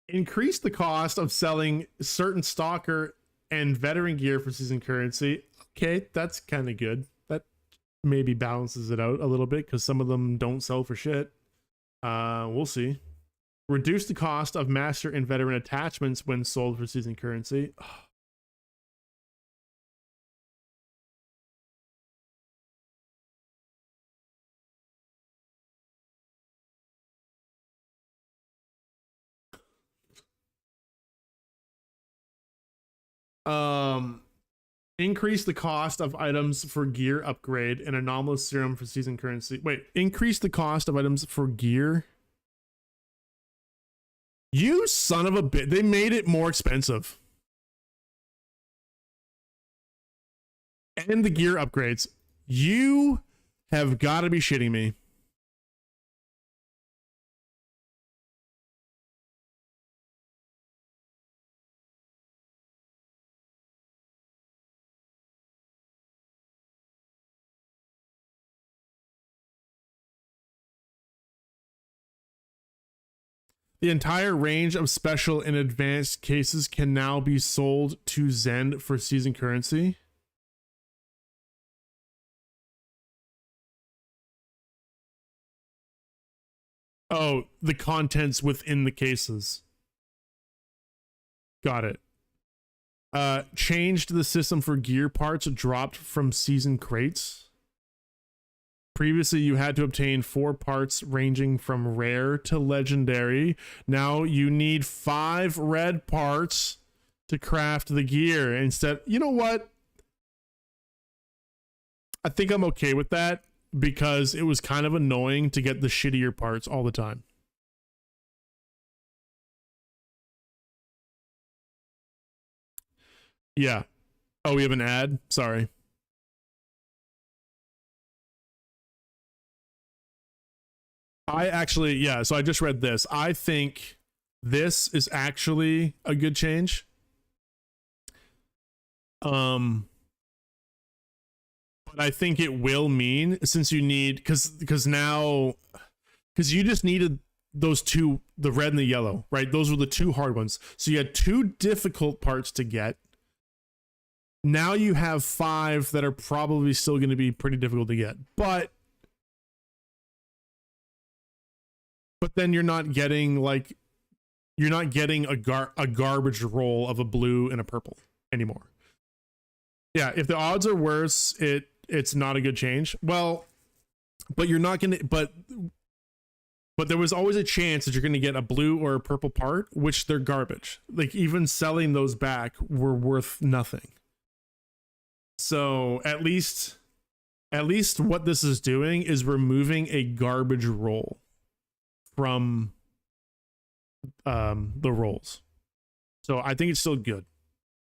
Increase the cost of selling certain stalker and veteran gear for season currency. Okay, that's kind of good. That maybe balances it out a little bit, because some of them don't sell for shit. We'll see. Reduce the cost of master and veteran attachments when sold for season currency. Increase the cost of items for gear upgrade and anomalous serum for season currency. Wait, increase the cost of items for gear? You son of a bitch. They made it more expensive. And the gear upgrades. You have got to be shitting me. The entire range of special and advanced cases can now be sold to Zen for season currency. Oh, the contents within the cases. Got it. Changed the system for gear parts dropped from season crates. Previously, you had to obtain 4 parts ranging from rare to legendary. Now you need 5 red parts to craft the gear. Instead, you know what? I think I'm okay with that because it was kind of annoying to get the shittier parts all the time. Yeah. Oh, we have an ad? Sorry. I actually, yeah, so I just read this. I think this is actually a good change. But I think it will mean, since you need, because now, because you just needed those two, the red and the yellow, right? Those were the 2 hard ones. So you had 2 difficult parts to get. Now you have 5 that are probably still going to be pretty difficult to get, but then you're not getting like, you're not getting a garbage roll of a blue and a purple anymore. Yeah, if the odds are worse, it's not a good change. Well, but you're not gonna, but there was always a chance that you're gonna get a blue or a purple part, which they're garbage. Like even selling those back were worth nothing. So at least what this is doing is removing a garbage roll from the rolls. So I think it's still good,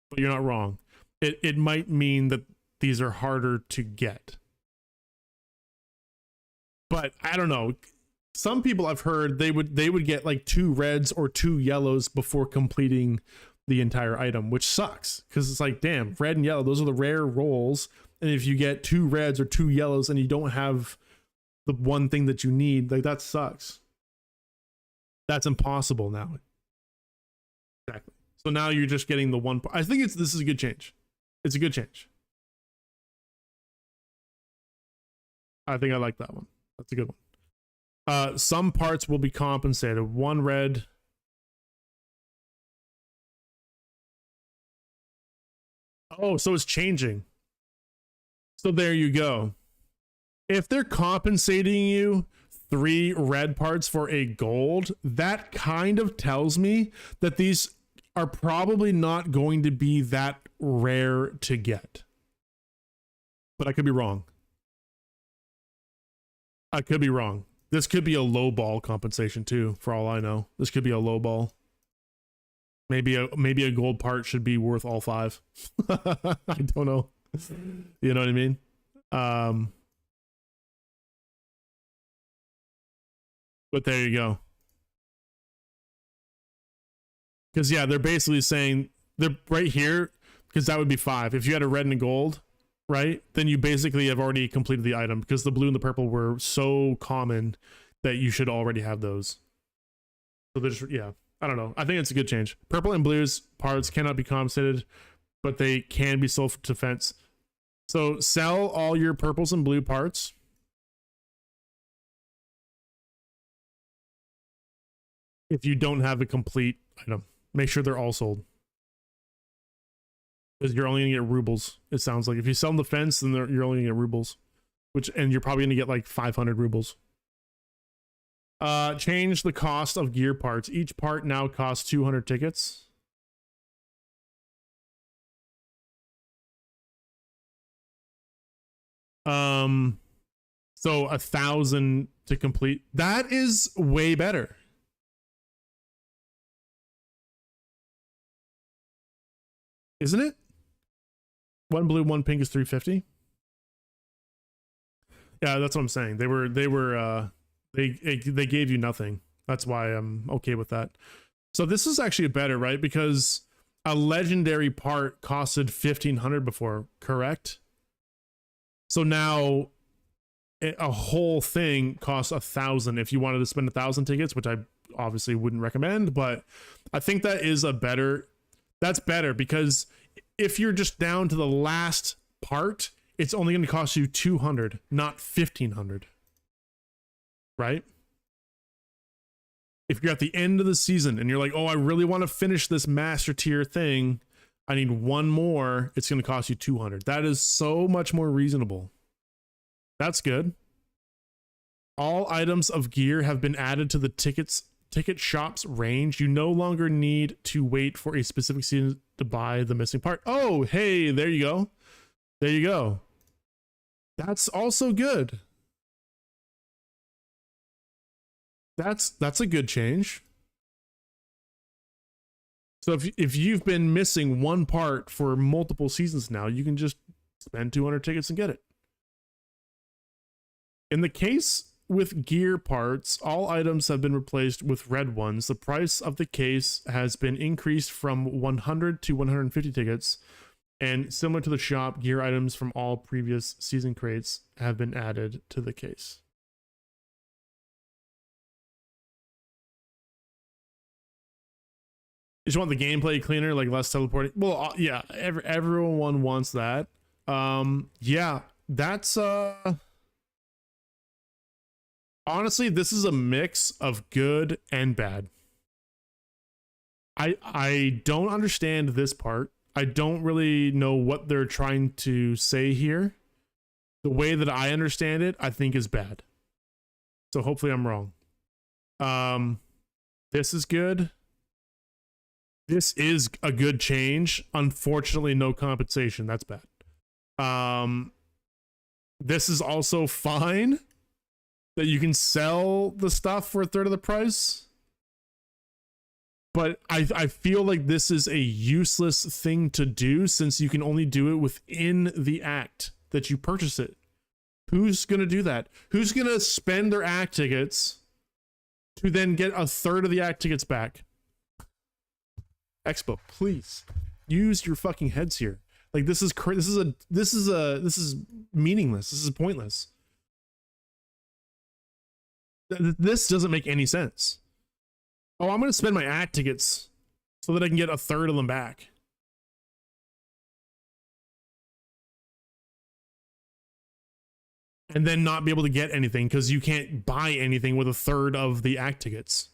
but you're not wrong. It might mean that these are harder to get, but I don't know. Some people I've heard they would get like 2 reds or 2 yellows before completing the entire item, which sucks because it's like, damn, red and yellow, those are the rare rolls, and if you get 2 reds or 2 yellows and you don't have the one thing that you need, like that sucks. That's impossible now. Exactly. So now you're just getting the one. I think this is a good change. It's a good change. I think I like that one. That's a good one. Some parts will be compensated. 1 red. Oh, so it's changing. So there you go. If they're compensating you 3 red parts for a gold, that kind of tells me that these are probably not going to be that rare to get. But I could be wrong. I could be wrong. This could be a low ball compensation too, for all I know. This could be a low ball. Maybe a gold part should be worth all 5. I don't know. You know what I mean? But there you go. Because yeah, they're basically saying, they're right here, because that would be 5. If you had a red and a gold, right, then you basically have already completed the item, because the blue and the purple were so common that you should already have those. So there's, yeah, I don't know. I think it's a good change. Purple and blues parts cannot be compensated, but they can be sold for defense. So sell all your purples and blue parts. If you don't have a complete item, make sure they're all sold. Because you're only gonna get rubles, it sounds like. If you sell them the fence, then you're only gonna get rubles. And you're probably gonna get like 500 rubles. Change the cost of gear parts. Each part now costs 200 tickets. So 1,000 to complete. That is way better. Isn't it? 1 blue, 1 pink is 350. Yeah, that's what I'm saying. They gave you nothing. That's why I'm okay with that. So this is actually better, right? Because a legendary part costed 1,500 before, correct? So now a whole thing costs 1,000 if you wanted to spend 1,000 tickets, which I obviously wouldn't recommend, but I think that is that's better, because if you're just down to the last part, it's only going to cost you 200, not 1,500. Right? If you're at the end of the season and you're like, oh, I really want to finish this master tier thing, I need one more, it's going to cost you 200. That is so much more reasonable. That's good. All items of gear have been added to the ticket shop's range. You no longer need to wait for a specific season to buy the missing part. Oh, hey, there you go. There you go. That's also good. That's a good change. So if you've been missing one part for multiple seasons now, you can just spend 200 tickets and get it. In the case with gear parts, all items have been replaced with red ones. The price of the case has been increased from 100 to 150 tickets, and similar to the shop, gear items from all previous season crates have been added to the case. You just want the gameplay cleaner, like less teleporting. Well, yeah, everyone wants that. Yeah, that's honestly, this is a mix of good and bad. I don't understand this part. I don't really know what they're trying to say here. The way that I understand it, I think is bad. So hopefully I'm wrong. This is good. This is a good change. Unfortunately, no compensation. That's bad. This is also fine that you can sell the stuff for a third of the price. But I feel like this is a useless thing to do since you can only do it within the act that you purchase it. Who's going to do that? Who's going to spend their act tickets to then get a third of the act tickets back? Expo, please use your fucking heads here. Like this is meaningless. This is pointless. This doesn't make any sense. Oh, I'm going to spend my act tickets so that I can get a third of them back. And then not be able to get anything because you can't buy anything with a third of the act tickets.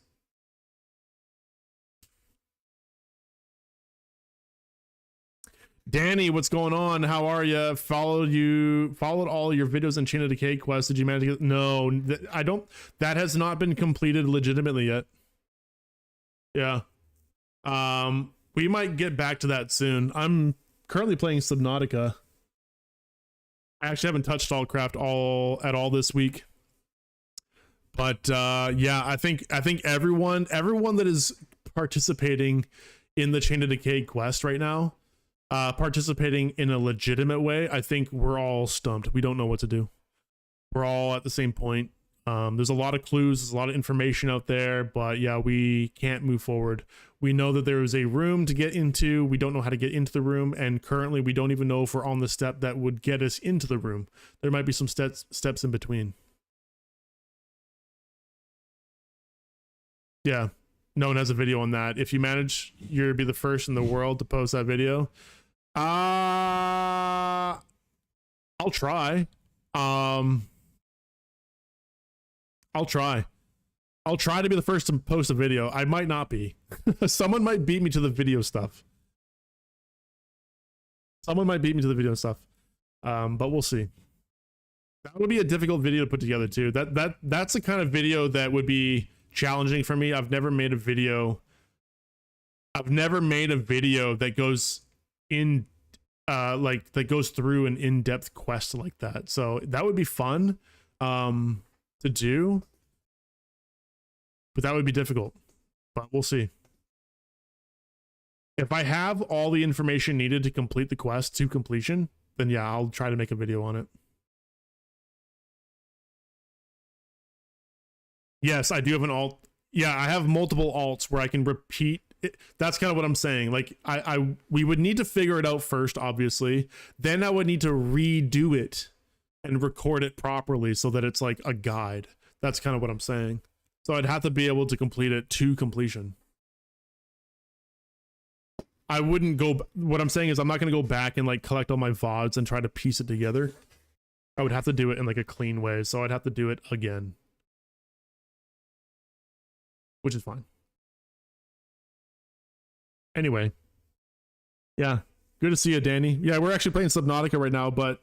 Danny, what's going on? How are you? Followed all your videos in Chain of Decay quest. Did you manage to get? No, I don't. That has not been completed legitimately yet. Yeah. We might get back to that soon. I'm currently playing Subnautica. I actually haven't touched Allcraft at all this week. But yeah, I think everyone that is participating in the Chain of Decay quest right now, participating in a legitimate way, I think we're all stumped. We don't know what to do. We're all at the same point. There's a lot of clues, there's a lot of information out there, but yeah, we can't move forward. We know that there is a room to get into. We don't know how to get into the room, and currently we don't even know if we're on the step that would get us into the room. There might be some steps in between. Yeah, no one has a video on that. If you manage, you'll be the first in the world to post that video. I'll try. I'll try to be the first to post a video. I might not be. Someone might beat me to the video stuff. But we'll see. That would be a difficult video to put together too. That's the kind of video that would be challenging for me. I've never made a video that goes in that goes through an in-depth quest like that. So that would be fun to do, but that would be difficult. But we'll see. If I have all the information needed to complete the quest to completion, then yeah, I'll try to make a video on it. Yes, I do have an alt. Yeah, I have multiple alts where I can repeat it. That's kind of what I'm saying. Like we would need to figure it out first, obviously. Then I would need to redo it and record it properly so that it's like a guide. That's kind of what I'm saying. So I'd have to be able to complete it to completion. I wouldn't go, what I'm saying is I'm not going to go back and like collect all my VODs and try to piece it together. I would have to do it in like a clean way. So I'd have to do it again. which is fine. Anyway, yeah, good to see you, Danny. Yeah, we're actually playing Subnautica right now, but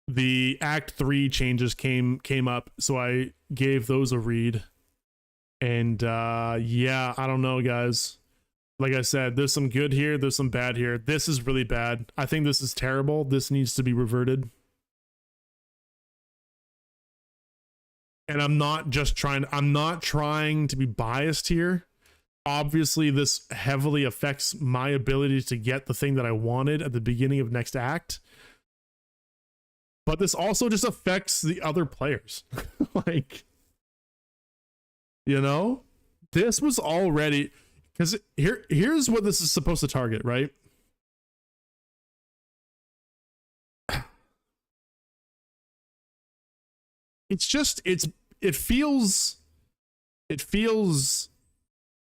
the Act 3 changes came up, so I gave those a read. And yeah, I don't know, guys. Like I said, there's some good here, there's some bad here. This is really bad. I think this is terrible. This needs to be reverted. And I'm not trying to be biased here. Obviously, this heavily affects my ability to get the thing that I wanted at the beginning of next act. But this also just affects the other players. Like, you know, this was already, because here's what this is supposed to target, right? It feels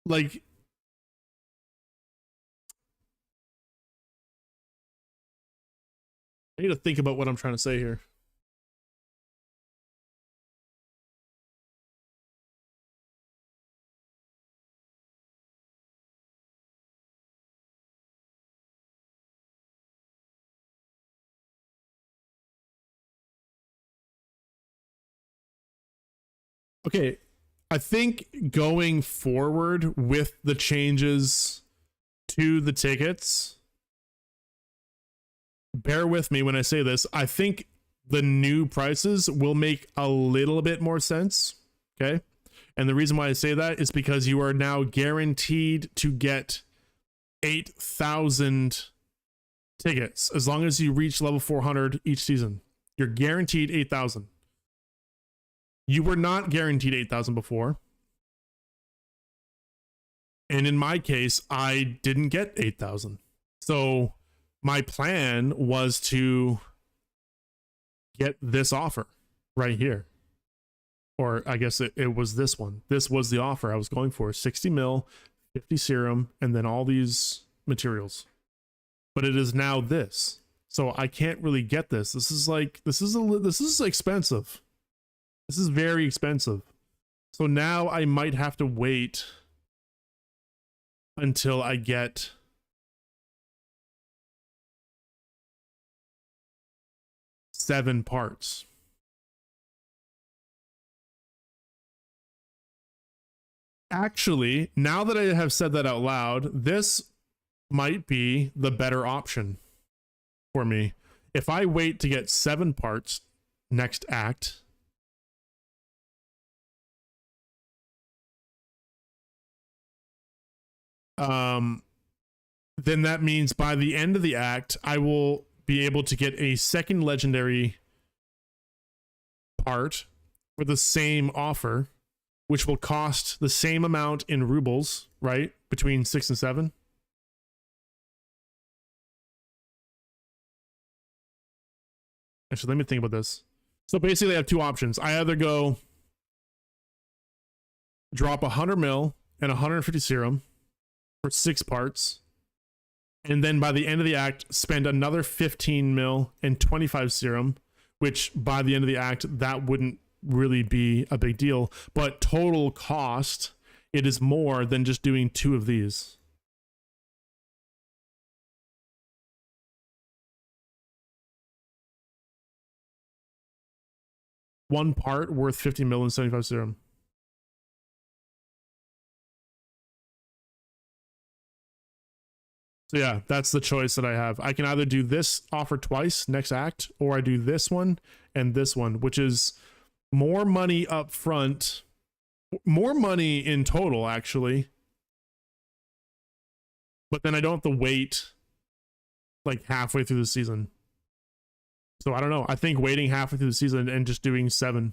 like I need to think about what I'm trying to say here. Okay, I think going forward with the changes to the tickets, bear with me when I say this, I think the new prices will make a little bit more sense, okay? And the reason why I say that is because you are now guaranteed to get 8,000 tickets as long as you reach level 400 each season. You're guaranteed 8,000. You were not guaranteed 8,000 before. And in my case, I didn't get 8,000. So my plan was to get this offer right here. Or I guess it was this one. This was the offer I was going for. 60 mil, 50 serum, and then all these materials. But it is now this. So I can't really get this. This is expensive. This is very expensive. So now I might have to wait until I get seven parts. Actually, now that I have said that out loud, this might be the better option for me. If I wait to get 7 parts next act, then that means by the end of the act, I will be able to get a second legendary part for the same offer, which will cost the same amount in rubles, right? Between 6 and 7. Actually, let me think about this. So basically I have two options. I either go drop 100 mil and 150 serum for 6 parts, and then by the end of the act spend another 15 mil and 25 serum, which by the end of the act that wouldn't really be a big deal, but total cost it is more than just doing 2 of these. One part worth 50 mil and 75 serum. So yeah, that's the choice that I have. I can either do this offer twice next act, or I do this one and this one, which is more money up front, more money in total actually, but then I don't have to wait like halfway through the season. So I don't know. I think waiting halfway through the season and just doing 7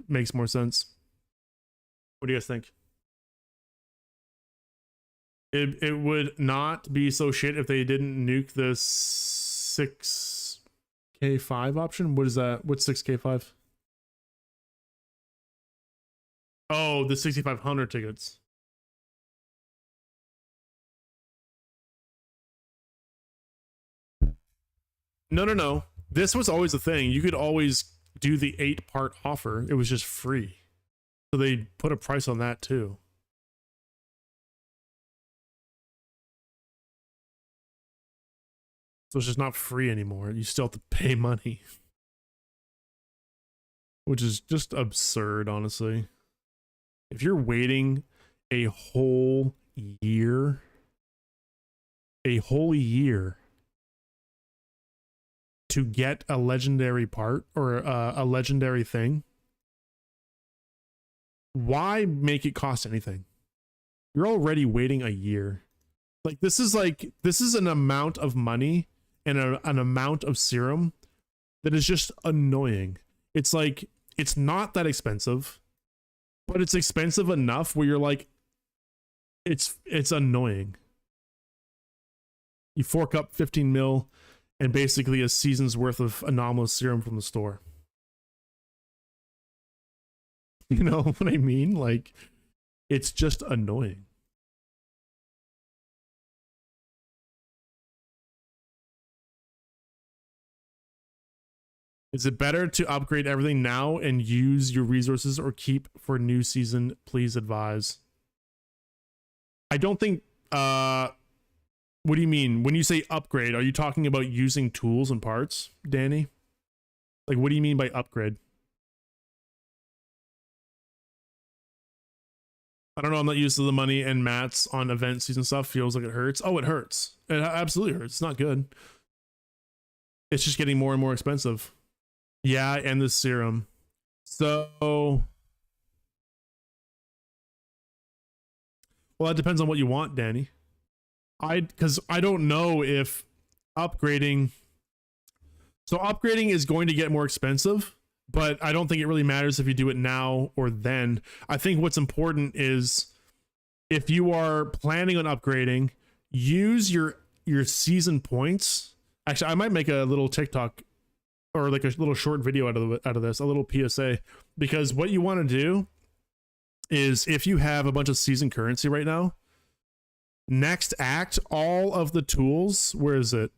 makes more sense. What do you guys think? It would not be so shit if they didn't nuke the 6K5 option. What is that? What's 6K5? Oh, the 6,500 tickets. No. This was always a thing. You could always do the 8-part offer. It was just free. So they put a price on that too. So it's just not free anymore. You still have to pay money. Which is just absurd, honestly. If you're waiting a whole year, to get a legendary part or a legendary thing, why make it cost anything? You're already waiting a year. Like this is an amount of money and an amount of serum that is just annoying. It's like, it's not that expensive, but it's expensive enough where you're like, it's annoying. You fork up 15 mil and basically a season's worth of anomalous serum from the store. You know what I mean? Like, it's just annoying. Is it better to upgrade everything now and use your resources or keep for new season? Please advise. I don't think, what do you mean? When you say upgrade, are you talking about using tools and parts, Danny? Like, what do you mean by upgrade? I don't know, I'm not used to the money, and mats on event season stuff feels like it hurts. Oh, it hurts. It absolutely hurts. It's not good. It's just getting more and more expensive. Yeah, and the serum. So, well, that depends on what you want, Danny. Because I don't know if upgrading. So upgrading is going to get more expensive, but I don't think it really matters if you do it now or then. I think what's important is if you are planning on upgrading, use your season points. Actually, I might make a little TikTok or like a little short video out of this, a little PSA, because what you want to do is if you have a bunch of season currency right now, next act, all of the tools, where is it?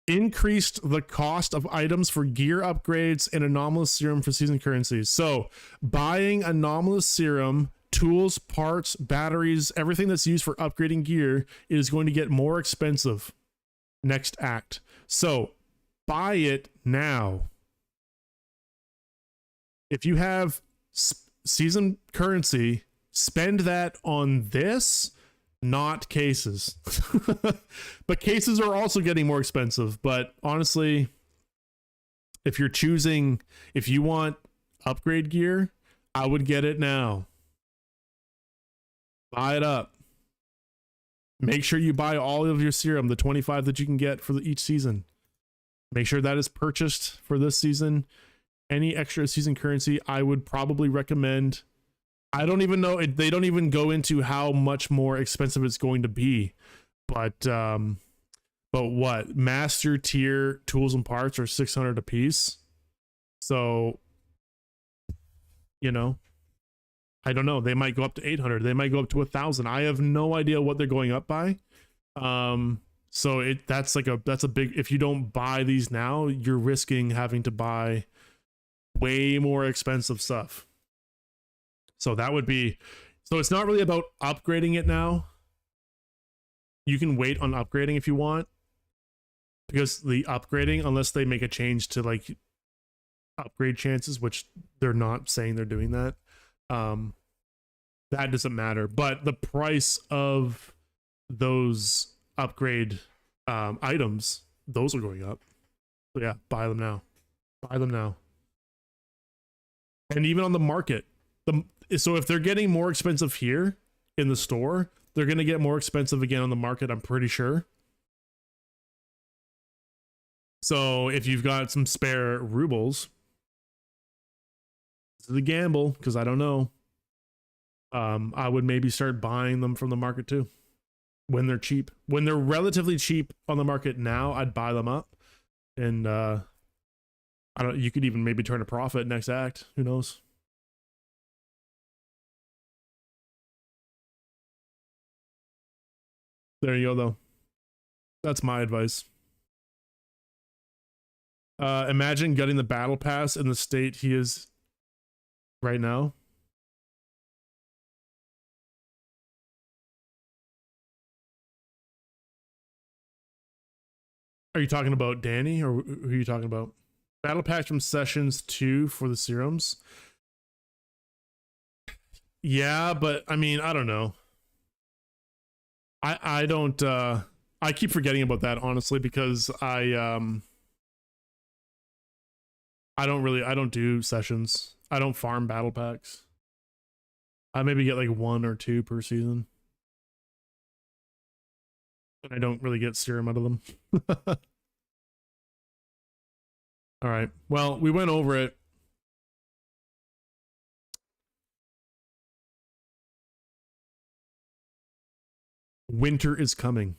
Increased the cost of items for gear upgrades and anomalous serum for season currencies. So buying anomalous serum, tools, parts, batteries, everything that's used for upgrading gear is going to get more expensive next act. So buy it now. If you have season currency, spend that on this, not cases. But cases are also getting more expensive. But honestly, if you want upgrade gear, I would get it now. Buy it up. Make sure you buy all of your serum, the 25 that you can get for each season. Make sure that is purchased for this season. Any extra season currency, I would probably recommend. I don't even know. They don't even go into how much more expensive it's going to be. But what? Master tier tools and parts are 600 a piece. So, you know, I don't know. They might go up to 800. They might go up to 1,000. I have no idea what they're going up by. So that's a big. If you don't buy these now, you're risking having to buy way more expensive stuff. So that would be. So it's not really about upgrading it now. You can wait on upgrading if you want, because the upgrading, unless they make a change to like upgrade chances, which they're not saying they're doing that. That doesn't matter, but the price of those upgrade items, those are going up. So yeah, buy them now. Buy them now. And even on the market, so if they're getting more expensive here in the store, they're going to get more expensive again on the market, I'm pretty sure. So if you've got some spare rubles, this is a gamble because I don't know. I would maybe start buying them from the market too when they're cheap. When they're relatively cheap on the market now, I'd buy them up, and you could even maybe turn a profit next act. Who knows? There you go, though. That's my advice. Imagine getting the battle pass in the state he is right now. Are you talking about Danny, or who are you talking about? Battle pass from sessions 2 for the serums. Yeah, but I mean, I don't know. I don't I keep forgetting about that, honestly, because I don't do sessions. I don't farm battle packs. I maybe get like 1 or 2 per season. And I don't really get serum out of them. All right. Well, we went over it. Winter is coming.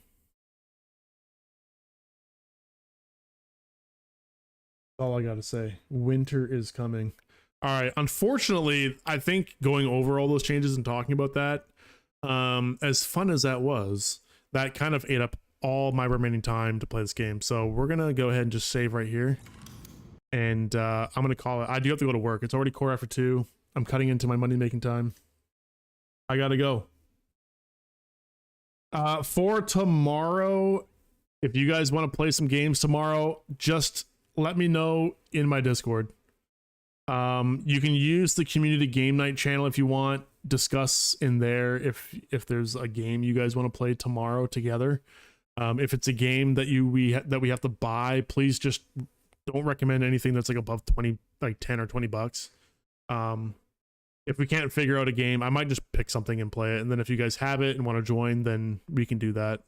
That's all I gotta say. Winter is coming. All right. Unfortunately, I think going over all those changes and talking about that, as fun as that was, that kind of ate up all my remaining time to play this game. So we're gonna go ahead and just save right here. And I'm gonna call it. I do have to go to work. It's already core after 2. I'm cutting into my money making time. I gotta go. For tomorrow, if you guys want to play some games tomorrow, just let me know in my Discord. You can use the community game night channel if you want. Discuss in there if there's a game you guys want to play tomorrow together. If it's a game that we have to buy, please just don't recommend anything that's like above 20, like 10 or 20 bucks. If we can't figure out a game, I might just pick something and play it. And then if you guys have it and want to join, then we can do that.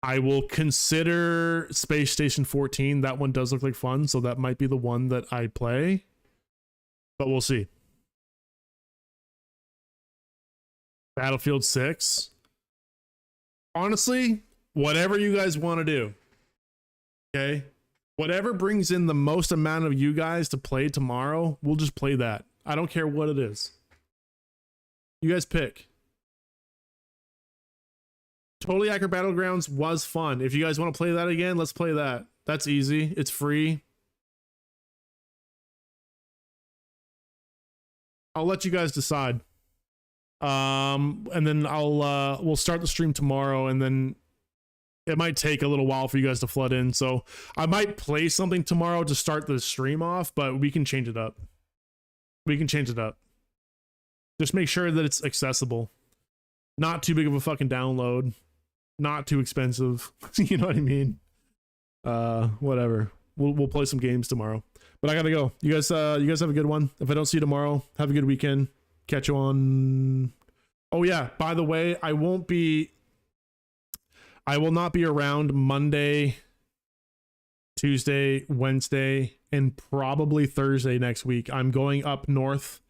I will consider Space Station 14. That one does look like fun, so that might be the one that I play. But we'll see. Battlefield 6. Honestly, whatever you guys want to do. Okay? Whatever brings in the most amount of you guys to play tomorrow, we'll just play that. I don't care what it is. You guys pick. Totally Accurate Battlegrounds was fun. If you guys want to play that again, let's play that. That's easy. It's free. I'll let you guys decide. And then we'll start the stream tomorrow, and then it might take a little while for you guys to flood in. So I might play something tomorrow to start the stream off, but we can change it up. We can change it up. Just make sure that it's accessible. Not too big of a fucking download. Not too expensive. You know what I mean? Whatever. We'll play some games tomorrow. But I gotta go. You guys have a good one. If I don't see you tomorrow, have a good weekend. Catch you on. Oh yeah, by the way, I will not be around Monday, Tuesday, Wednesday, and probably Thursday next week. I'm going up north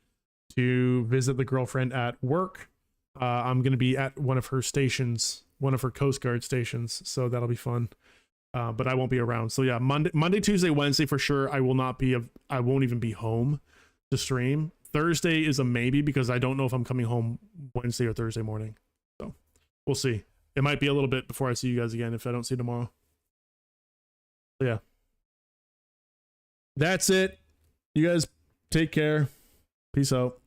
to visit the girlfriend at work. I'm going to be at one of her stations, one of her Coast Guard stations, so that'll be fun. But I won't be around. So yeah, Monday, Tuesday, Wednesday for sure. I won't even be home to stream. Thursday is a maybe because I don't know if I'm coming home Wednesday or Thursday morning. So we'll see. It might be a little bit before I see you guys again if I don't see you tomorrow. So yeah. That's it. You guys take care. Peace out.